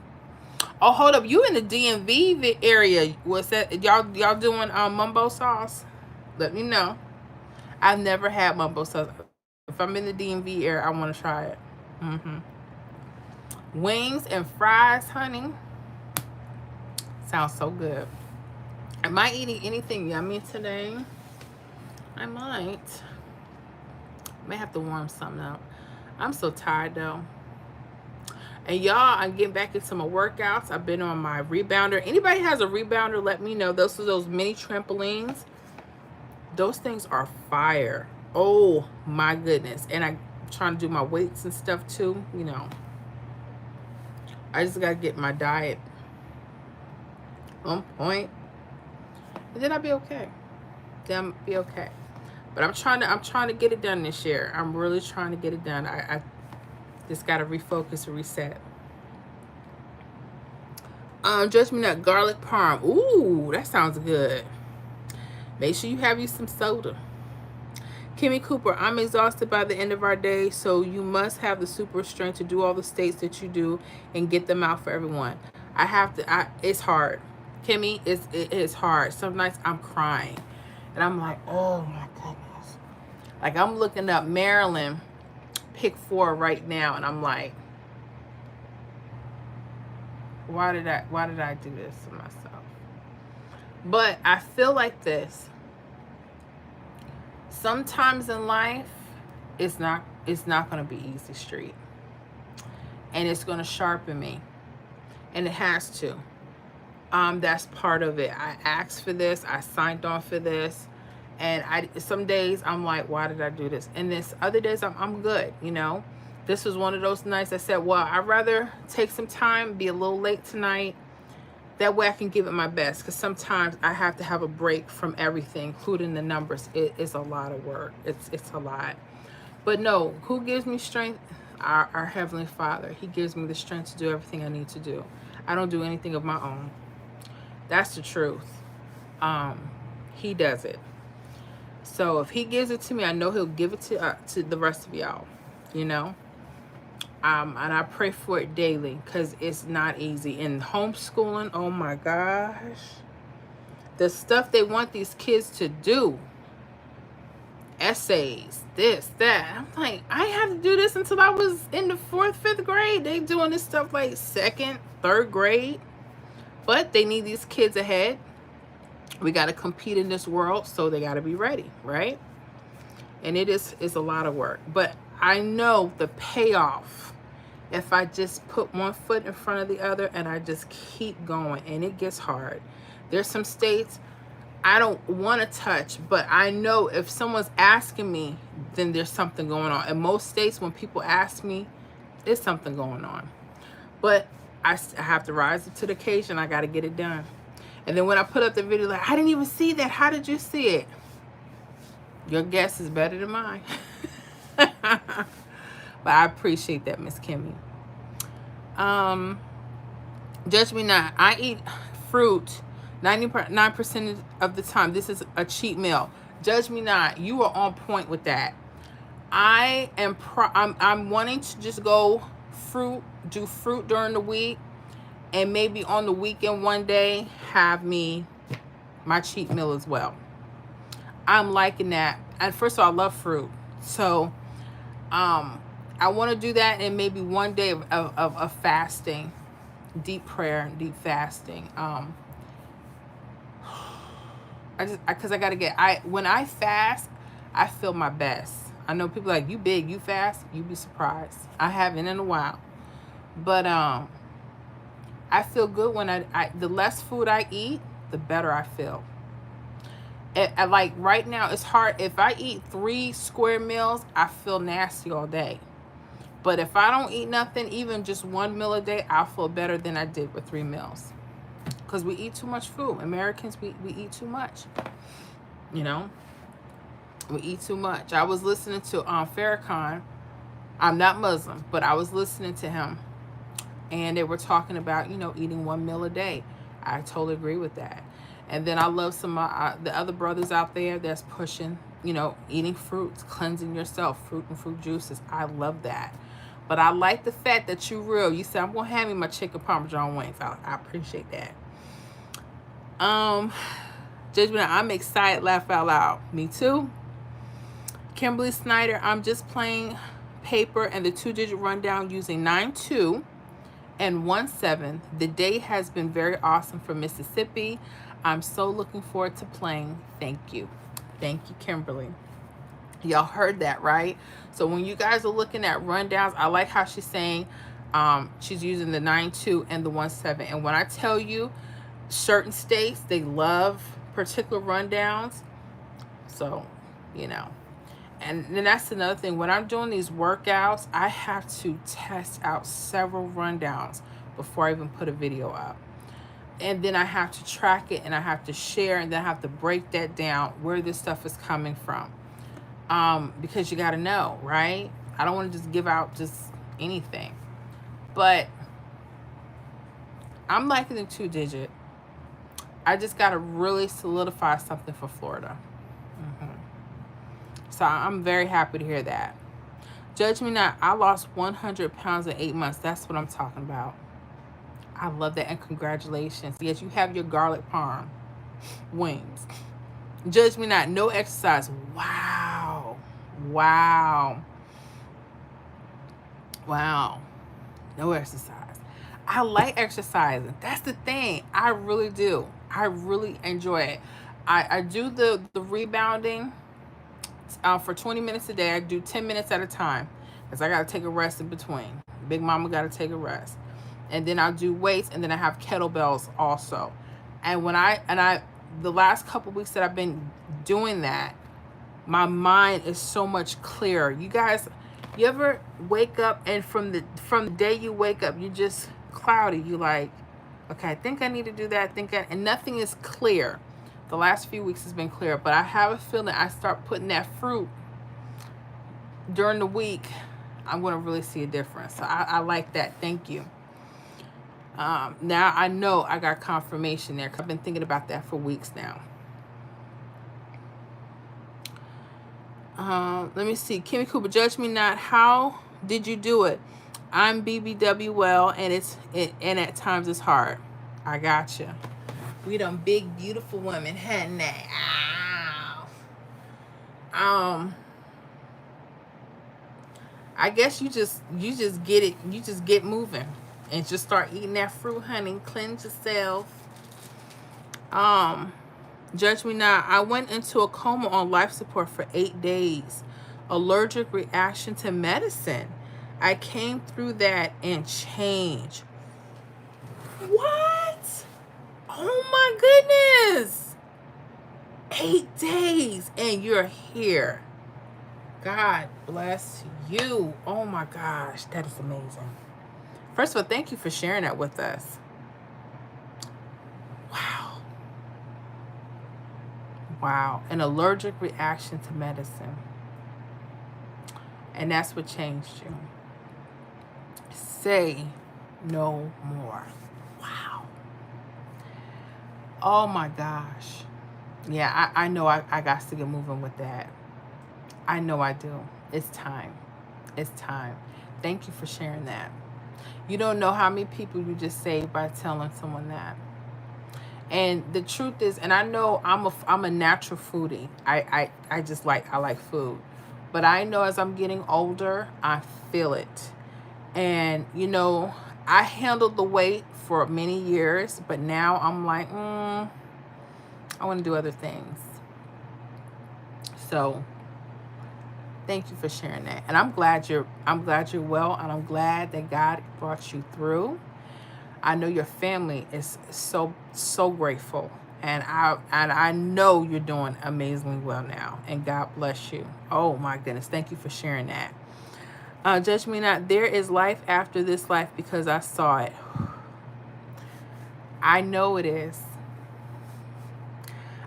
Oh, hold up. You in the DMV area. What's that? Y'all doing mumbo sauce? Let me know. I've never had mumbo sauce. If I'm in the DMV area, I want to try it. Wings and fries, honey. Sounds so good. Am I eating anything yummy today? I might have to warm something up. I'm so tired though. And y'all, I'm getting back into my workouts. I've been on my rebounder. Anybody has a rebounder, let me know. Those are those mini trampolines. Those things are fire. Oh my goodness. And I'm trying to do my weights and stuff too. You know, I just gotta get my diet on point, and then I'll be okay. But I'm trying to get it done this year. I'm really trying to get it done. I just gotta refocus and reset. Judge me not. Garlic parm. Ooh, that sounds good. Make sure you have you some soda. Kimmy Cooper, I'm exhausted by the end of our day, so you must have the super strength to do all the states that you do and get them out for everyone. It's hard. Kimmy, it is hard. Some nights I'm crying. And I'm like, oh my goodness. Like I'm looking up Maryland pick 4 right now, and I'm like, why did I do this to myself? But I feel like this. Sometimes in life, it's not going to be easy street. And it's going to sharpen me. And it has to. That's part of it. I asked for this. I signed on for this. And some days I'm like, why did I do this? And this other days I'm good, you know. This was one of those nights I said, well, I'd rather take some time, be a little late tonight. That way I can give it my best, because sometimes I have to have a break from everything, including the numbers. It is a lot of work. It's a lot. But no, who gives me strength? Our Heavenly Father. He gives me the strength to do everything I need to do. I don't do anything of my own. That's the truth. He does it. So if he gives it to me, I know he'll give it to the rest of y'all, you know. And I pray for it daily, because it's not easy. And homeschooling, oh my gosh. The stuff they want these kids to do. Essays, this, that. I'm like, I had to do this until I was in the 4th, 5th grade. They doing this stuff like 2nd, 3rd grade. But they need these kids ahead. We got to compete in this world, so they got to be ready, right? And it's a lot of work. But I know the payoff if I just put one foot in front of the other and I just keep going. And it gets hard. There's some states I don't want to touch, but I know if someone's asking me, then there's something going on. In most states, when people ask me, there's something going on. But I have to rise up to the occasion. I got to get it done. And then when I put up the video, like, I didn't even see that. How did you see it? Your guess is better than mine. But I appreciate that, Miss Kimmy. Judge me not. I eat fruit 99% of the time. This is a cheat meal. Judge me not. You are on point with that. I'm wanting to just go do fruit during the week, and maybe on the weekend one day have me my cheat meal as well. I'm liking that. And first of all, I love fruit. So I want to do that, and maybe one day of fasting, deep prayer and deep fasting. Because I got to when I fast, I feel my best. I know people like, you big, you fast, you'd be surprised. I haven't in a while. But I feel good when the less food I eat, the better I feel. Like right now, it's hard. If I eat 3 square meals, I feel nasty all day. But if I don't eat nothing, even just 1 meal a day, I'll feel better than I did with 3 meals. Because we eat too much food. Americans, we eat too much. You know? We eat too much. I was listening to Farrakhan. I'm not Muslim, but I was listening to him. And they were talking about, eating 1 meal a day. I totally agree with that. And then I love some the other brothers out there that's pushing, eating fruits, cleansing yourself, fruit and fruit juices. I love that. But I like the fact that you're real. You said, I'm going to have me my chicken parmesan wings. I appreciate that. Judgment, I'm excited, laugh out loud. Me too. Kimberly Snyder, I'm just playing paper and the 2-digit rundown using 9-2 and 1-7. The day has been very awesome for Mississippi. I'm so looking forward to playing. Thank you. Thank you, Kimberly. Y'all heard that, right? So when you guys are looking at rundowns, I like how she's saying she's using the 9-2 and the 1-7. And when I tell you, certain states, they love particular rundowns. So, And then that's another thing. When I'm doing these workouts, I have to test out several rundowns before I even put a video up. And then I have to track it, and I have to share, and then I have to break that down where this stuff is coming from. Because you got to know, right? I don't want to just give out just anything. But I'm liking the 2-digit. I just got to really solidify something for Florida. So I'm very happy to hear that. Judge me not. I lost 100 pounds in 8 months. That's what I'm talking about. I love that, and congratulations. Yes, you have your garlic parm wings. Judge me not. No exercise. Wow. No exercise. I like exercising. That's the thing. I really do. I really enjoy it. I do the rebounding for 20 minutes a day. I do 10 minutes at a time because I got to take a rest in between. Big mama got to take a rest. And then I'll do weights, and then I have kettlebells also. And the last couple weeks that I've been doing that, my mind is so much clearer. You guys, you ever wake up and from the day you wake up, you just cloudy. You like, okay, I think I need to do that. And nothing is clear. The last few weeks has been clear, but I have a feeling I start putting that fruit during the week, I'm going to really see a difference. So I like that. Thank you. Now I know I got confirmation there, because I've been thinking about that for weeks now. Let me see. Kimmy Cooper, judge me not. How did you do it? I'm BBW well, and at times it's hard. I gotcha. We done big, beautiful women, hadn't they? Ow. I guess you just get it. You just get moving and just start eating that fruit, honey. Cleanse yourself. Judge me not. I went into a coma on life support for 8 days. Allergic reaction to medicine. I came through that and changed. What? Oh my goodness. 8 days and you're here. God bless you. Oh my gosh, that is amazing. First of all, thank you for sharing that with us. Wow. Wow. An allergic reaction to medicine. And that's what changed you. Say no more. Wow. Oh my gosh. Yeah, I know I got to get moving with that. I know I do. It's time. It's time. Thank you for sharing that. You don't know how many people you just saved by telling someone that. And the truth is, and I know I'm a natural foodie. I just I like food. But I know as I'm getting older, I feel it. And you know, I handled the weight for many years, but now I'm like, I want to do other things. So thank you for sharing that. And I'm glad you're well, and I'm glad that God brought you through. I know your family is so grateful, and I know you're doing amazingly well now, and God bless you. Oh my goodness, thank you for sharing that. Judge me not. There is life after this life because I saw it. I know it is.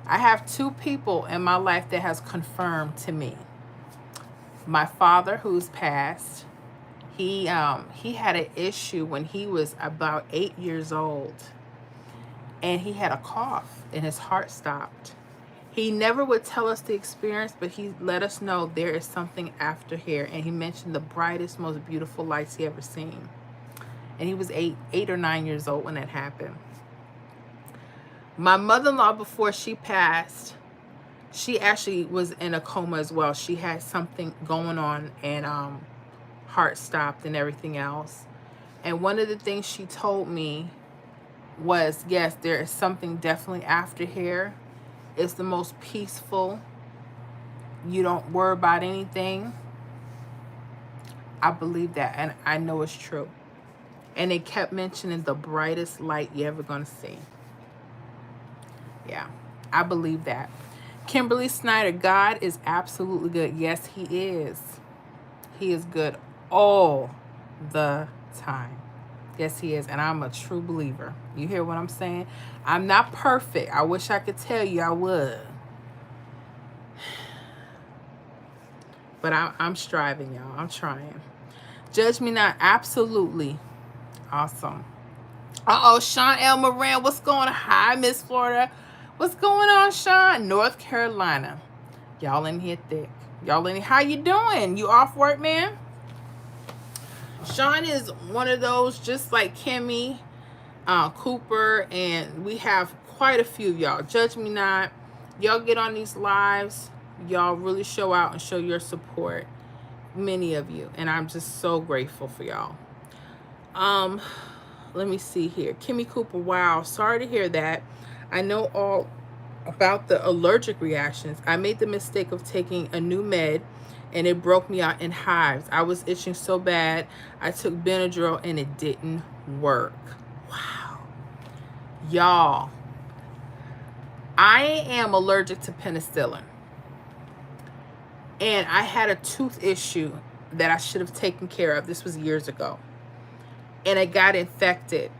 I have 2 people in my life that has confirmed to me. My father, who's passed, he had an issue when he was about 8 years old, and he had a cough and his heart stopped. He never would tell us the experience, but he let us know there is something after here, and he mentioned the brightest, most beautiful lights he ever seen. And he was 8 or 9 years old when that happened. My mother-in-law, before she passed, she actually was in a coma as well. She had something going on, and heart stopped and everything else. And one of the things she told me was, yes, there is something definitely after here. It's the most peaceful. You don't worry about anything. I believe that, and I know it's true. And they kept mentioning the brightest light you're ever going to see. Yeah, I believe that. Kimberly Snyder, God is absolutely good. Yes, he is. He is good all the time. Yes, he is. And I'm a true believer. You hear what I'm saying? I'm not perfect. I wish I could tell you I would. But I'm striving, y'all. I'm trying. Judge me not. Absolutely. Awesome. Uh-oh, Sean L. Moran. What's going on? Hi, Miss Florida. What's going on, Sean? North Carolina. Y'all in here thick. Y'all in here. How you doing? You off work, man? Sean is one of those, just like Kimmy, Cooper, and we have quite a few, y'all. Judge me not. Y'all get on these lives. Y'all really show out and show your support. Many of you. And I'm just so grateful for y'all. Let me see here. Kimmy Cooper, wow. Sorry to hear that. I know all about the allergic reactions. I made the mistake of taking a new med, and it broke me out in hives. I was itching so bad. I took Benadryl, and it didn't work. Wow. Y'all, I am allergic to penicillin. And I had a tooth issue that I should have taken care of. This was years ago. And it got infected.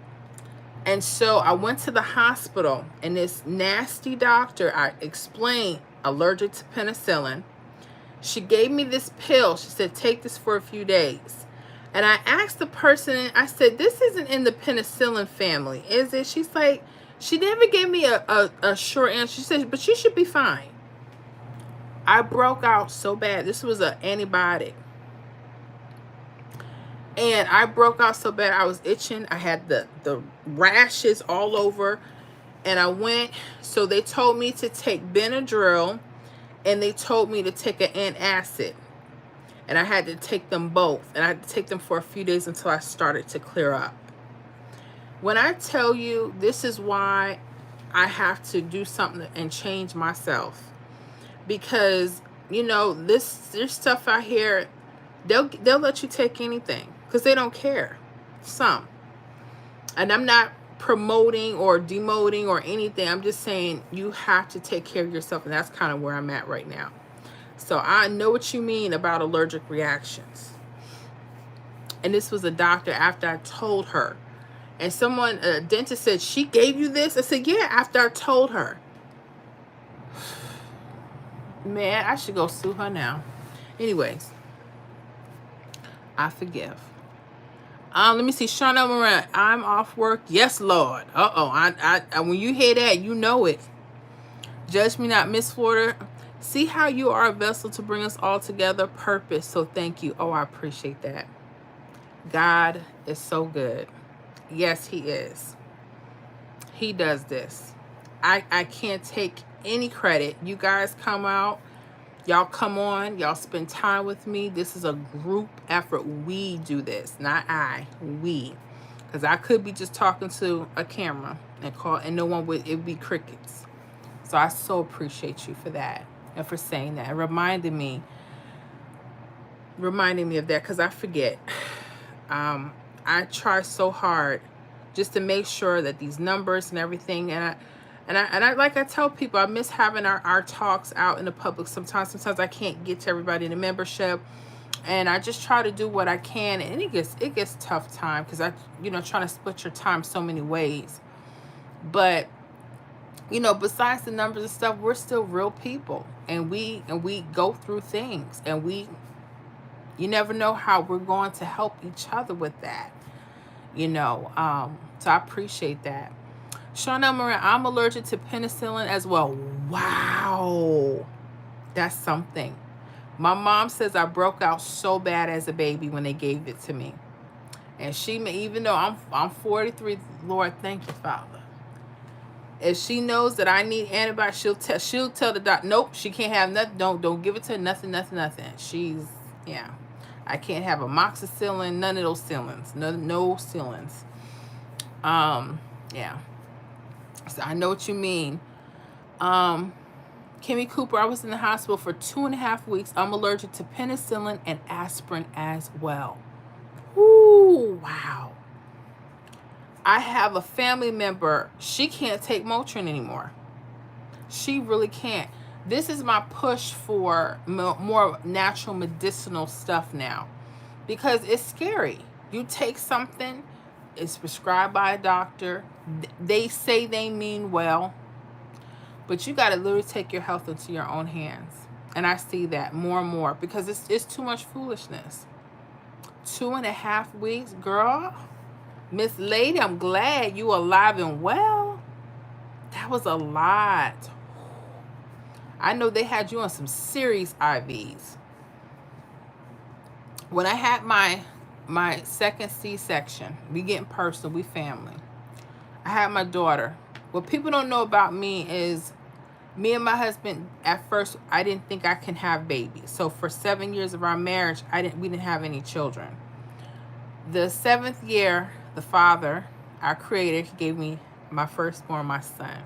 And so I went to the hospital, and this nasty doctor, I explained allergic to penicillin. She gave me this pill. She said, take this for a few days. And I asked the person, I said, this isn't in the penicillin family, is it? She's like, she never gave me a short answer. She said, but you should be fine. I broke out so bad. This was an antibiotic. And I broke out so bad. I was itching. I had the rashes all over. And I went, so they told me to take Benadryl, and they told me to take an antacid. And I had to take them both. And I had to take them for a few days until I started to clear up. When I tell you, this is why I have to do something and change myself. Because, you know, there's stuff out here, they'll let you take anything because they don't care. Some. And I'm not promoting or demoting or anything. I'm just saying you have to take care of yourself, and that's kind of where I'm at right now. So I know what you mean about allergic reactions. And this was a doctor after I told her. And someone, a dentist, said, she gave you this? I said, yeah, after I told her. Man, I should go sue her now. Anyways, I forgive. Let me see. Shauna Moran, I'm off work. Yes, Lord. Uh-oh. I when you hear that, you know it. Judge me not, Miss Florida. See how you are a vessel to bring us all together. Purpose. So thank you. Oh, I appreciate that. God is so good. Yes, he is. He does this. I can't take any credit. You guys come out. Y'all come on. Y'all spend time with me. This is a group effort. We do this, not I. We. Because I could be just talking to a camera and no one would, it'd be crickets. So I so appreciate you for that and for saying that and reminding me of that, because I forget. I try so hard just to make sure that these numbers and everything, and I like I tell people, I miss having our talks out in the public sometimes. I can't get to everybody in the membership, and I just try to do what I can, and it gets tough time because trying to split your time so many ways. But besides the numbers and stuff, we're still real people, and we go through things, and you never know how we're going to help each other with that. So I appreciate that. Shauna Moran, I'm allergic to penicillin as well. Wow. That's something. My mom says I broke out so bad as a baby when they gave it to me. And even though I'm 43, Lord, thank you, Father. If she knows that I need antibiotics, she'll tell the doctor, nope, she can't have nothing. Don't give it to her, nothing. She's, yeah. I can't have amoxicillin, none of those cillins. No cillins. Yeah. So I know what you mean. Kimmy Cooper, I was in the hospital for 2.5 weeks. I'm allergic to penicillin and aspirin as well. Ooh, wow. I have a family member. She can't take Motrin anymore. She really can't. This is my push for more natural medicinal stuff now, because it's scary. You take something, it's prescribed by a doctor. They say they mean well, but you got to literally take your health into your own hands. And I see that more and more because it's too much foolishness. 2.5 weeks, girl. Miss Lady, I'm glad you alive and well. That was a lot. I know they had you on some serious IVs. When I had my second C-section, we getting personal, we family. I had my daughter. What people don't know about me is me and my husband, at first, I didn't think I can have babies. So for 7 years of our marriage, we didn't have any children. The 7th year, the Father, our Creator, he gave me my firstborn, my son.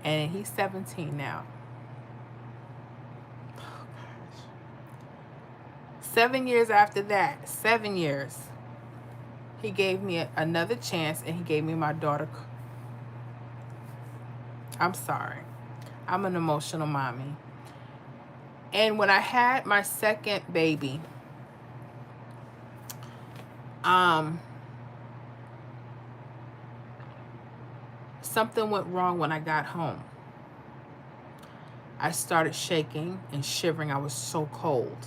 And he's 17 now. Oh, gosh. 7 years after that, 7 years, he gave me another chance, and he gave me my daughter. I'm sorry. I'm an emotional mommy. And when I had my second baby, something went wrong when I got home. I started shaking and shivering. I was so cold.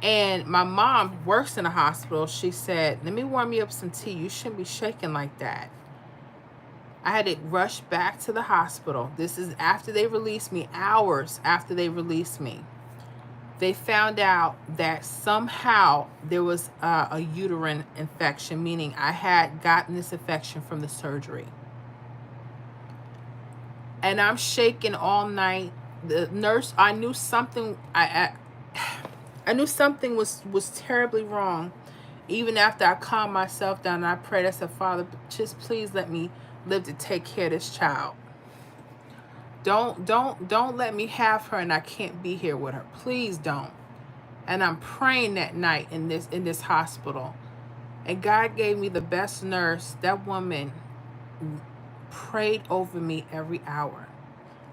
And my mom works in a hospital. She said, let me warm you up some tea. You shouldn't be shaking like that. I had to rush back to the hospital. This is after they released me, hours after they released me. They found out that somehow there was a uterine infection, meaning I had gotten this infection from the surgery. And I'm shaking all night. The nurse, I knew something. I knew something was terribly wrong. Even after I calmed myself down and I prayed, I said, Father, just please let me live to take care of this child. Don't let me have her and I can't be here with her. Please don't. And I'm praying that night in this hospital. And God gave me the best nurse. That woman prayed over me every hour.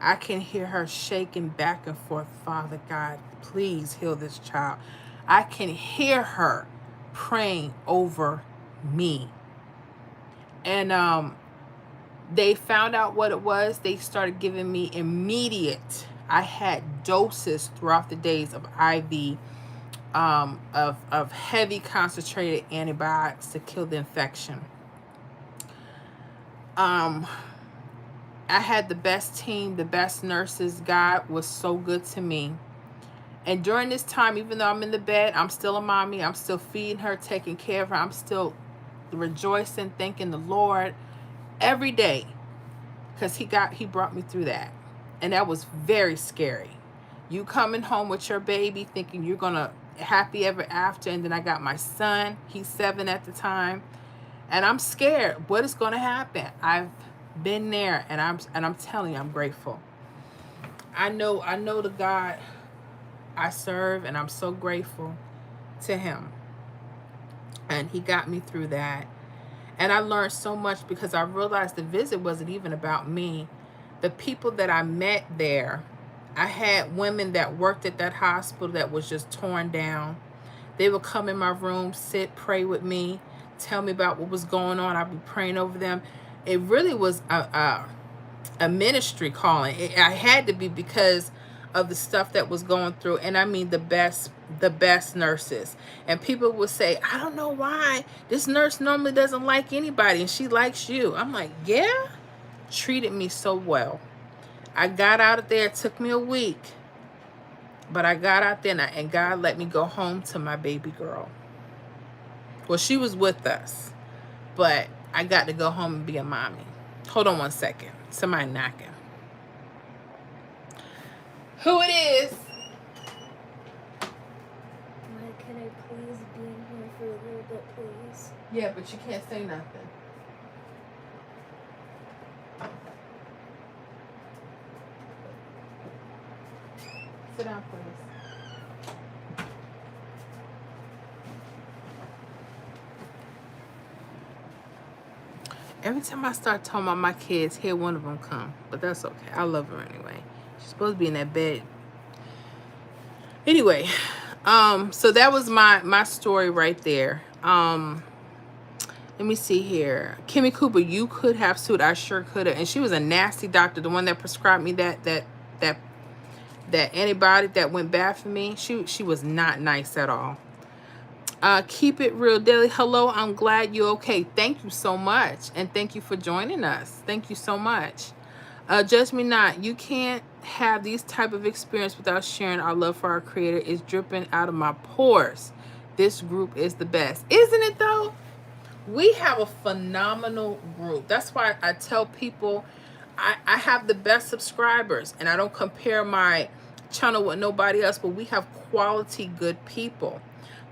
I can hear her shaking back and forth, Father God, please heal this child. I can hear her praying over me. And they found out what it was. They started giving me immediate. I had doses throughout the days of IV, of heavy concentrated antibiotics to kill the infection. I had the best team, the best nurses. God was so good to me. And during this time, even though I'm in the bed, I'm still a mommy. I'm still feeding her, taking care of her. I'm still rejoicing, thanking the Lord every day, because he brought me through that. And that was very scary. You coming home with your baby thinking you're gonna happy ever after, and then I got my son, he's 7 at the time, and I'm scared what is gonna happen. I've been there, and I'm telling you, I'm grateful. I know the God I serve, and I'm so grateful to him. And he got me through that. And I learned so much, because I realized the visit wasn't even about me. The people that I met there, I had women that worked at that hospital that was just torn down. They would come in my room, sit, pray with me, tell me about what was going on. I'd be praying over them. It really was a ministry calling. I had to be, because of the stuff that was going through. And I mean the best nurses. And people would say, I don't know why this nurse normally doesn't like anybody and she likes you. I'm like, yeah, treated me so well. I got out of there. It took me a week, but I got out there, and God let me go home to my baby girl. Well, she was with us, but I got to go home and be a mommy. Hold on one second. Somebody knocking. Who it is? Can I please be in here for a little bit, please? Yeah, but you can't say nothing. Sit down, please. Every time I start talking about my kids, here one of them come. But that's okay. I love her anyway. She's supposed to be in that bed. Anyway, so that was my story right there. Let me see here. Kimmy Cooper, you could have sued. I sure could have. And she was a nasty doctor, the one that prescribed me that antibiotic that went bad for me. She was not nice at all. Keep it real daily. Hello, I'm glad you're okay. Thank you so much. And thank you for joining us. Thank you so much. Judge me not. You can't have these type of experience without sharing our love for our creator. Is dripping out of my pores. This group is the best. Isn't it though? We have a phenomenal group. That's why I tell people I have the best subscribers, and I don't compare my channel with nobody else, but we have quality good people.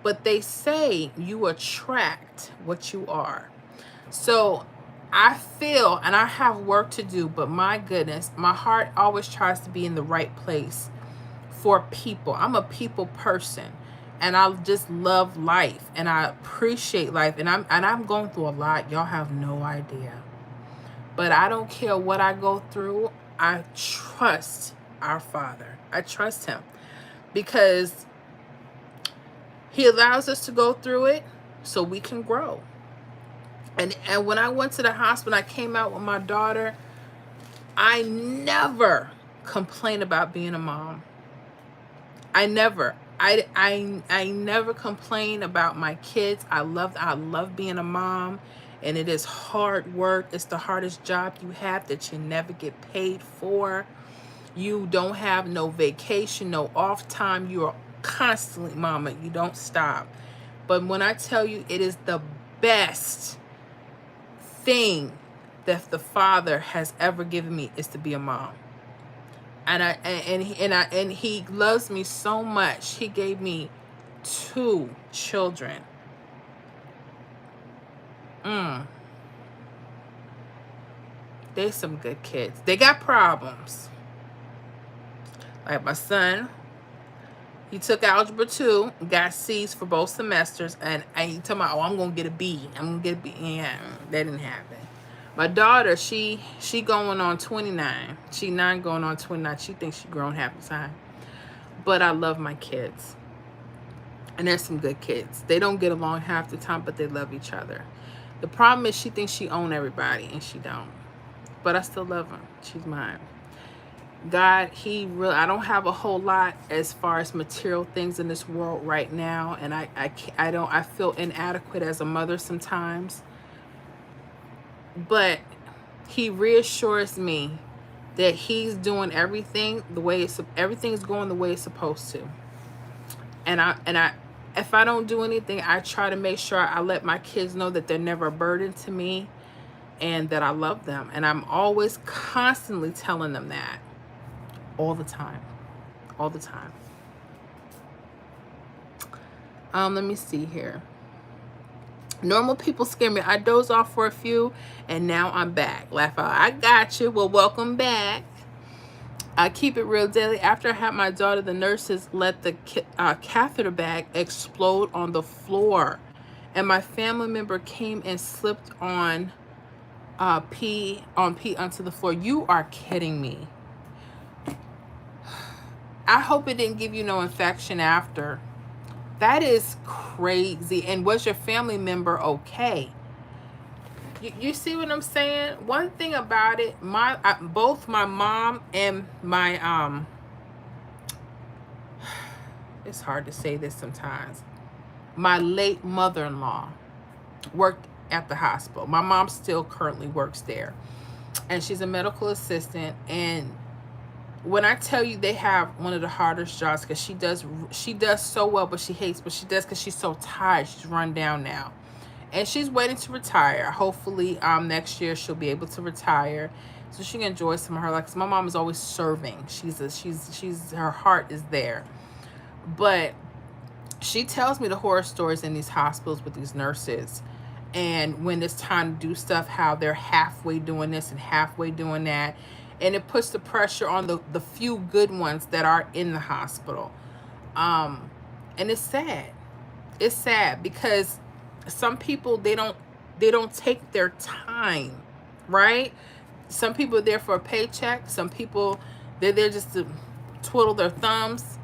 But they say you attract what you are. So I feel, and I have work to do, but my goodness, my heart always tries to be in the right place for people. I'm a people person, and I just love life, and I appreciate life, and I'm going through a lot. Y'all have no idea. But I don't care what I go through. I trust our Father. I trust him, because he allows us to go through it so we can grow. And when I went to the hospital, I came out with my daughter. I never complained about being a mom. I never complain about my kids. I love being a mom, and it is hard work. It's the hardest job you have that you never get paid for. You don't have no vacation, no off time. You are constantly mama. You don't stop. But when I tell you, it is the best thing that the Father has ever given me, is to be a mom. And he loves me so much. He gave me 2 children. They're some good kids. They got problems. Like my son, He took algebra 2, got C's for both semesters, and he talking about, oh, I'm gonna get a B. I'm gonna get a B. Yeah, that didn't happen. My daughter, she going on 29. She 9 going on 29. She thinks she grown half the time. But I love my kids. And there's some good kids. They don't get along half the time, but they love each other. The problem is she thinks she owns everybody, and she don't. But I still love her. She's mine. God, I don't have a whole lot as far as material things in this world right now, and I feel inadequate as a mother sometimes. But he reassures me that he's doing everything the way everything's going the way it's supposed to. And if I don't do anything, I try to make sure I let my kids know that they're never a burden to me and that I love them. And I'm always constantly telling them that. All the time. All the time. Let me see here. Normal people scare me. I doze off for a few, and now I'm back. Laugh out. I got you. Well, welcome back. I keep it real daily. After I had my daughter, the nurses let the catheter bag explode on the floor, and my family member came and slipped on pee onto the floor. You are kidding me. I hope it didn't give you no infection after. That is crazy. And was your family member okay? You see what I'm saying? One thing about it, both my mom and my it's hard to say this sometimes. My late mother-in-law worked at the hospital. My mom still currently works there, and she's a medical assistant. And when I tell you they have one of the hardest jobs, because she does so well, but she hates what she does because she's so tired. She's run down now, and she's waiting to retire. Hopefully next year she'll be able to retire so she can enjoy some of her life. 'Cause my mom is always serving. She's her heart is there. But she tells me the horror stories in these hospitals with these nurses, and when it's time to do stuff, how they're halfway doing this and halfway doing that. And it puts the pressure on the few good ones that are in the hospital. And it's sad. It's sad because some people, they don't take their time, right? Some people are there for a paycheck. Some people, they're there just to twiddle their thumbs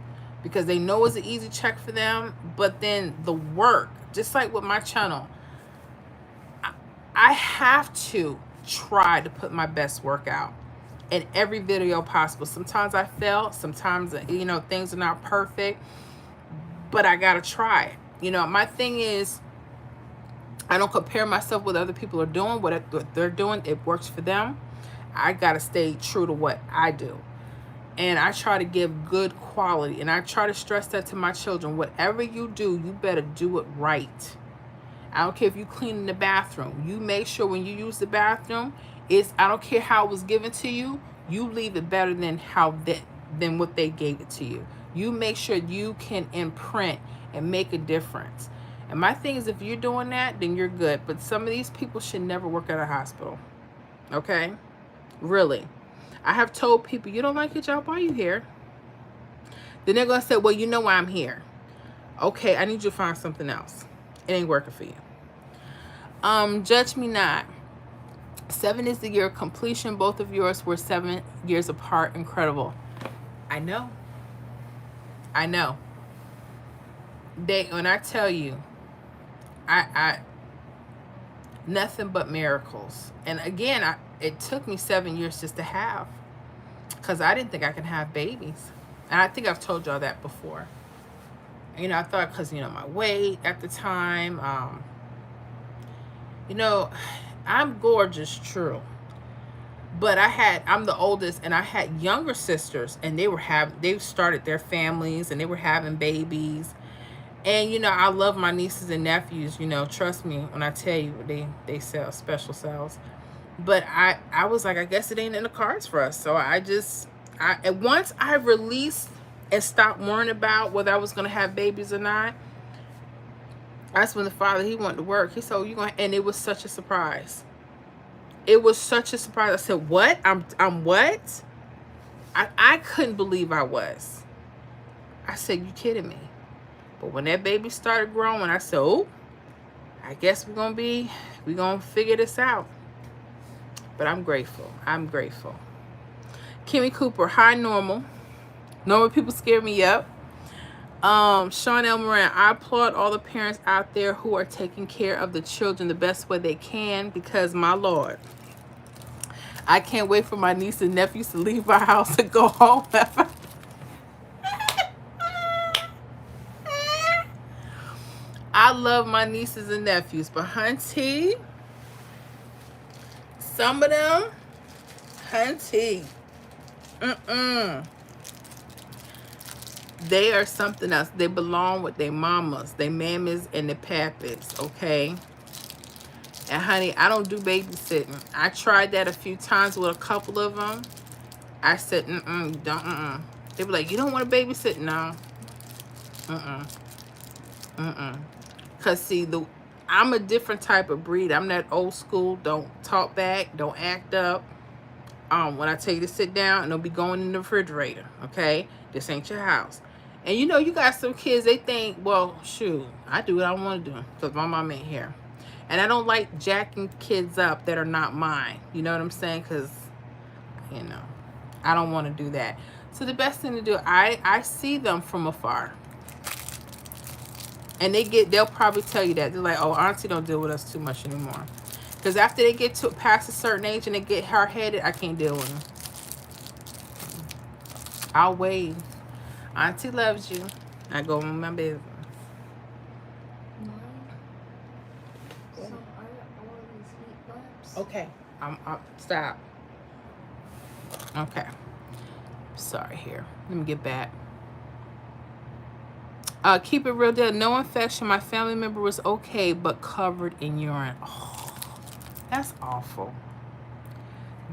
because they know it's an easy check for them. But then the work, just like with my channel, I have to try to put my best work out in every video possible. Sometimes I fail. Sometimes, things are not perfect. But I got to try it. My thing is, I don't compare myself with other people are doing. What they're doing, it works for them. I got to stay true to what I do. And I try to give good quality. And I try to stress that to my children. Whatever you do, you better do it right. I don't care if you clean in the bathroom. You make sure when you use the bathroom, I don't care how it was given to you. You leave it better than than what they gave it to you. You make sure you can imprint and make a difference. And my thing is, if you're doing that, then you're good. But some of these people should never work at a hospital. Okay? Really. I have told people, you don't like your job, why are you here? Then they're going to say, well, you know why I'm here. Okay, I need you to find something else. It ain't working for you. Judge me not. 7 is the year of completion. Both of yours were 7 years apart. Incredible. I know. When I tell you, I nothing but miracles. And again, it took me 7 years just to have, because I didn't think I could have babies. And I think I've told y'all that before. I thought because, my weight at the time, I'm gorgeous, true. But I'm the oldest, and I had younger sisters, and they started their families, and they were having babies. And, I love my nieces and nephews, trust me when I tell you, they sell special cells. But I was like, I guess it ain't in the cards for us. So and once I released and stopped worrying about whether I was going to have babies or not, that's when the father, he went to work. He said, oh, you going to, and it was such a surprise. It was such a surprise. I said, what? I'm what? I couldn't believe I was. I said, you kidding me? But when that baby started growing, I said, oh, I guess we're gonna figure this out. But I'm grateful. I'm grateful. Kimmy Cooper, hi normal. Normal people scare me up. Sean L. Moran, I applaud all the parents out there who are taking care of the children the best way they can, because my Lord, I can't wait for my niece and nephews to leave our house and go home. I love my nieces and nephews, but hunty, some of them, hunty, they are something else. They belong with their mamas, their mammas, and their pappas, okay? And honey, I don't do babysitting. I tried that a few times with a couple of them. I said, don't. They were like, you don't want to babysit? No. Because see, I'm a different type of breed. I'm that old school, don't talk back, don't act up. When I tell you to sit down, and they'll be going in the refrigerator, okay? This ain't your house. And you know, you got some kids, they think, well, shoot, I do what I want to do because my mom ain't here. And I don't like jacking kids up that are not mine. You know what I'm saying? Because, you know, I don't want to do that. So the best thing to do, I see them from afar. And they'll probably tell you that. They're like, oh, auntie don't deal with us too much anymore. Because after they get to past a certain age and they get hard-headed, I can't deal with them. I'll wave. Auntie loves you. I go on my business. So are all these heat lamps? Okay. Stop. Okay. Sorry here. Let me get back. Keep it real deal. No infection. My family member was okay, but covered in urine. Oh, that's awful.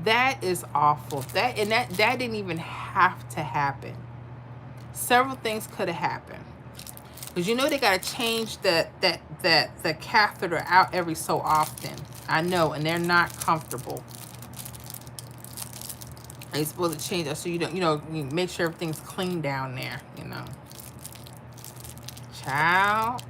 That is awful. That didn't even have to happen. Several things could have happened. Because you know they gotta change the catheter out every so often. I know, and they're not comfortable. They're supposed to change that so you don't, you make sure everything's clean down there, you know. Child.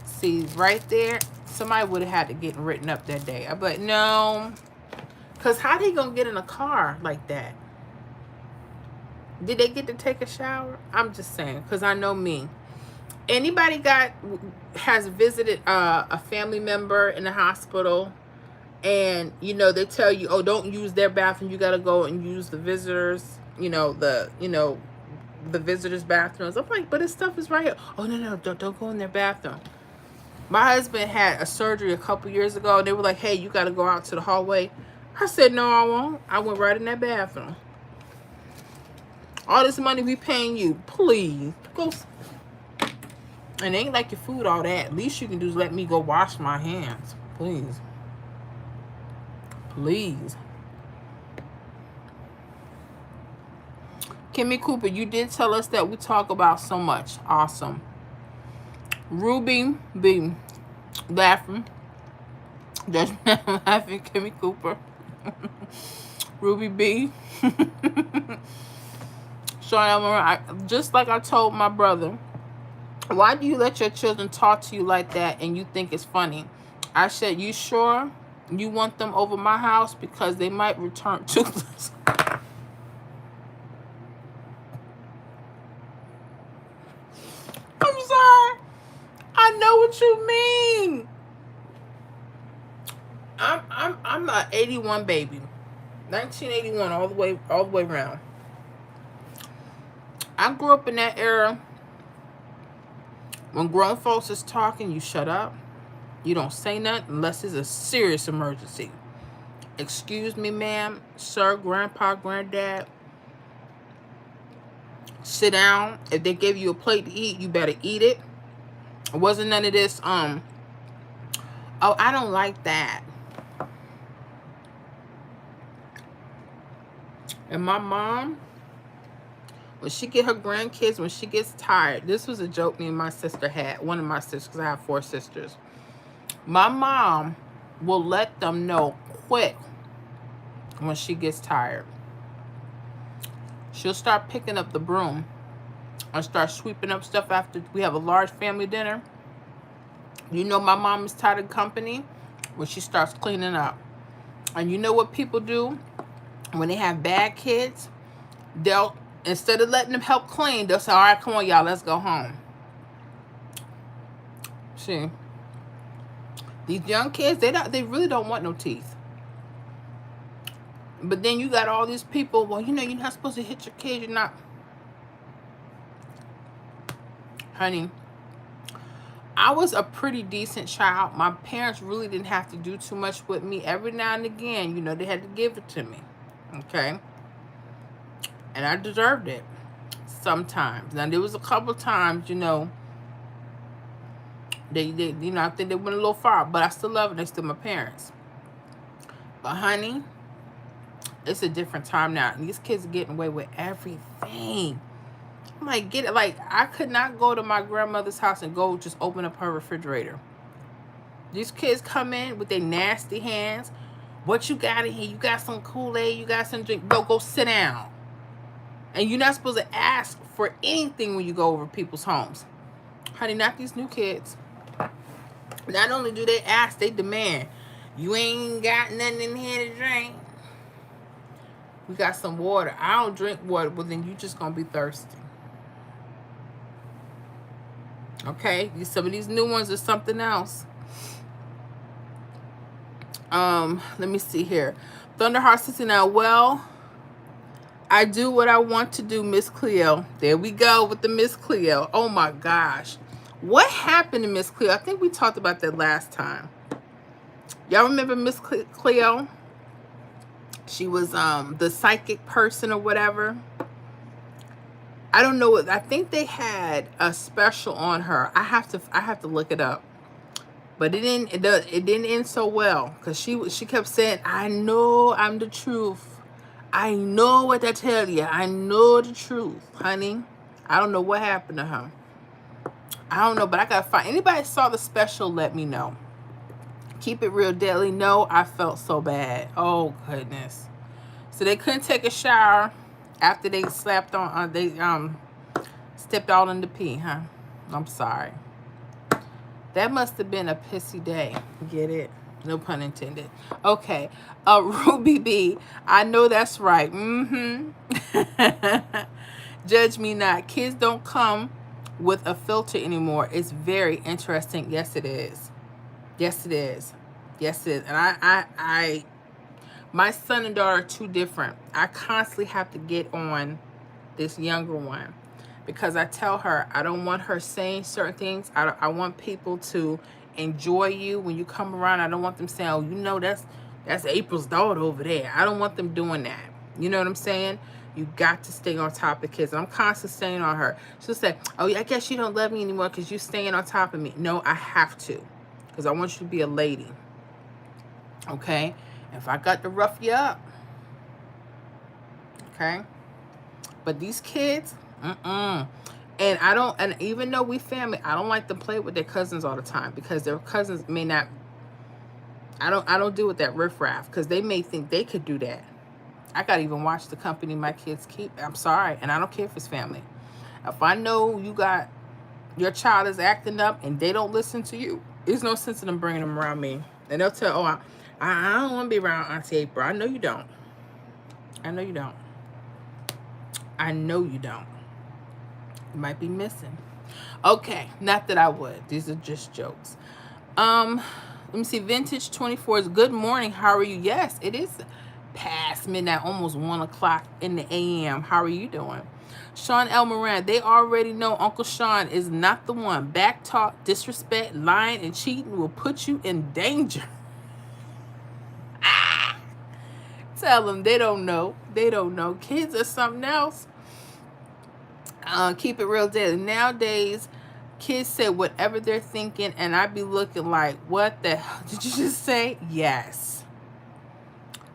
See, right there, somebody would have had to get written up that day. But no. Because how they going to get in a car like that? Did they get to take a shower? I'm just saying, because I know me. Anybody has visited a family member in the hospital, and, you know, they tell you, oh, don't use their bathroom. You got to go and use the visitors, the visitors' bathrooms. I'm like, but this stuff is right here. Oh, no, don't go in their bathroom. My husband had a surgery a couple years ago, and they were like, hey, you got to go out to the hallway. I said, no, I won't. I went right in that bathroom. All this money we paying you, please, go. And it ain't like your food, all that. At least you can do is let me go wash my hands. Please. Please. Kimmy Cooper, you did tell us that we talk about so much. Awesome. Ruby B. Laughing. Judgment laughing. Kimmy Cooper. Ruby B. Sean, just like I told my brother, why do you let your children talk to you like that and you think it's funny? I said, you sure you want them over my house? Because they might return toothless. I'm sorry. I know what you mean. I'm a 81 baby. 1981 all the way around. I grew up in that era when grown folks is talking, you shut up. You don't say nothing unless it's a serious emergency. Excuse me, ma'am, sir, grandpa, granddad. Sit down. If they give you a plate to eat, you better eat it. It wasn't none of this, oh, I don't like that. And my mom, when she get her grandkids, when she gets tired, this was a joke me and my sister had, one of my sisters, because I have 4 sisters. My mom will let them know quick when she gets tired. she'll start picking up the broom and start sweeping up stuff after we have a large family dinner. You know my mom is tired of company when she starts cleaning up. And you know what people do when they have bad kids? They'll, instead of letting them help clean, they'll say, all right, come on, y'all, let's go home. See, these young kids, they really don't want no teeth. But then you got all these people, well, you know, you're not supposed to hit your kids. You're not. Honey, I was a pretty decent child. My parents really didn't have to do too much with me. Every now and again, you know, they had to give it to me. Okay? And I deserved it sometimes. Now, there was a couple times, you know, they you know, I think they went a little far, but I still love them. They're still my parents. But honey, it's a different time now. And these kids are getting away with everything. I'm like, get it. Like, I could not go to my grandmother's house and go just open up her refrigerator. These kids come in with their nasty hands. What you got in here? You got some Kool-Aid? You got some drink? Go sit down. And you're not supposed to ask for anything when you go over people's homes. Honey, not these new kids. Not only do they ask, they demand. You ain't got nothing in here to drink. We got some water. I don't drink water. Well, then you just going to be thirsty. Okay? Some of these new ones are something else. Let me see here. Thunderheart says, now, well, I do what I want to do, Miss Cleo. There we go with the Miss Cleo. Oh, my gosh. What happened to Miss Cleo? I think we talked about that last time. Y'all remember Miss Cleo? She was the psychic person or whatever. I don't know. I think they had a special on her. I have to look it up. But it didn't end so well because she kept saying, I know I'm the truth. I know what I tell you. I know the truth, honey. I don't know what happened to her. I don't know, but I gotta find. Anybody saw the special, let me know. Keep it real deadly. No, I felt so bad. Oh goodness. So they couldn't take a shower after they slapped on they stepped out in the pee, huh? I'm sorry. That must have been a pissy day. Get it? No pun intended. Okay. Ruby B. I know that's right. Judge me not. Kids don't come with a filter anymore. It's very interesting. Yes, it is. Yes, it is. Yes, it is. And I my son and daughter are too different. I constantly have to get on this younger one because I tell her I don't want her saying certain things. I want people to enjoy you when you come around. I don't want them saying, oh, you know, that's April's daughter over there. I don't want them doing that. You know what I'm saying? You got to stay on top of kids. I'm constantly staying on her. She'll say, oh, I guess you don't love me anymore because you're staying on top of me. No, I have to because I want you to be a lady. Okay? If I got to rough you up. Okay? But these kids, And I don't, and even though we family, I don't like to play with their cousins all the time because their cousins may not, I don't deal with that riffraff because they may think they could do that. I gotta even watch the company my kids keep. I'm sorry, and I don't care if it's family. If I know your child is acting up and they don't listen to you, there's no sense in them bringing them around me. And they'll tell, oh, I don't want to be around Auntie April. I know you don't. I know you don't. I know you don't. You might be missing. Okay, not that I would. These are just jokes. Let me see. Vintage 24 is good morning. How are you? Yes, it is past midnight, almost 1 o'clock in the a.m. How are you doing? Sean L. Moran, they already know Uncle Sean is not the one. Back talk, disrespect, lying, and cheating will put you in danger. Tell them they don't know. They don't know. Kids are something else. Keep it real dead. Nowadays, kids say whatever they're thinking, and I be looking like, what the hell did you just say? Yes.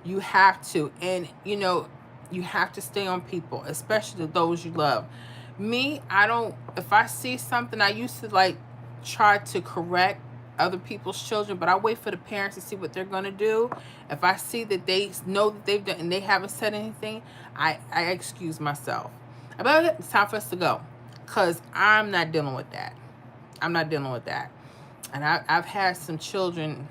You have to. And, you know, you have to stay on people, especially those you love. Me, I don't, if I see something, I used to like try to correct other people's children, but I wait for the parents to see what they're going to do. If I see that they know that they've done and they haven't said anything, I excuse myself. About it, it's time for us to go, because I'm not dealing with that. I'm not dealing with that. And I've had some children,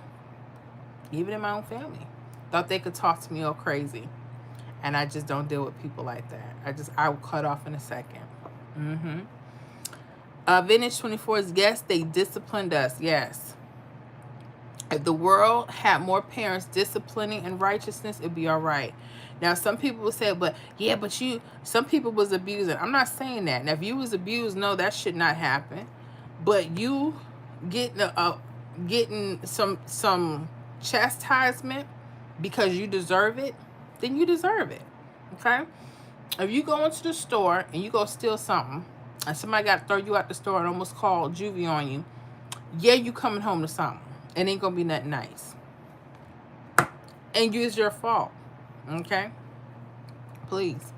even in my own family, thought they could talk to me all crazy. And I just don't deal with people like that. I will cut off in a second. Vintage 24's, yes, they disciplined us. Yes. If the world had more parents disciplining and righteousness, it'd be all right. Now, some people will say, but yeah, but some people was abusing. I'm not saying that. Now, if you was abused, no, that should not happen. But you getting some chastisement because you deserve it, then you deserve it. Okay? If you go into the store and you go steal something, and somebody got to throw you out the store and almost call juvie on you, yeah, you coming home to something. It ain't gonna be nothing nice. And it's your fault. Okay? Please.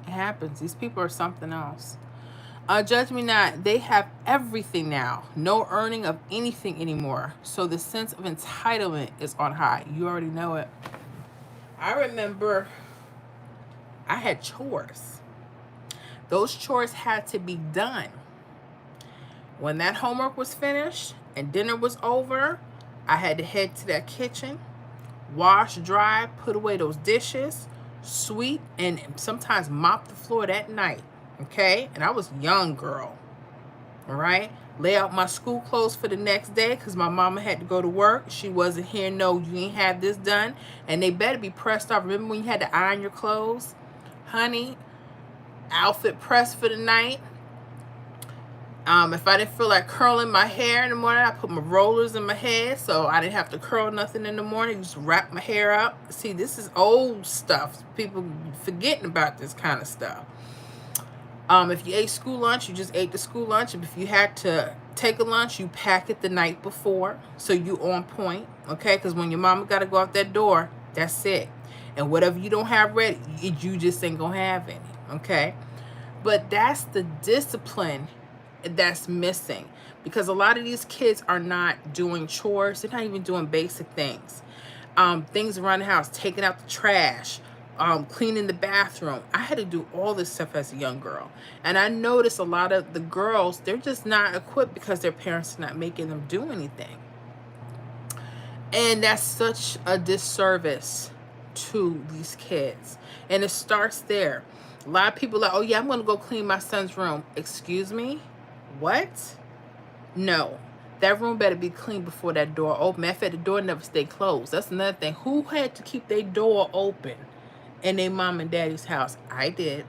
It happens. These people are something else. Judge me not. They have everything now. No earning of anything anymore. So the sense of entitlement is on high. You already know it. I remember I had chores. Those chores had to be done. When that homework was finished and dinner was over, I had to head to that kitchen, wash, dry, put away those dishes, sweep, and sometimes mop the floor that night. Okay? And I was a young girl. All right? Lay out my school clothes for the next day because my mama had to go to work. She wasn't here. No, you ain't have this done. And they better be pressed off. Remember when you had to iron your clothes? Honey, outfit pressed for the night. If I didn't feel like curling my hair in the morning, I put my rollers in my head so I didn't have to curl nothing in the morning. Just wrap my hair up. See, this is old stuff. People forgetting about this kind of stuff. If you ate school lunch, you just ate the school lunch. If you had to take a lunch, you pack it the night before so you on point. Okay, because when your mama got to go out that door, that's it. And whatever you don't have ready, you just ain't gonna have any. Okay, but that's the discipline that's missing, because a lot of these kids are not doing chores. They're not even doing basic things. Things around the house, taking out the trash, cleaning the bathroom. I had to do all this stuff as a young girl. And I noticed a lot of the girls, they're just not equipped because their parents are not making them do anything. And that's such a disservice to these kids. And it starts there. A lot of people are like, oh yeah, I'm going to go clean my son's room. Excuse me? What? No. That room better be clean before that door open. Matter of fact, the door never stay closed. That's another thing. Who had to keep their door open in their mom and daddy's house? I did.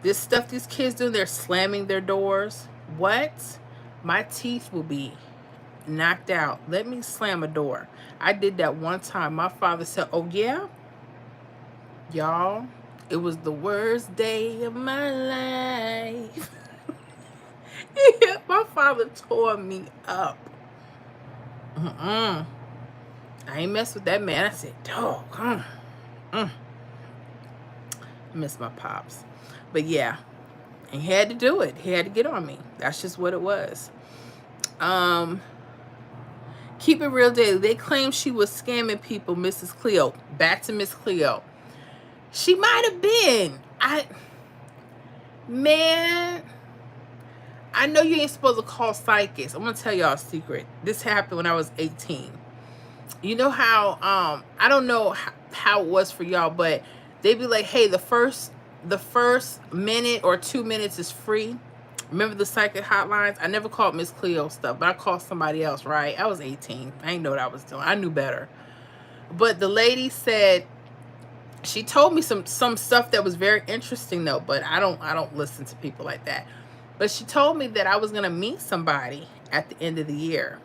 This stuff these kids do, they're slamming their doors. What? My teeth will be knocked out. Let me slam a door. I did that one time. My father said, oh yeah? Y'all, it was the worst day of my life. My father tore me up. I ain't mess with that man. I said, dog. I miss my pops. But yeah, and he had to do it. He had to get on me. That's just what it was. Keep it real daily. They claim she was scamming people, Mrs. Cleo. Back to Miss Cleo. She might have been. Man, I know you ain't supposed to call psychics. I'm going to tell y'all a secret. This happened when I was 18. You know how, I don't know how it was for y'all, but they'd be like, hey, the first minute or 2 minutes is free. Remember the psychic hotlines? I never called Miss Cleo stuff, but I called somebody else, right? I was 18. I didn't know what I was doing. I knew better. But the lady said, she told me some stuff that was very interesting though, but I don't listen to people like that. But she told me that I was going to meet somebody at the end of the year.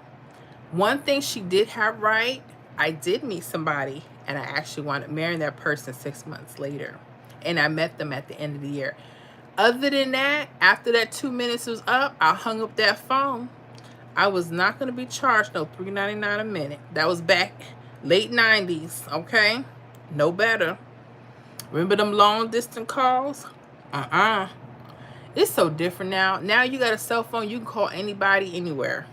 One thing she did have right, I did meet somebody, and I actually wound up marrying that person 6 months later. And I met them at the end of the year. Other than that, after that 2 minutes was up, I hung up that phone. I was not going to be charged no $3.99 a minute. That was back late 90s, okay? No better. Remember them long distance calls? It's so different now. Now you got a cell phone. You can call anybody anywhere.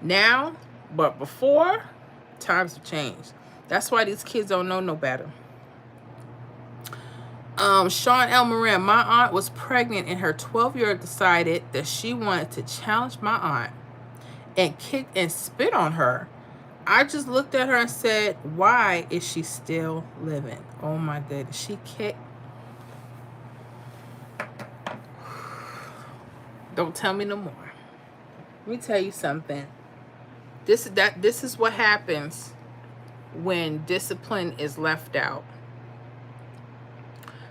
now, but before, times have changed. That's why these kids don't know no better. Sean L. Moran, my aunt was pregnant and her 12-year-old decided that she wanted to challenge my aunt and kick and spit on her. I just looked at her and said, why is she still living? Oh my goodness. She kicked. Don't tell me no more. Let me tell you something. This is what happens when discipline is left out.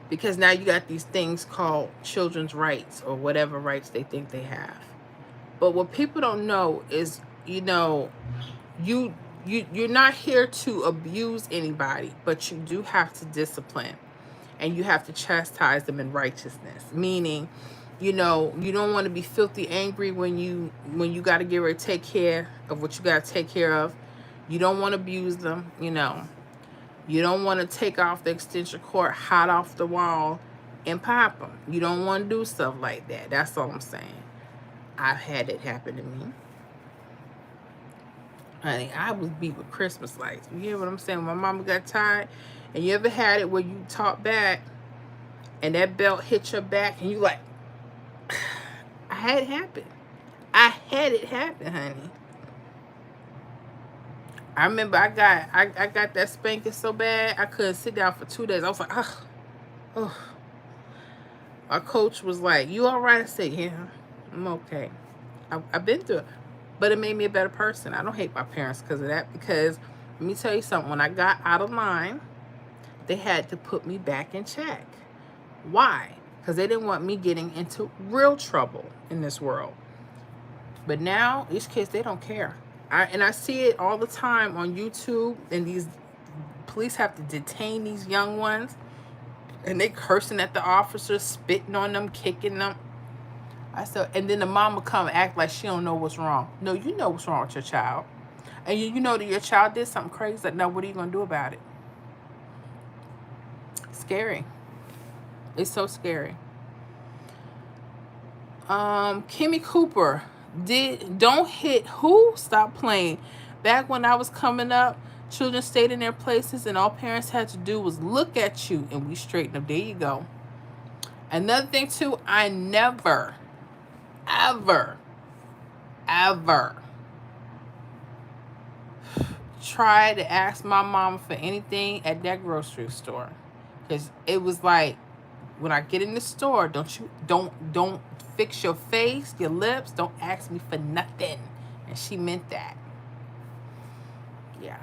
Because now you got these things called children's rights or whatever rights they think they have. But what people don't know is, you're not here to abuse anybody, but you do have to discipline and you have to chastise them in righteousness. Meaning, you don't want to be filthy angry when you got to get ready to take care of what you got to take care of. You don't want to abuse them, You don't want to take off the extension cord hot off the wall and pop them. You don't want to do stuff like that. That's all I'm saying. I've had it happen to me. Honey, I was beat with Christmas lights. You hear what I'm saying? When my mama got tired, and you ever had it where you talk back and that belt hit your back and you like, I had it happen. I had it happen, honey. I remember I got that spanking so bad I couldn't sit down for 2 days. I was like, ugh. My coach was like, you all right? I said, yeah, I'm okay. I've been through it. But it made me a better person. I don't hate my parents because of that. Because let me tell you something. When I got out of line, they had to put me back in check. Why? Because they didn't want me getting into real trouble in this world. But now, these kids, they don't care. I see it all the time on YouTube, and these police have to detain these young ones, and they cursing at the officers, spitting on them, kicking them. I said, and then the mom will come act like she don't know what's wrong. No, you know what's wrong with your child. And you know that your child did something crazy. Like, now what are you going to do about it? Scary. It's so scary. Kimmy Cooper, don't hit who? Stop playing. Back when I was coming up, children stayed in their places and all parents had to do was look at you and we straightened up. There you go. Another thing too, I never, ever try to ask my mom for anything at that grocery store. Because it was like, when I get in the store, don't fix your face, your lips, don't ask me for nothing. And she meant that. Yeah.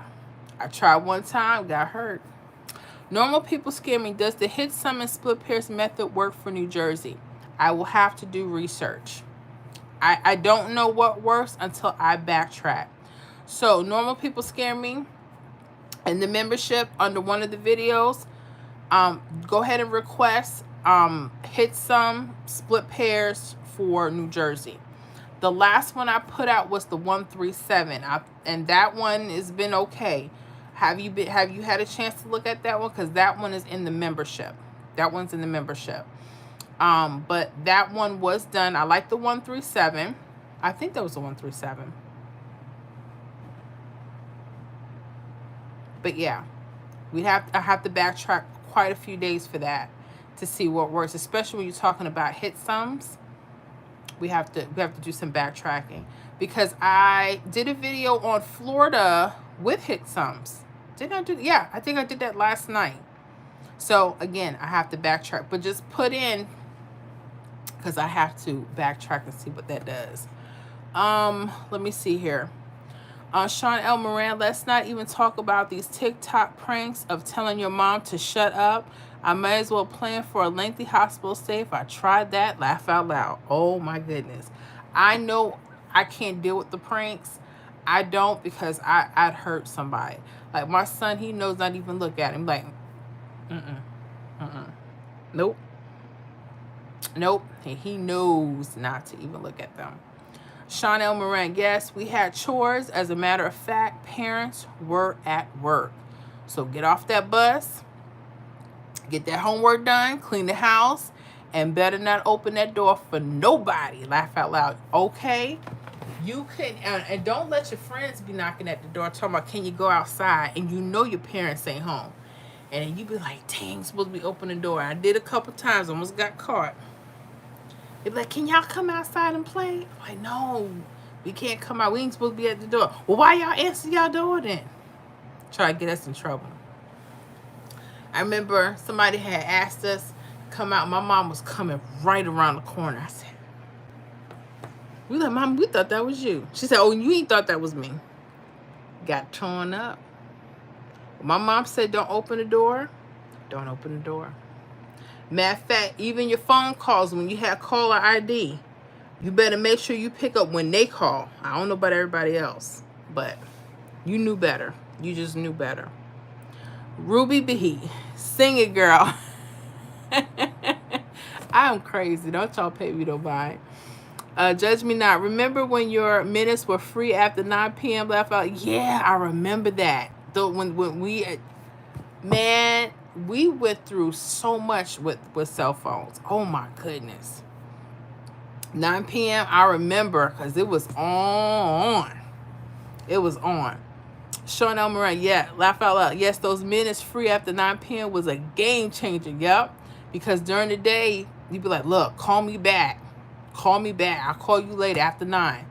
I tried one time, got hurt. Normal people scare me. Does the hit some and split pairs method work for New Jersey? I will have to do research. I don't know what works until I backtrack. So normal people scare me. In the membership under one of the videos, go ahead and request hit some split pairs for New Jersey. The last one I put out was the 137, and that one has been okay. Have you had a chance to look at that one? Because that one is in the membership. That one's in the membership. But that one was done. I like the 137. I think that was the 137. But yeah, I have to backtrack quite a few days for that to see what works, especially when you're talking about hit sums. We have to do some backtracking, because I did a video on Florida with hit sums. Did I do? Yeah, I think I did that last night. So again, I have to backtrack, but just put in, because I have to backtrack and see what that does. Let me see here. Sean L. Moran, let's not even talk about these TikTok pranks of telling your mom to shut up. I might as well plan for a lengthy hospital stay. If I tried that, laugh out loud. Oh my goodness. I know I can't deal with the pranks. I don't, because I'd hurt somebody. Like my son, he knows not even look at him. Like, nope. He knows not to even look at them. Sean L. Moran, yes, we had chores. As a matter of fact, parents were at work. So get off that bus, get that homework done, clean the house, and better not open that door for nobody. Laugh out loud. Okay? You couldn't, and don't let your friends be knocking at the door talking about, can you go outside? And you know your parents ain't home. And then you be like, dang, supposed to be opening the door. I did a couple times, almost got caught. They be like, can y'all come outside and play? I'm like, no, we can't come out. We ain't supposed to be at the door. Well, why y'all answer y'all door then? Try to get us in trouble. I remember somebody had asked us to come out. My mom was coming right around the corner. I said, we like, Mom, we thought that was you. She said, oh, you ain't thought that was me. Got torn up. My mom said, don't open the door. Don't open the door. Matter of fact, even your phone calls, when you have caller ID, you better make sure you pick up when they call. I don't know about everybody else, but you knew better. You just knew better. Ruby B, sing it, girl. I'm crazy. Don't y'all pay me no mind. Judge me not. Remember when your minutes were free after 9 p.m. left out? Yeah, I remember that. Though when we, man, we went through so much with cell phones. Oh my goodness. 9 p.m. I remember because it was on. It was on. Sean L. Moran, yeah, laugh out loud. Yes, those minutes free after 9 p.m. was a game changer. Yep. Because during the day, you'd be like, look, call me back. Call me back. I'll call you later after 9.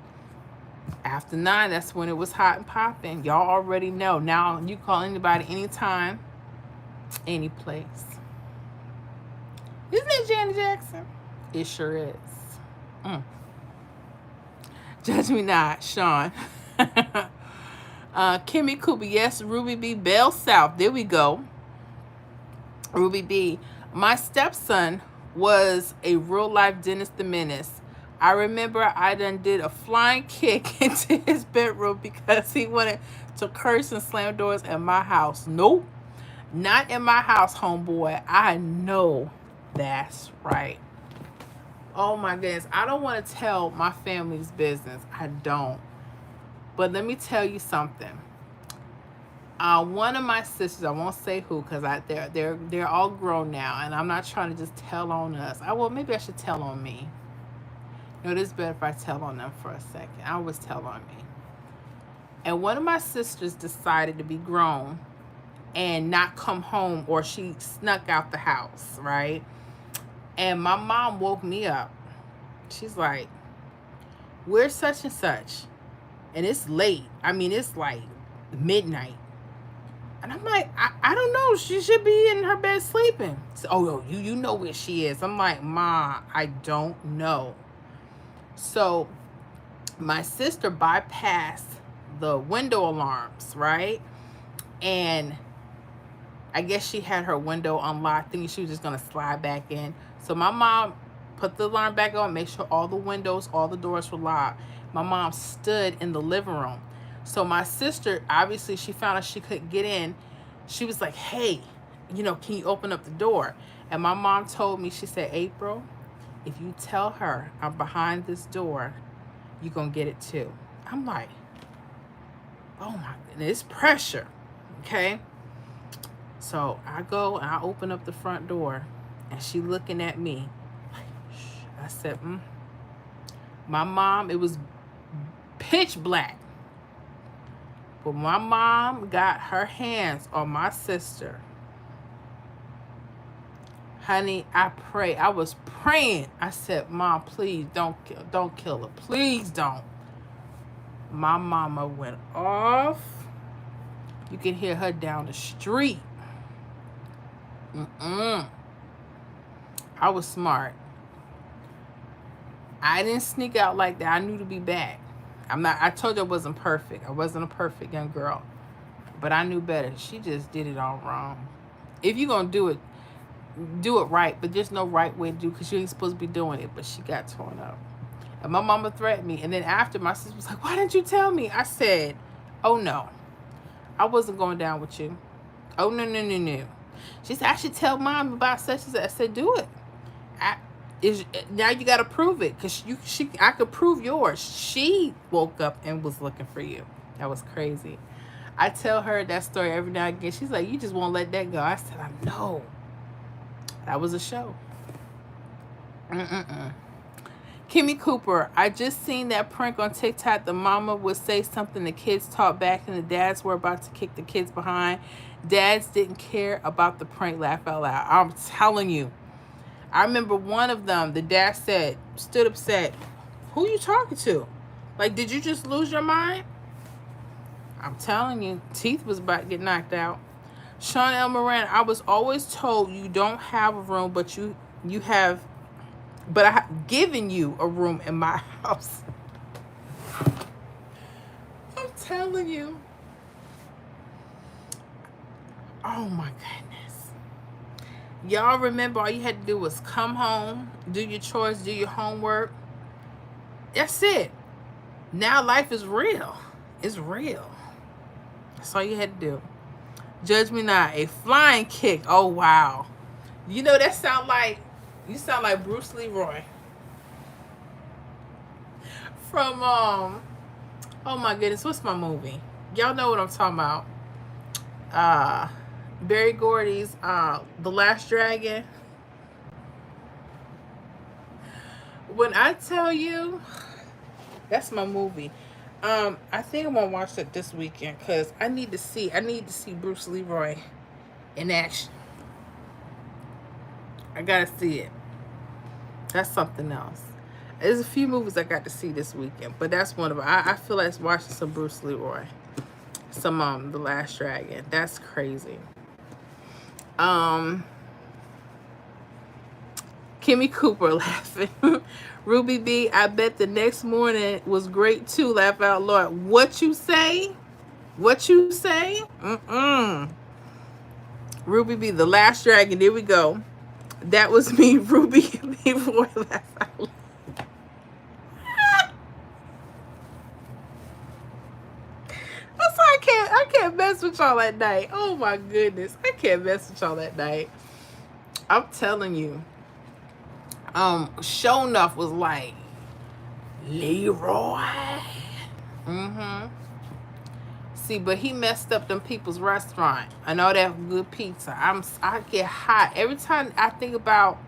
After 9, that's when it was hot and popping. Y'all already know. Now you call anybody anytime, any place. Isn't it Janet Jackson? It sure is. Judge me not, Sean. Kimmy Cooper, yes, Ruby B. Bell South. There we go. Ruby B. My stepson was a real life Dennis the Menace. I remember I done did a flying kick into his bedroom because he wanted to curse and slam doors at my house. Nope, not in my house, homeboy. I know that's right. Oh my goodness. I don't want to tell my family's business. I don't. But let me tell you something. One of my sisters, I won't say who, because they're all grown now, and I'm not trying to just tell on us. Maybe I should tell on me. No, it is better if I tell on them for a second. I always tell on me. And one of my sisters decided to be grown and not come home, or she snuck out the house, right? And my mom woke me up. She's like, where's such and such? And it's late. I mean, it's like midnight. And I'm like, I don't know. She should be in her bed sleeping. So, oh, you know where she is. I'm like, Ma, I don't know. So my sister bypassed the window alarms, right? And I guess she had her window unlocked, thinking she was just going to slide back in. So my mom put the alarm back on, make sure all the windows, all the doors were locked. My mom stood in the living room. So my sister, obviously, she found out she couldn't get in. She was like, hey, can you open up the door? And my mom told me, she said, April, if you tell her I'm behind this door, you're going to get it too. I'm like, oh my goodness, it's pressure. Okay. So I go and I open up the front door, and she looking at me. Like, shh. I said, My mom, it was pitch black. But my mom got her hands on my sister. Honey, I was praying. I said, Mom, please don't kill her. Please don't. My mama went off. You can hear her down the street. I was smart. I didn't sneak out like that. I knew to be back. I told you I wasn't perfect. I wasn't a perfect young girl. But I knew better. She just did it all wrong. If you're going to do it right. But there's no right way to do it because you ain't supposed to be doing it. But she got torn up. And my mama threatened me. And then after, my sister was like, why didn't you tell me? I said, oh, no. I wasn't going down with you. Oh, no. She said, I should tell Mom about such and such. I said, do it. Now you got to prove it, because I could prove yours. She woke up and was looking for you. That was crazy. I tell her that story every now and again. She's like, you just won't let that go. I said, I know. That was a show. Kimmy Cooper, I just seen that prank on TikTok. The mama would say something the kids talk back and the dads were about to kick the kids behind. Dads didn't care about the prank. Laugh out loud. I'm telling you. I remember one of them, the dad stood up, said, who you talking to? Like, did you just lose your mind? I'm telling you, teeth was about to get knocked out. Sean L. Moran, I was always told you don't have a room, but you have, but I have given you a room in my house. I'm telling you. Oh my goodness. Y'all remember all you had to do was come home, do your chores, do your homework. That's it. Now life is real. It's real. That's all you had to do. Judge me not. A flying kick. Oh wow. You know that sound like Bruce Leroy from oh my goodness, what's my movie? Y'all know what I'm talking about. Barry Gordy's The Last Dragon. When I tell you, that's my movie. I think I'm gonna watch it this weekend because I need to see Bruce Leroy in action. I gotta see it. That's something else. There's a few movies I got to see this weekend, but that's one of them. I feel like watching some Bruce Leroy, some The Last Dragon. That's crazy. Kimmy Cooper laughing. Ruby B, I bet the next morning was great too. Laugh out loud. What you say? What you say? Ruby B, The Last Dragon. There we go. That was me, Ruby Leroy. Laugh out loud. That's why I can't mess with y'all at night. Oh my goodness. I can't mess with y'all at night. I'm telling you. Show enough was like Leroy. See, but he messed up them people's restaurant and all that good pizza. I get hot every time I think about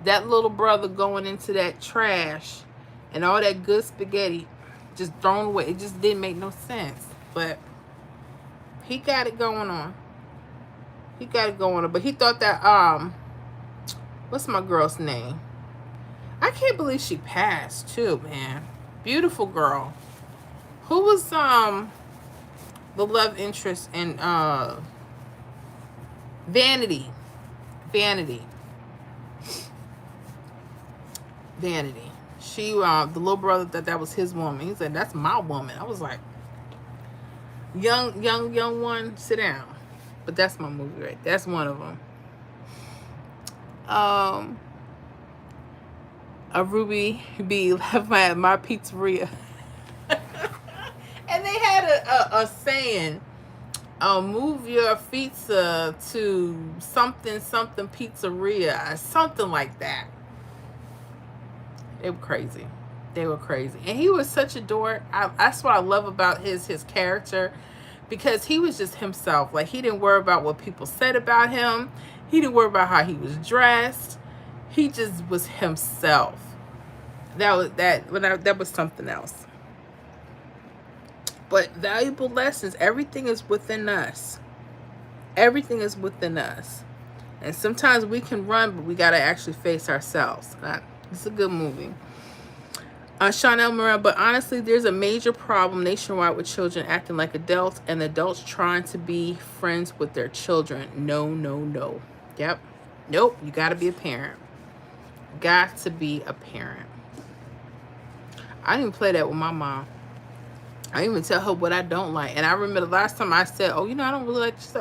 that little brother going into that trash and all that good spaghetti just thrown away. It just didn't make no sense. But he got it going on. But he thought that what's my girl's name? I can't believe she passed too, man. Beautiful girl. Who was the love interest in Vanity? She the little brother that was his woman. He said, that's my woman. I was like, young one, sit down. But that's my movie, right? That's one of them. A Ruby B left my pizzeria. And they had a saying, move your pizza to something pizzeria, something like that. They were crazy. And he was such a dork. That's what I love about his character, because he was just himself. Like, he didn't worry about what people said about him. He didn't worry about how he was dressed. He just was himself. That was something else. But valuable lessons. Everything is within us. Everything is within us. And sometimes we can run, but we got to actually face ourselves. It's a good movie. Sean L. Moran, but honestly, there's a major problem nationwide with children acting like adults and adults trying to be friends with their children. No. Yep. Nope. You got to be a parent. Got to be a parent. I didn't even play that with my mom. I didn't even tell her what I don't like. And I remember the last time I said, oh, I don't really like this.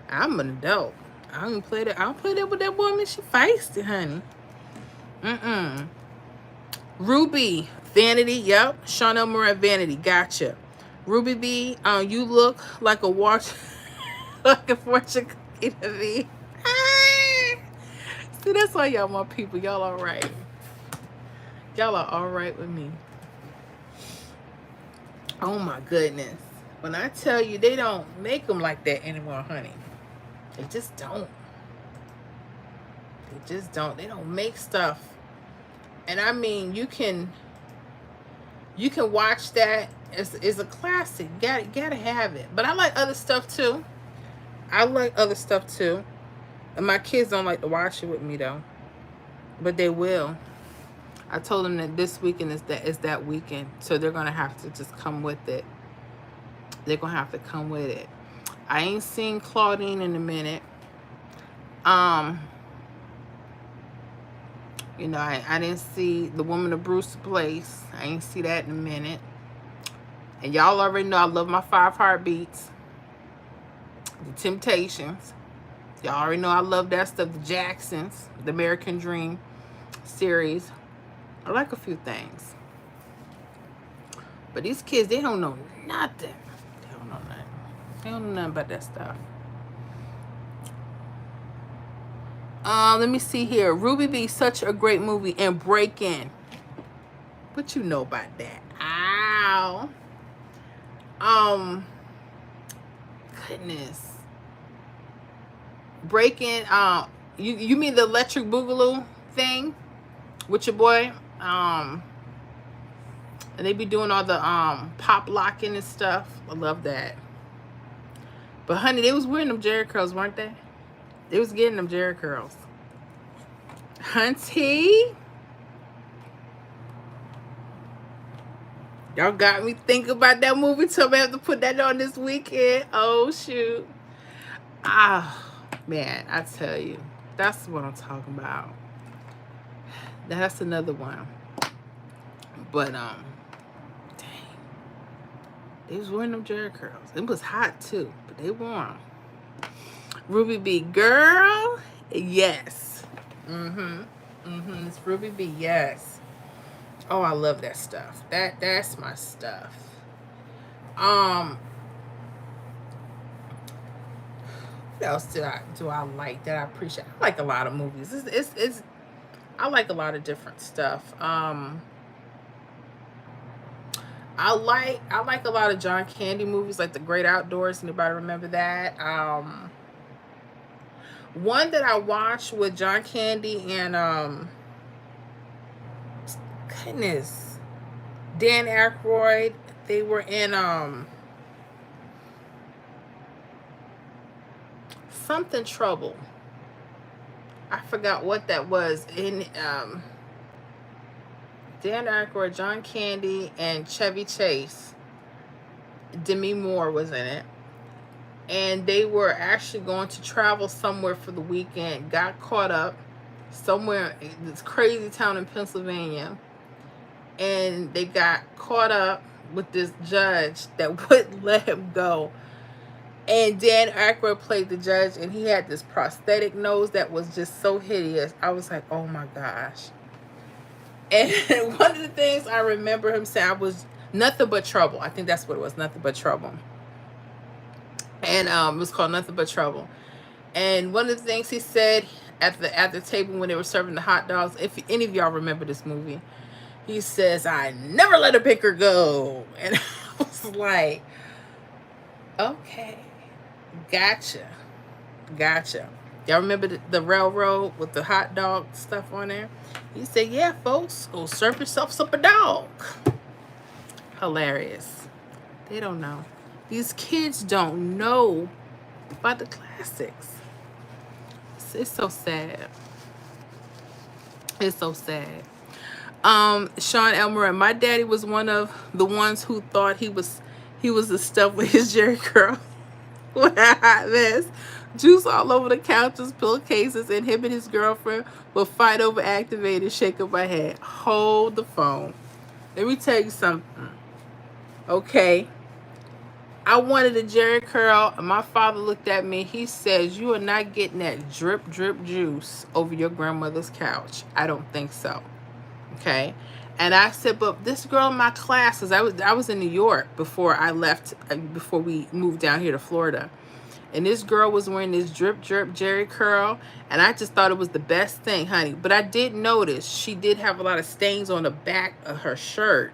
I'm an adult. I don't even play that. I don't play that with that woman. She feisty, honey. Ruby, Vanity, yep. Sean L. Moran, Vanity, gotcha. Ruby B, you look like a like a fortune cookie to me. See, that's why y'all my people. Y'all all right. Y'all are all right with me. Oh my goodness. When I tell you, they don't make them like that anymore, honey. They just don't. They don't make stuff And I mean, you can watch that. It's a classic. Gotta have it. But I like other stuff too. I like other stuff too. And my kids don't like to watch it with me though. But they will. I told them that this weekend is that weekend. So they're gonna have to just come with it. They're gonna have to come with it. I ain't seen Claudine in a minute. Um, you know, I didn't see The Woman of Bruce Place. I ain't see that in a minute. And y'all already know I love my 5 Heartbeats. The Temptations. Y'all already know I love that stuff. The Jacksons. The American Dream series. I like a few things. But these kids, they don't know nothing. They don't know nothing. They don't know nothing about that stuff. Let me see here. Ruby B, such a great movie. And Break In. What you know about that? Ow. Goodness. Break In. You mean the Electric Boogaloo thing with your boy? And they be doing all the pop locking and stuff. I love that. But honey, they was wearing them Jerry curls, weren't they? They was getting them Jerry curls. Hunty. Y'all got me thinking about that movie, so I have to put that on this weekend. Oh shoot. Ah, man, I tell you. That's what I'm talking about. That's another one. But dang. They was wearing them Jerry curls. It was hot too, but they wore them. Ruby B, girl, yes. It's Ruby B, yes. Oh, I love that stuff. That's my stuff. What else do I like that I appreciate? I like a lot of movies. I like a lot of different stuff. I like a lot of John Candy movies, like The Great Outdoors. Anybody remember that? One that I watched with John Candy and goodness, Dan Aykroyd. They were in something trouble. I forgot what that was. In Dan Aykroyd, John Candy, and Chevy Chase. Demi Moore was in it. And they were actually going to travel somewhere for the weekend. Got caught up somewhere in this crazy town in Pennsylvania. And they got caught up with this judge that wouldn't let him go. And Dan Aykroyd played the judge, and he had this prosthetic nose that was just so hideous. I was like, oh my gosh. And one of the things I remember him saying was Nothing But Trouble. I think that's what it was, Nothing But Trouble. And it was called Nothing But Trouble. And one of the things he said at the table when they were serving the hot dogs, if any of y'all remember this movie, he says, I never let a picker go. And I was like, okay, gotcha. Y'all remember the railroad with the hot dog stuff on there? He said, yeah, folks, go serve yourself up a dog. Hilarious. They don't know. These kids don't know about the classics. It's so sad. It's so sad. Sean Elmer, my daddy was one of the ones who thought he was the stuff with his Jerry curl. What a hot mess. Juice all over the couches, pillowcases, and him and his girlfriend will fight over activated. Shake up my head. Hold the phone. Let me tell you something. Okay. I wanted a Jerry curl, and my father looked at me. He says, you are not getting that drip, drip juice over your grandmother's couch. I don't think so. Okay. And I said, but this girl in my class, because I was in New York before I left, before we moved down here to Florida. And this girl was wearing this drip, drip Jerry curl. And I just thought it was the best thing, honey. But I did notice she did have a lot of stains on the back of her shirt.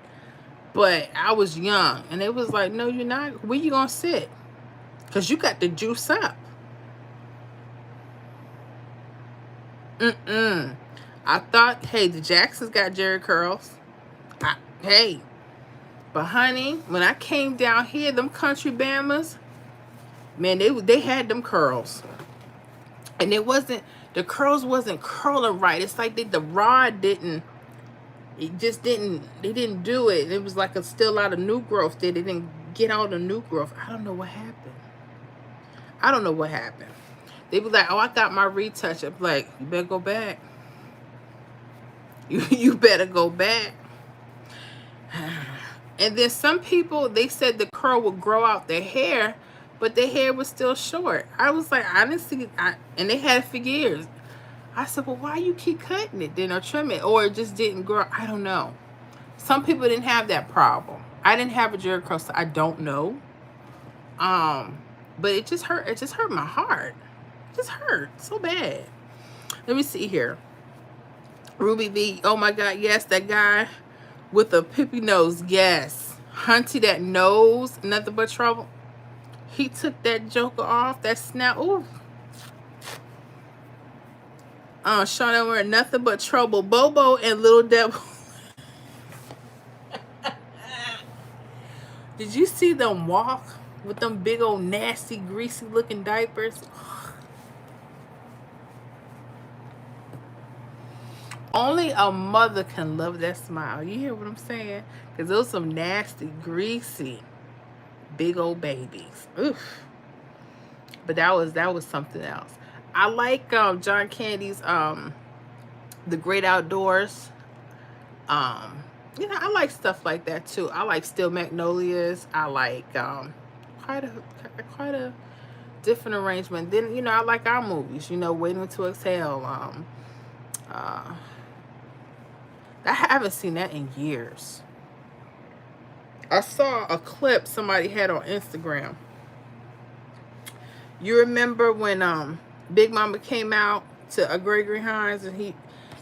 But I was young. And it was like, no, you're not. Where you going to sit? Because you got the juice up. I thought, hey, the Jacksons got Jerry curls. Hey, but honey, when I came down here, them country Bamas, man, they had them curls, and the curls wasn't curling right. It's like the rod didn't. It just didn't. They didn't do it. It was like still a lot of new growth. They didn't get all the new growth. I don't know what happened. I don't know what happened. They be like, oh, I got my retouch. I'm like, you better go back. You better go back. And then some people, they said the curl would grow out their hair, but their hair was still short. I was like, I didn't see it. And they had it for years. I said, well, why you keep cutting it then or trim it? Or it just didn't grow. I don't know. Some people didn't have that problem. I didn't have a Jerry curl, so I don't know. But it just hurt. It just hurt my heart. It just hurt so bad. Let me see here. Ruby V. Oh my God, yes, that guy with the pippy nose. Yes. Hunty, that nose, nothing but trouble. He took that joker off, that snap. Ooh. Sean Elmer, nothing but trouble. Bobo and Little Devil. Did you see them walk with them big old nasty, greasy looking diapers? Only a mother can love that smile. You hear what I'm saying? Because those some nasty, greasy, big old babies. Oof. But that was something else. I like John Candy's The Great Outdoors. I like stuff like that too. I like Steel Magnolias. I like quite a different arrangement. Then I like our movies. Waiting to Exhale. I haven't seen that in years. I saw a clip somebody had on Instagram. You remember when Big Mama came out to Gregory Hines and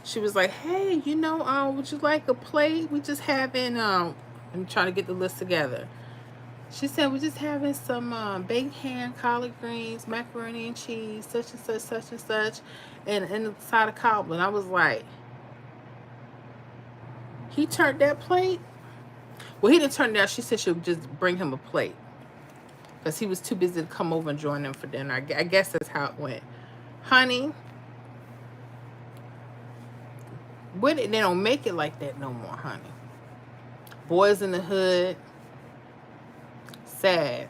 she was like, hey, would you like a plate? We just having I'm trying to get the list together. She said, we're just having some baked ham, collard greens, macaroni and cheese, such and such, such and such, and the side of cobbler. And I was like, he turned that plate? Well, he didn't turn it out. She said she would just bring him a plate because he was too busy to come over and join them for dinner. I guess that's how it went. Honey, they don't make it like that no more, honey. Boys in the Hood, sad.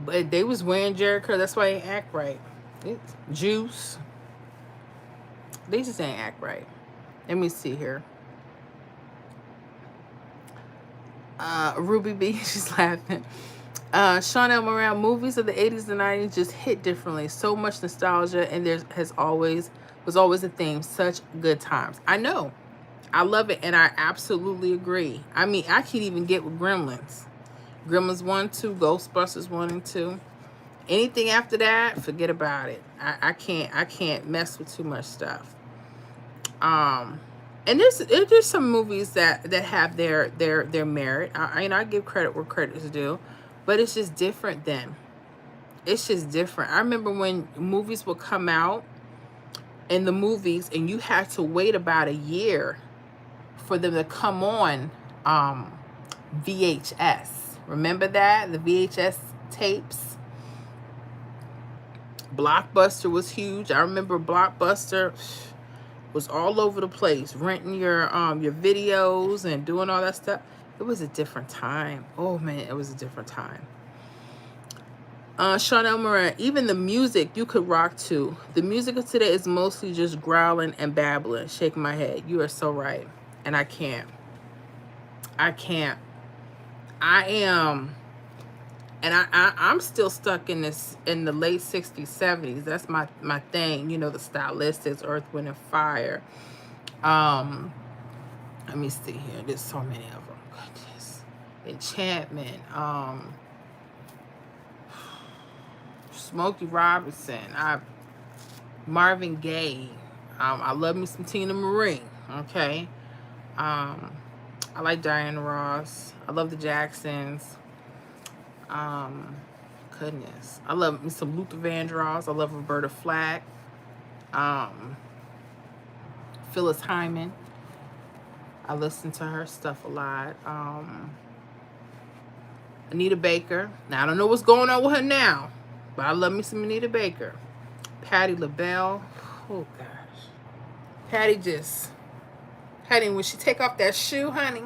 But they was wearing Jerry curl. That's why they act right. Juice. They just ain't act right. Let me see here. Ruby B, she's laughing. Sean L. Moran, movies of the 80s and 90s just hit differently. So much nostalgia, and there was always a theme. Such good times. I know. I love it, and I absolutely agree. I mean, I can't even get with Gremlins. Gremlins 1, 2, Ghostbusters 1 and 2. Anything after that, forget about it. I can't mess with too much stuff. And there's some movies that have their merit. I give credit where credit is due, but it's just different then. It's just different. I remember when movies would come out in the movies and you had to wait about a year for them to come on VHS. Remember that? The VHS tapes. Blockbuster was huge. I remember Blockbuster was all over the place, renting your videos and doing all that stuff. It was a different time. Oh man, it was a different time. Sean Elmer, even the music you could rock to. The music of today is mostly just growling and babbling. Shaking my head. You are so right. And I can't. I am, and I'm still stuck in the late 60s, 70s. That's my thing. The Stylistics, Earth, Wind and Fire. Let me see here. There's so many of them. Goodness. Enchantment. Smokey Robinson. Marvin Gaye. I love me some Tina Marie. Okay. I like Diana Ross. I love the Jacksons. Goodness. I love me some Luther Vandross. I love Roberta Flack. Phyllis Hyman. I listen to her stuff a lot. Anita Baker. Now, I don't know what's going on with her now, but I love me some Anita Baker. Patti LaBelle. Oh, gosh. Patty, when she take off that shoe, honey.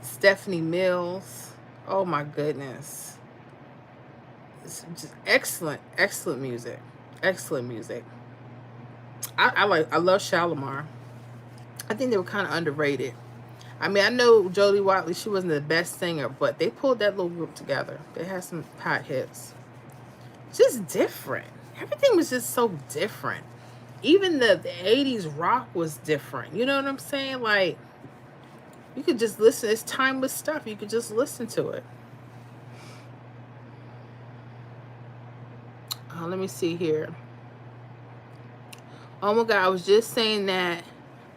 Stephanie Mills. Oh, my goodness. It's just excellent music. Excellent music. I love Shalimar. I think they were kind of underrated. I mean, I know Jodie Watley, she wasn't the best singer, but they pulled that little group together. They had some hot hits. Just different. Everything was just so different. Even the 80s rock was different. You know what I'm saying? Like, you could just listen. It's timeless stuff. You could just listen to it. Let me see here. Oh my God, I was just saying that.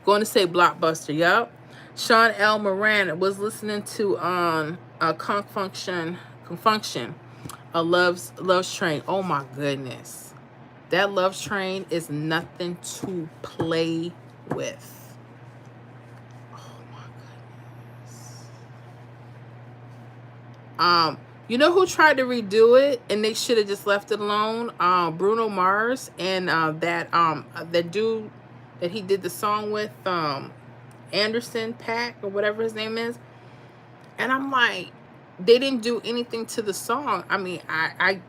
Going to say Blockbuster. Yup. Sean L. Moran was listening to Conk Function, a Love's Train. Oh my goodness. That Love's Train is nothing to play with. Oh my goodness. You know who tried to redo it and they should have just left it alone? Bruno Mars and that dude that he did the song with, Anderson Paak or whatever his name is. And I'm like, they didn't do anything to the song. I mean, I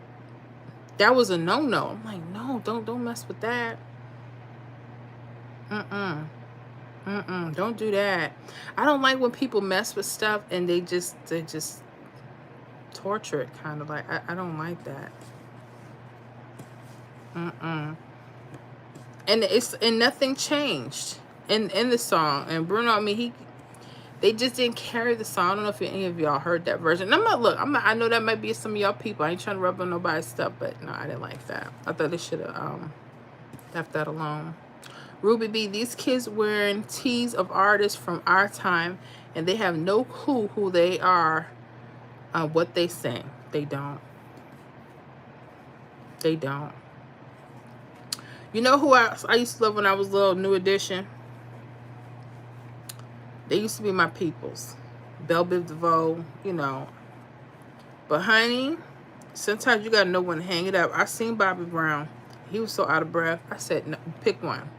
that was a no-no. I'm like, no, don't mess with that. Don't do that. I don't like when people mess with stuff and they just torture it, kind of like. I don't like that. And nothing changed in the song. And Bruno, I mean, they just didn't carry the song. I don't know if any of y'all heard that version. I know that might be some of y'all people. I ain't trying to rub on nobody's stuff, but no, I didn't like that. I thought they should have left that alone. Ruby B, these kids wearing tees of artists from our time, and they have no clue who they are, what they sing. They don't. They don't. You know who I used to love when I was little? New Edition. They used to be my peoples. Belle Biv DeVoe, you know. But honey, sometimes you gotta know when to hang it up. I seen Bobby Brown. He was so out of breath. I said, no, pick one.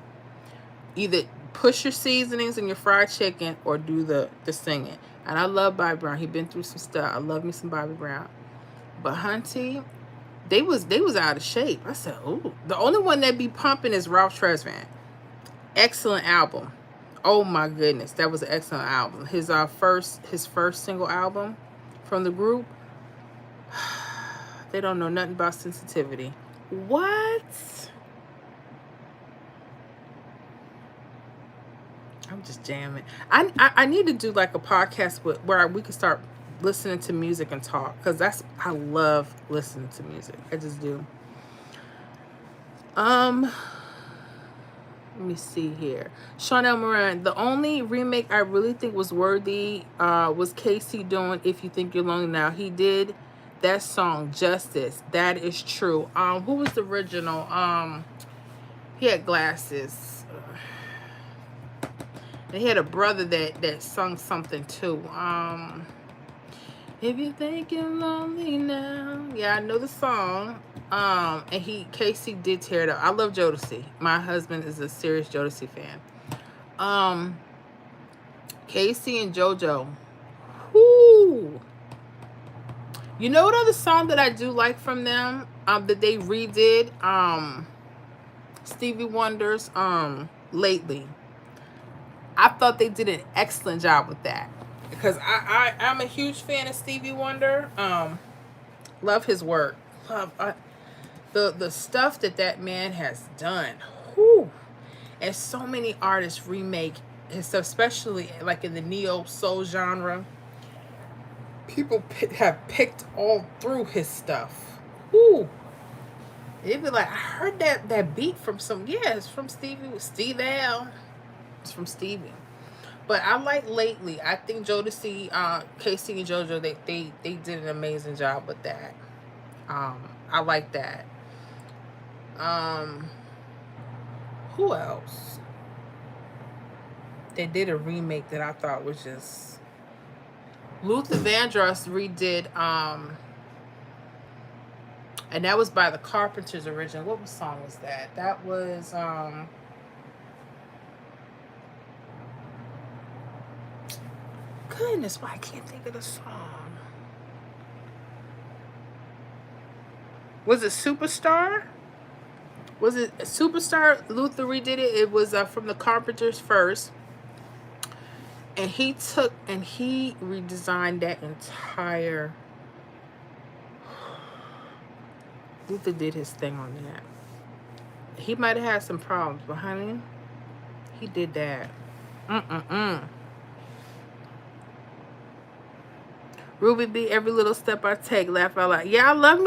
Either push your seasonings in your fried chicken or do the singing. And I love Bobby Brown. He been through some stuff. I love me some Bobby Brown. But hunty, they was out of shape. I said, ooh. The only one that be pumping is Ralph Tresvant. Excellent album. Oh my goodness, that was an excellent album. His first single album from the group. They don't know nothing about sensitivity. What? I'm just jamming. I need to do like a podcast where we can start listening to music and talk, because I love listening to music. I just do. Let me see here. Chanel Moran. The only remake I really think was worthy was Casey doing If You Think You're Lonely Now. He did that song justice. That is true. Who was the original? He had glasses. And he had a brother that sung something too. If you think you're lonely now. Yeah, I know the song. And Casey did tear it up. I love Jodeci. My husband is a serious Jodeci fan. Casey and JoJo. Whoo! You know what other song that I do like from them? That they redid? Stevie Wonder's Lately. I thought they did an excellent job with that. Because I'm a huge fan of Stevie Wonder. Love his work. Love the stuff that man has done. Whew. And so many artists remake his stuff, especially like in the neo soul genre. People have picked all through his stuff. Whew. It'd be like, I heard that beat from it's from Steve L. It's from Stevie. But I like Lately. I think Jodeci, Casey and JoJo, they did an amazing job with that. I like that. Um, who else? They did a remake that I thought was just Luther Vandross redid and that was by the Carpenters original. What song was that? That was goodness, why I can't think of the song. Was it Superstar? Was it Superstar? Luther redid it. It was from the Carpenters first. And he took and he redesigned that entire. Luther did his thing on that. He might have had some problems, but honey, he did that. Ruby B, every little step I take, laugh out loud. Yeah, I love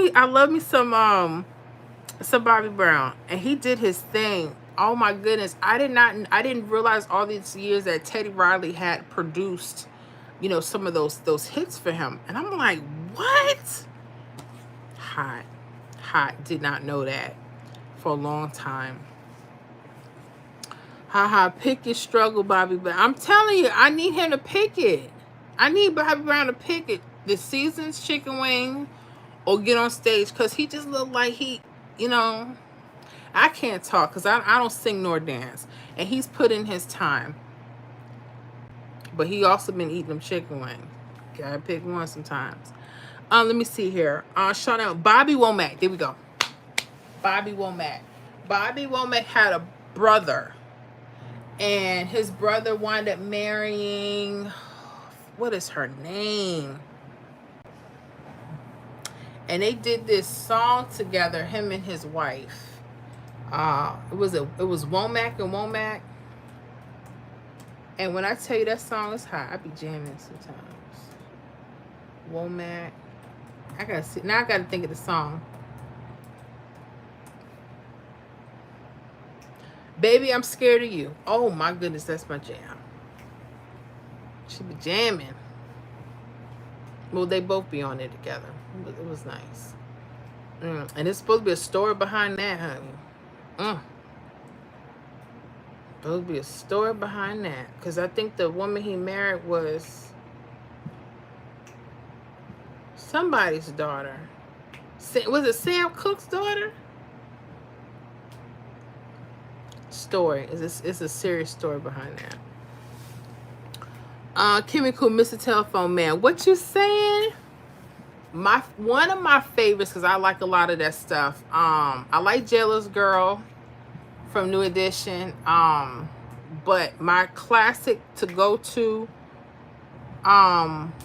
me some Bobby Brown. And he did his thing. Oh my goodness. I didn't realize all these years that Teddy Riley had produced, you know, some of those hits for him. And I'm like, what? Hot. Did not know that for a long time. Pick your struggle, Bobby Brown. I'm telling you, I need him to pick it. I need Bobby Brown to pick it. The Seasons chicken wing or get on stage, because he just looked like he, you know, I can't talk because I don't sing nor dance. And he's put in his time. But he also been eating them chicken wings. Gotta pick one sometimes. Let me see here. Chanel, Bobby Womack. There we go. Bobby Womack. Bobby Womack had a brother. And his brother wound up marrying, what is her name? And they did this song together, him and his wife. It was Womack and Womack. And when I tell you that song is hot, I be jamming sometimes. Womack. I gotta think of the song. Baby, I'm scared of you. Oh my goodness, that's my jam. She be jamming. Well, they both be on it together. It was nice. And it's supposed to be a story behind that, honey. Supposed to be a story behind that. Because I think the woman he married was somebody's daughter. Was it Sam Cooke's daughter? Story. It's a serious story behind that. Kimmy Cool, Mr. Telephone Man. What you saying? One of my favorites, because I like a lot of that stuff. I like Jailers Girl from New Edition. But my classic to go to,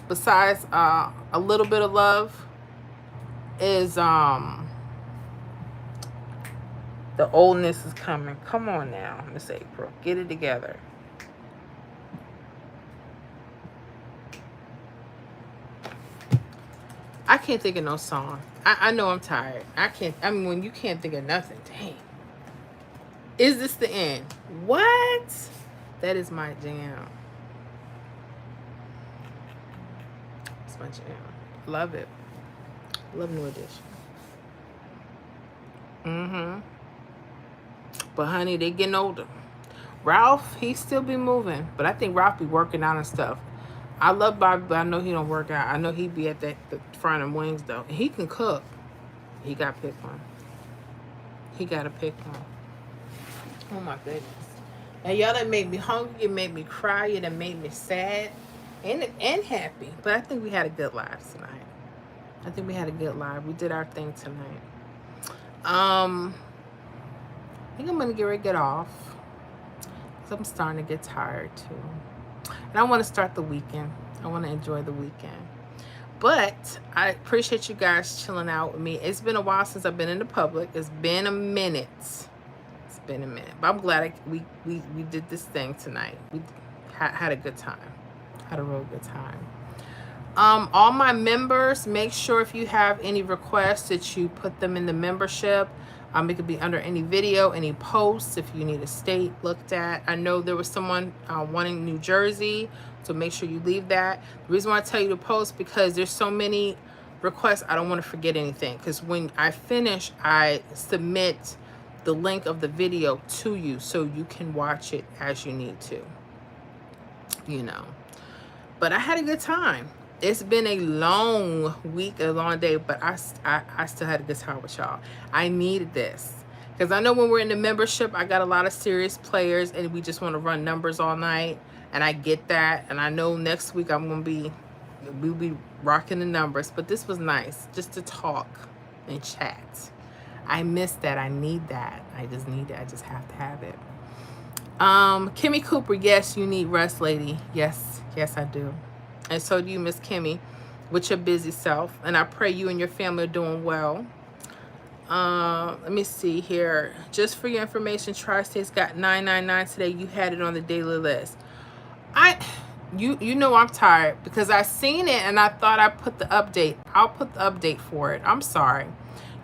besides A Little Bit of Love, is The Oldness Is Coming. Come on now, Miss April. Get it together. I can't think of no song. I know I'm tired. I mean, when you can't think of nothing, dang. Is This the End? What? That is my jam. It's my jam. Love it. Love New Edition. But honey, they getting older. Ralph, he still be moving. But I think Ralph be working out and stuff. I love Bobby, but I know he don't work out. I know he be at the front of wings though. He can cook. He got to pick one. He got to pick one. Oh my goodness. And y'all that made me hungry, it made me cry, it done made me sad and happy. But I think we had a good live tonight. I think we had a good live. We did our thing tonight. I think I'm gonna get ready to get off. Cause I'm starting to get tired too. And I want to start the weekend. I want to enjoy the weekend. But I appreciate you guys chilling out with me. It's been a while since I've been in the public. It's been a minute. It's been a minute. But I'm glad we did this thing tonight. We had a good time. Had a real good time. All my members, make sure if you have any requests that you put them in the membership. It could be under any video, any posts, if you need a state looked at. I know there was someone wanting New Jersey, so make sure you leave that. The reason why I tell you to post, because there's so many requests, I don't want to forget anything. Because when I finish, I submit the link of the video to you so you can watch it as you need to, you know. But I had a good time. It's been a long week, a long day, but I still had a good time with y'all. I needed this. Because I know when we're in the membership, I got a lot of serious players and we just want to run numbers all night. And I get that. And I know next week we'll be rocking the numbers. But this was nice just to talk and chat. I miss that. I need that. I just need it. I just have to have it. Kimmy Cooper, yes, you need rest, lady. Yes, I do. And so do you, Miss Kimmy, with your busy self. And I pray you and your family are doing well. Let me see here. Just for your information, Tri-State's got 999 today. You had it on the daily list. You know I'm tired because I seen it and I thought I put the update. I'll put the update for it. I'm sorry.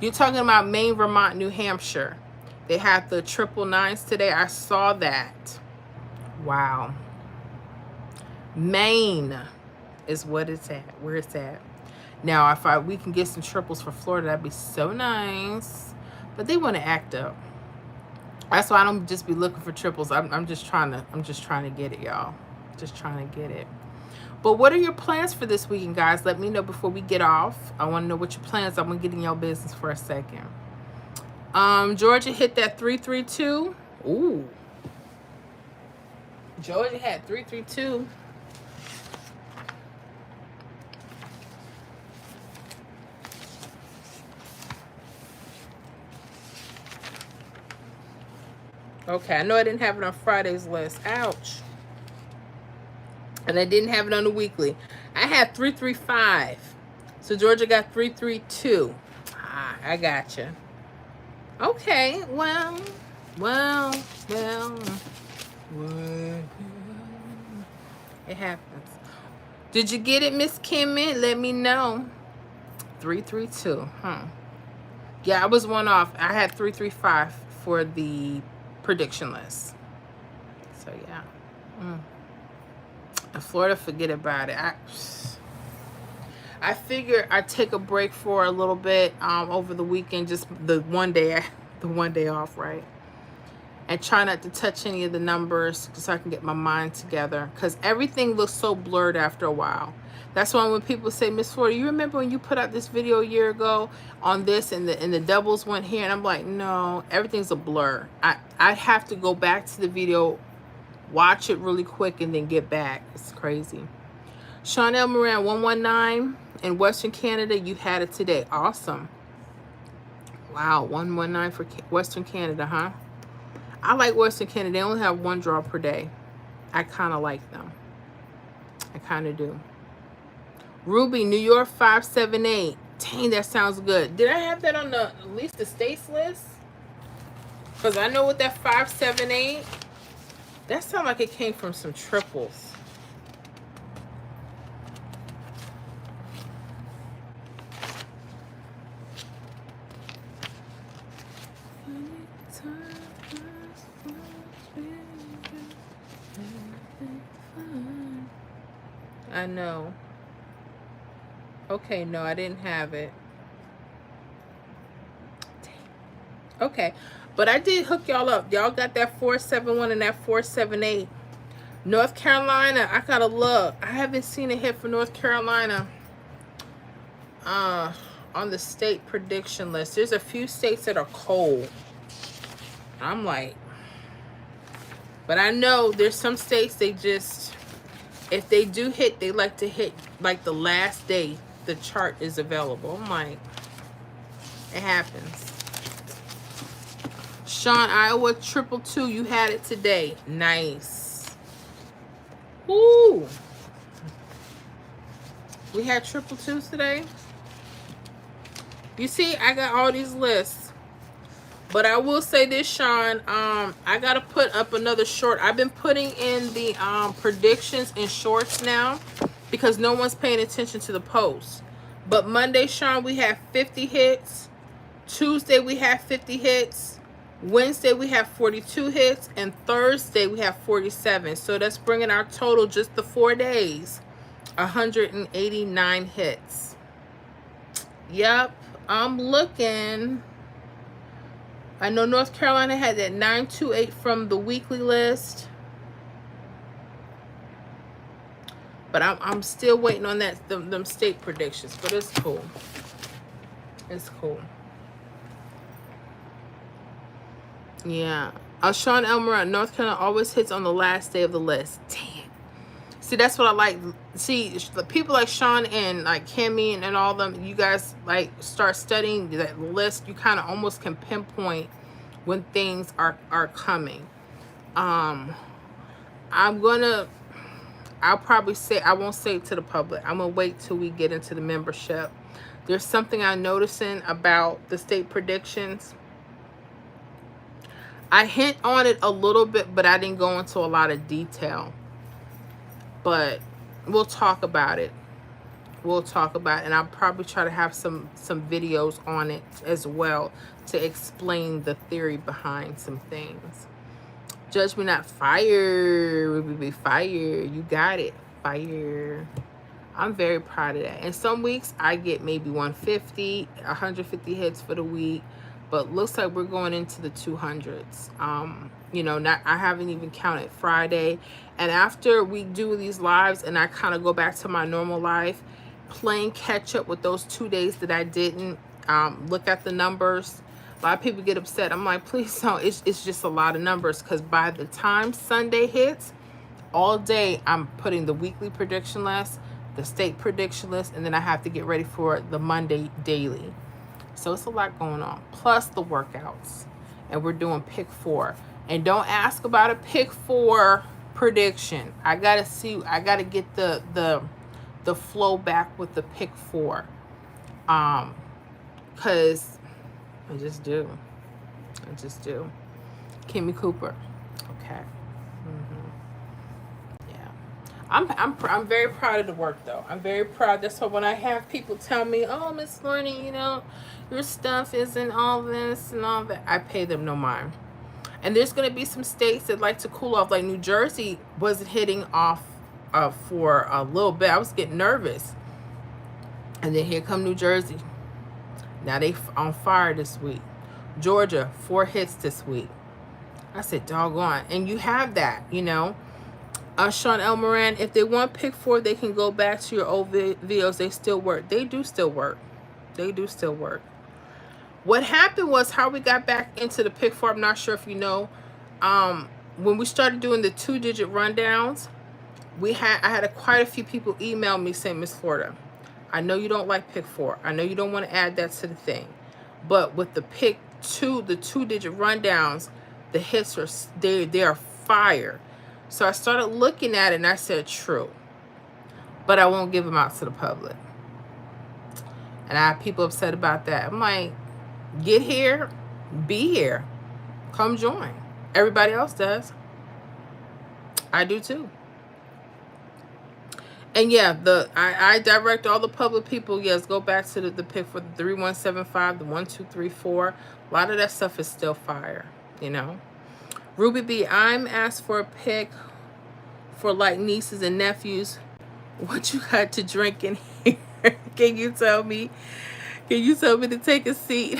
You're talking about Maine, Vermont, New Hampshire. They had the 999s today. I saw that. Wow. Maine is what it's at, where it's at. Now, if we can get some triples for Florida, that'd be so nice. But they want to act up. That's why I don't just be looking for triples. I'm just trying to get it, y'all. Just trying to get it. But what are your plans for this weekend, guys? Let me know before we get off. I want to know what your plans are. I'm going to get in your business for a second. Georgia hit that 332. Ooh. Georgia had 332. Okay, I know I didn't have it on Friday's list. Ouch. And I didn't have it on the weekly. I had 335. So Georgia got 332. Ah, I gotcha. Okay, well. It happens. Did you get it, Miss Kimmy? Let me know. 332, Yeah, I was one off. I had 335 for the prediction list. So yeah. And Florida, forget about it. I figure I'd take a break for a little bit over the weekend, just the one day off, right? And try not to touch any of the numbers so I can get my mind together, because everything looks so blurred after a while. That's why when people say, Miss Florida, you remember when you put out this video a year ago on this and the doubles went here? And I'm like, no, everything's a blur. I have to go back to the video, watch it really quick, and then get back. It's crazy. Chanel Moran 119 in Western Canada, you had it today. Awesome. Wow, 119 for Western Canada, huh? I like Western Canada. They only have one draw per day. I kind of like them. I kind of do. Ruby, New York 578. Dang, that sounds good. Did I have that on the at least the states list? Because I know with that 578, that sounded like it came from some triples. I know. Okay, no, I didn't have it. Dang. Okay, but I did hook y'all up. Y'all got that 471 and that 478. North Carolina, I gotta look. I haven't seen a hit for North Carolina on the state prediction list. There's a few states that are cold. I'm like, but I know there's some states they just, if they do hit, they like to hit like the last day the chart is available. I'm like, it happens. Sean, Iowa 222, you had it today. Nice. Woo. We had 222s today. You see, I got all these lists. But I will say this, Sean, I got to put up another short. I've been putting in the predictions in shorts now because no one's paying attention to the posts. But Monday, Sean, we have 50 hits. Tuesday, we have 50 hits. Wednesday, we have 42 hits. And Thursday, we have 47. So that's bringing our total just the 4 days, 189 hits. Yep, I'm looking. I know North Carolina had that 928 from the weekly list. But I'm still waiting on that them state predictions. But it's cool. It's cool. Yeah. Sean Elmer, North Carolina always hits on the last day of the list. Damn. See, that's what I like. See, the people like Sean and like Kimmy and all them, you guys like start studying that list. You kind of almost can pinpoint when things are coming. I'll probably say, I won't say it to the public. I'm gonna wait till we get into the membership. There's something I'm noticing about the state predictions. I hint on it a little bit, but I didn't go into a lot of detail. But we'll talk about it. We'll talk about it. And I'll probably try to have some videos on it as well to explain the theory behind some things. Judge me not, fire. We be fire. You got it. Fire. I'm very proud of that. And some weeks I get maybe 150, 150 hits for the week. But looks like we're going into the 200s. You know, I haven't even counted Friday. And after we do these lives and I kind of go back to my normal life, playing catch up with those 2 days that I didn't look at the numbers. A lot of people get upset. I'm like, please don't. It's just a lot of numbers, because by the time Sunday hits, all day I'm putting the weekly prediction list, the state prediction list, and then I have to get ready for the Monday daily. So it's a lot going on, plus the workouts. And we're doing pick 4. And don't ask about a pick 4 prediction. I gotta get the flow back with the pick 4. Cause I just do. Kimmy Cooper. Okay. Yeah. I'm very proud of the work though. I'm very proud. That's why when I have people tell me, "Oh, Miss Learning, you know, your stuff isn't all this and all that," I pay them no mind. And there's going to be some states that like to cool off. Like New Jersey wasn't hitting off for a little bit. I was getting nervous. And then here come New Jersey. Now they on fire this week. Georgia, 4 hits this week. I said, doggone. And you have that, you know. Sean Elmoran, if they want pick 4, they can go back to your old videos. They still work. They do still work. What happened was how we got back into the pick 4. I'm not sure if you know. When we started doing the 2-digit rundowns, I had quite a few people email me saying, Miss Florida, I know you don't like pick 4. I know you don't want to add that to the thing. But with the pick 2, the 2-digit rundowns, the hits are they are fire. So I started looking at it and I said, true. But I won't give them out to the public. And I have people upset about that. I'm like, get here, be here, come join. Everybody else does. I do too. And yeah, I direct all the public people, yes, go back to the pick for the 3175, the 1234. A lot of that stuff is still fire, you know. Ruby B, I'm asked for a pick for like nieces and nephews. What you got to drink in here? Can you tell me? Can you tell me to take a seat?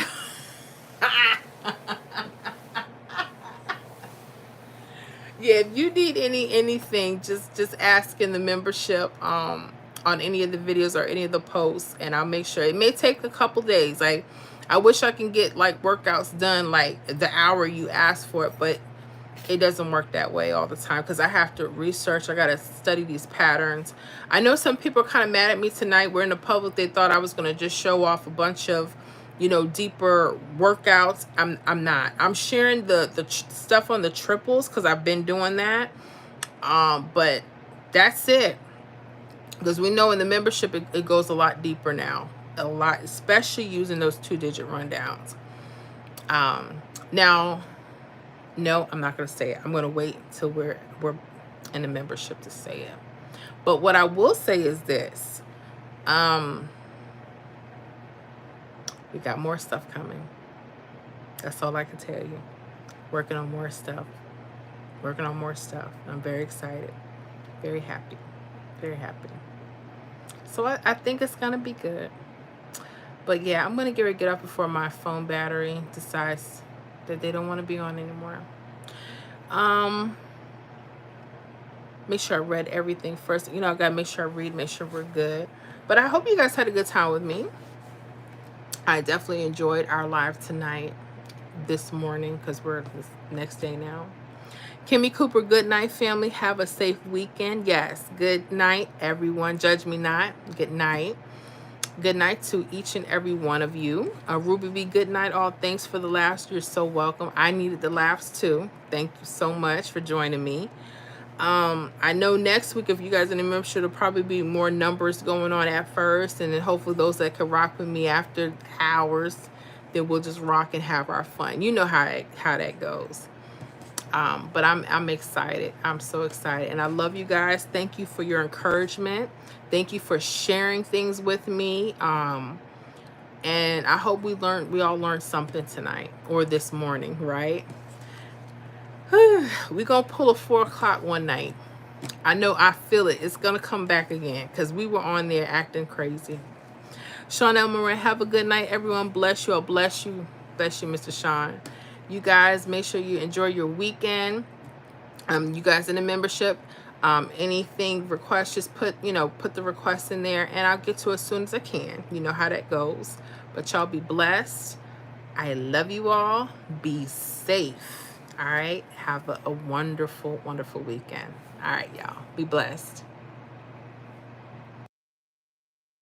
Yeah, if you need anything, just ask in the membership on any of the videos or any of the posts, and I'll make sure. It may take a couple days. Like, I wish I can get like workouts done like the hour you ask for it, but it doesn't work that way all the time because I have to research. I got to study these patterns. I know some people are kind of mad at me tonight. We're in the public. They thought I was going to just show off a bunch of, you know, deeper workouts. I'm not. I'm sharing the stuff on the triples because I've been doing that. But that's it. Because we know in the membership, it goes a lot deeper now. A lot, especially using those 2-digit rundowns. Now, no, I'm not going to say it. I'm going to wait till we're in the membership to say it. But what I will say is this. We got more stuff coming. That's all I can tell you. Working on more stuff. I'm very excited. Very happy. So I think it's going to be good. But yeah, I'm going to get up before my phone battery decides that they don't want to be on anymore. Make sure I read everything first. You know, I gotta make sure I read, make sure we're good. But I hope you guys had a good time with me. I definitely enjoyed our live tonight, this morning, because we're this next day now. Kimmy Cooper, good night, family. Have a safe weekend. Yes, good night, everyone. Judge me not. Good night. Good night to each and every one of you. Ruby B, good night, all. Thanks for the laughs. You're so welcome. I needed the laughs too. Thank you so much for joining me. I know next week, if you guys are in the membership, there'll probably be more numbers going on at first, and then hopefully those that can rock with me after hours, then we'll just rock and have our fun. You know how that goes. But I'm excited. I'm so excited, and I love you guys. Thank you for your encouragement. Thank you for sharing things with me. And I hope we all learned something tonight or this morning, right? We're gonna pull a 4 o'clock one night. I know, I feel it. It's gonna come back again because we were on there acting crazy. Sean Elmoran, have a good night, everyone. Bless you. I'll bless you. Bless you, Mr. Sean. You guys, make sure you enjoy your weekend. You guys in the membership, anything request, just put the request in there, and I'll get to it as soon as I can. You know how that goes. But y'all be blessed. I love you all. Be safe. All right. Have a wonderful, wonderful weekend. All right, y'all. Be blessed.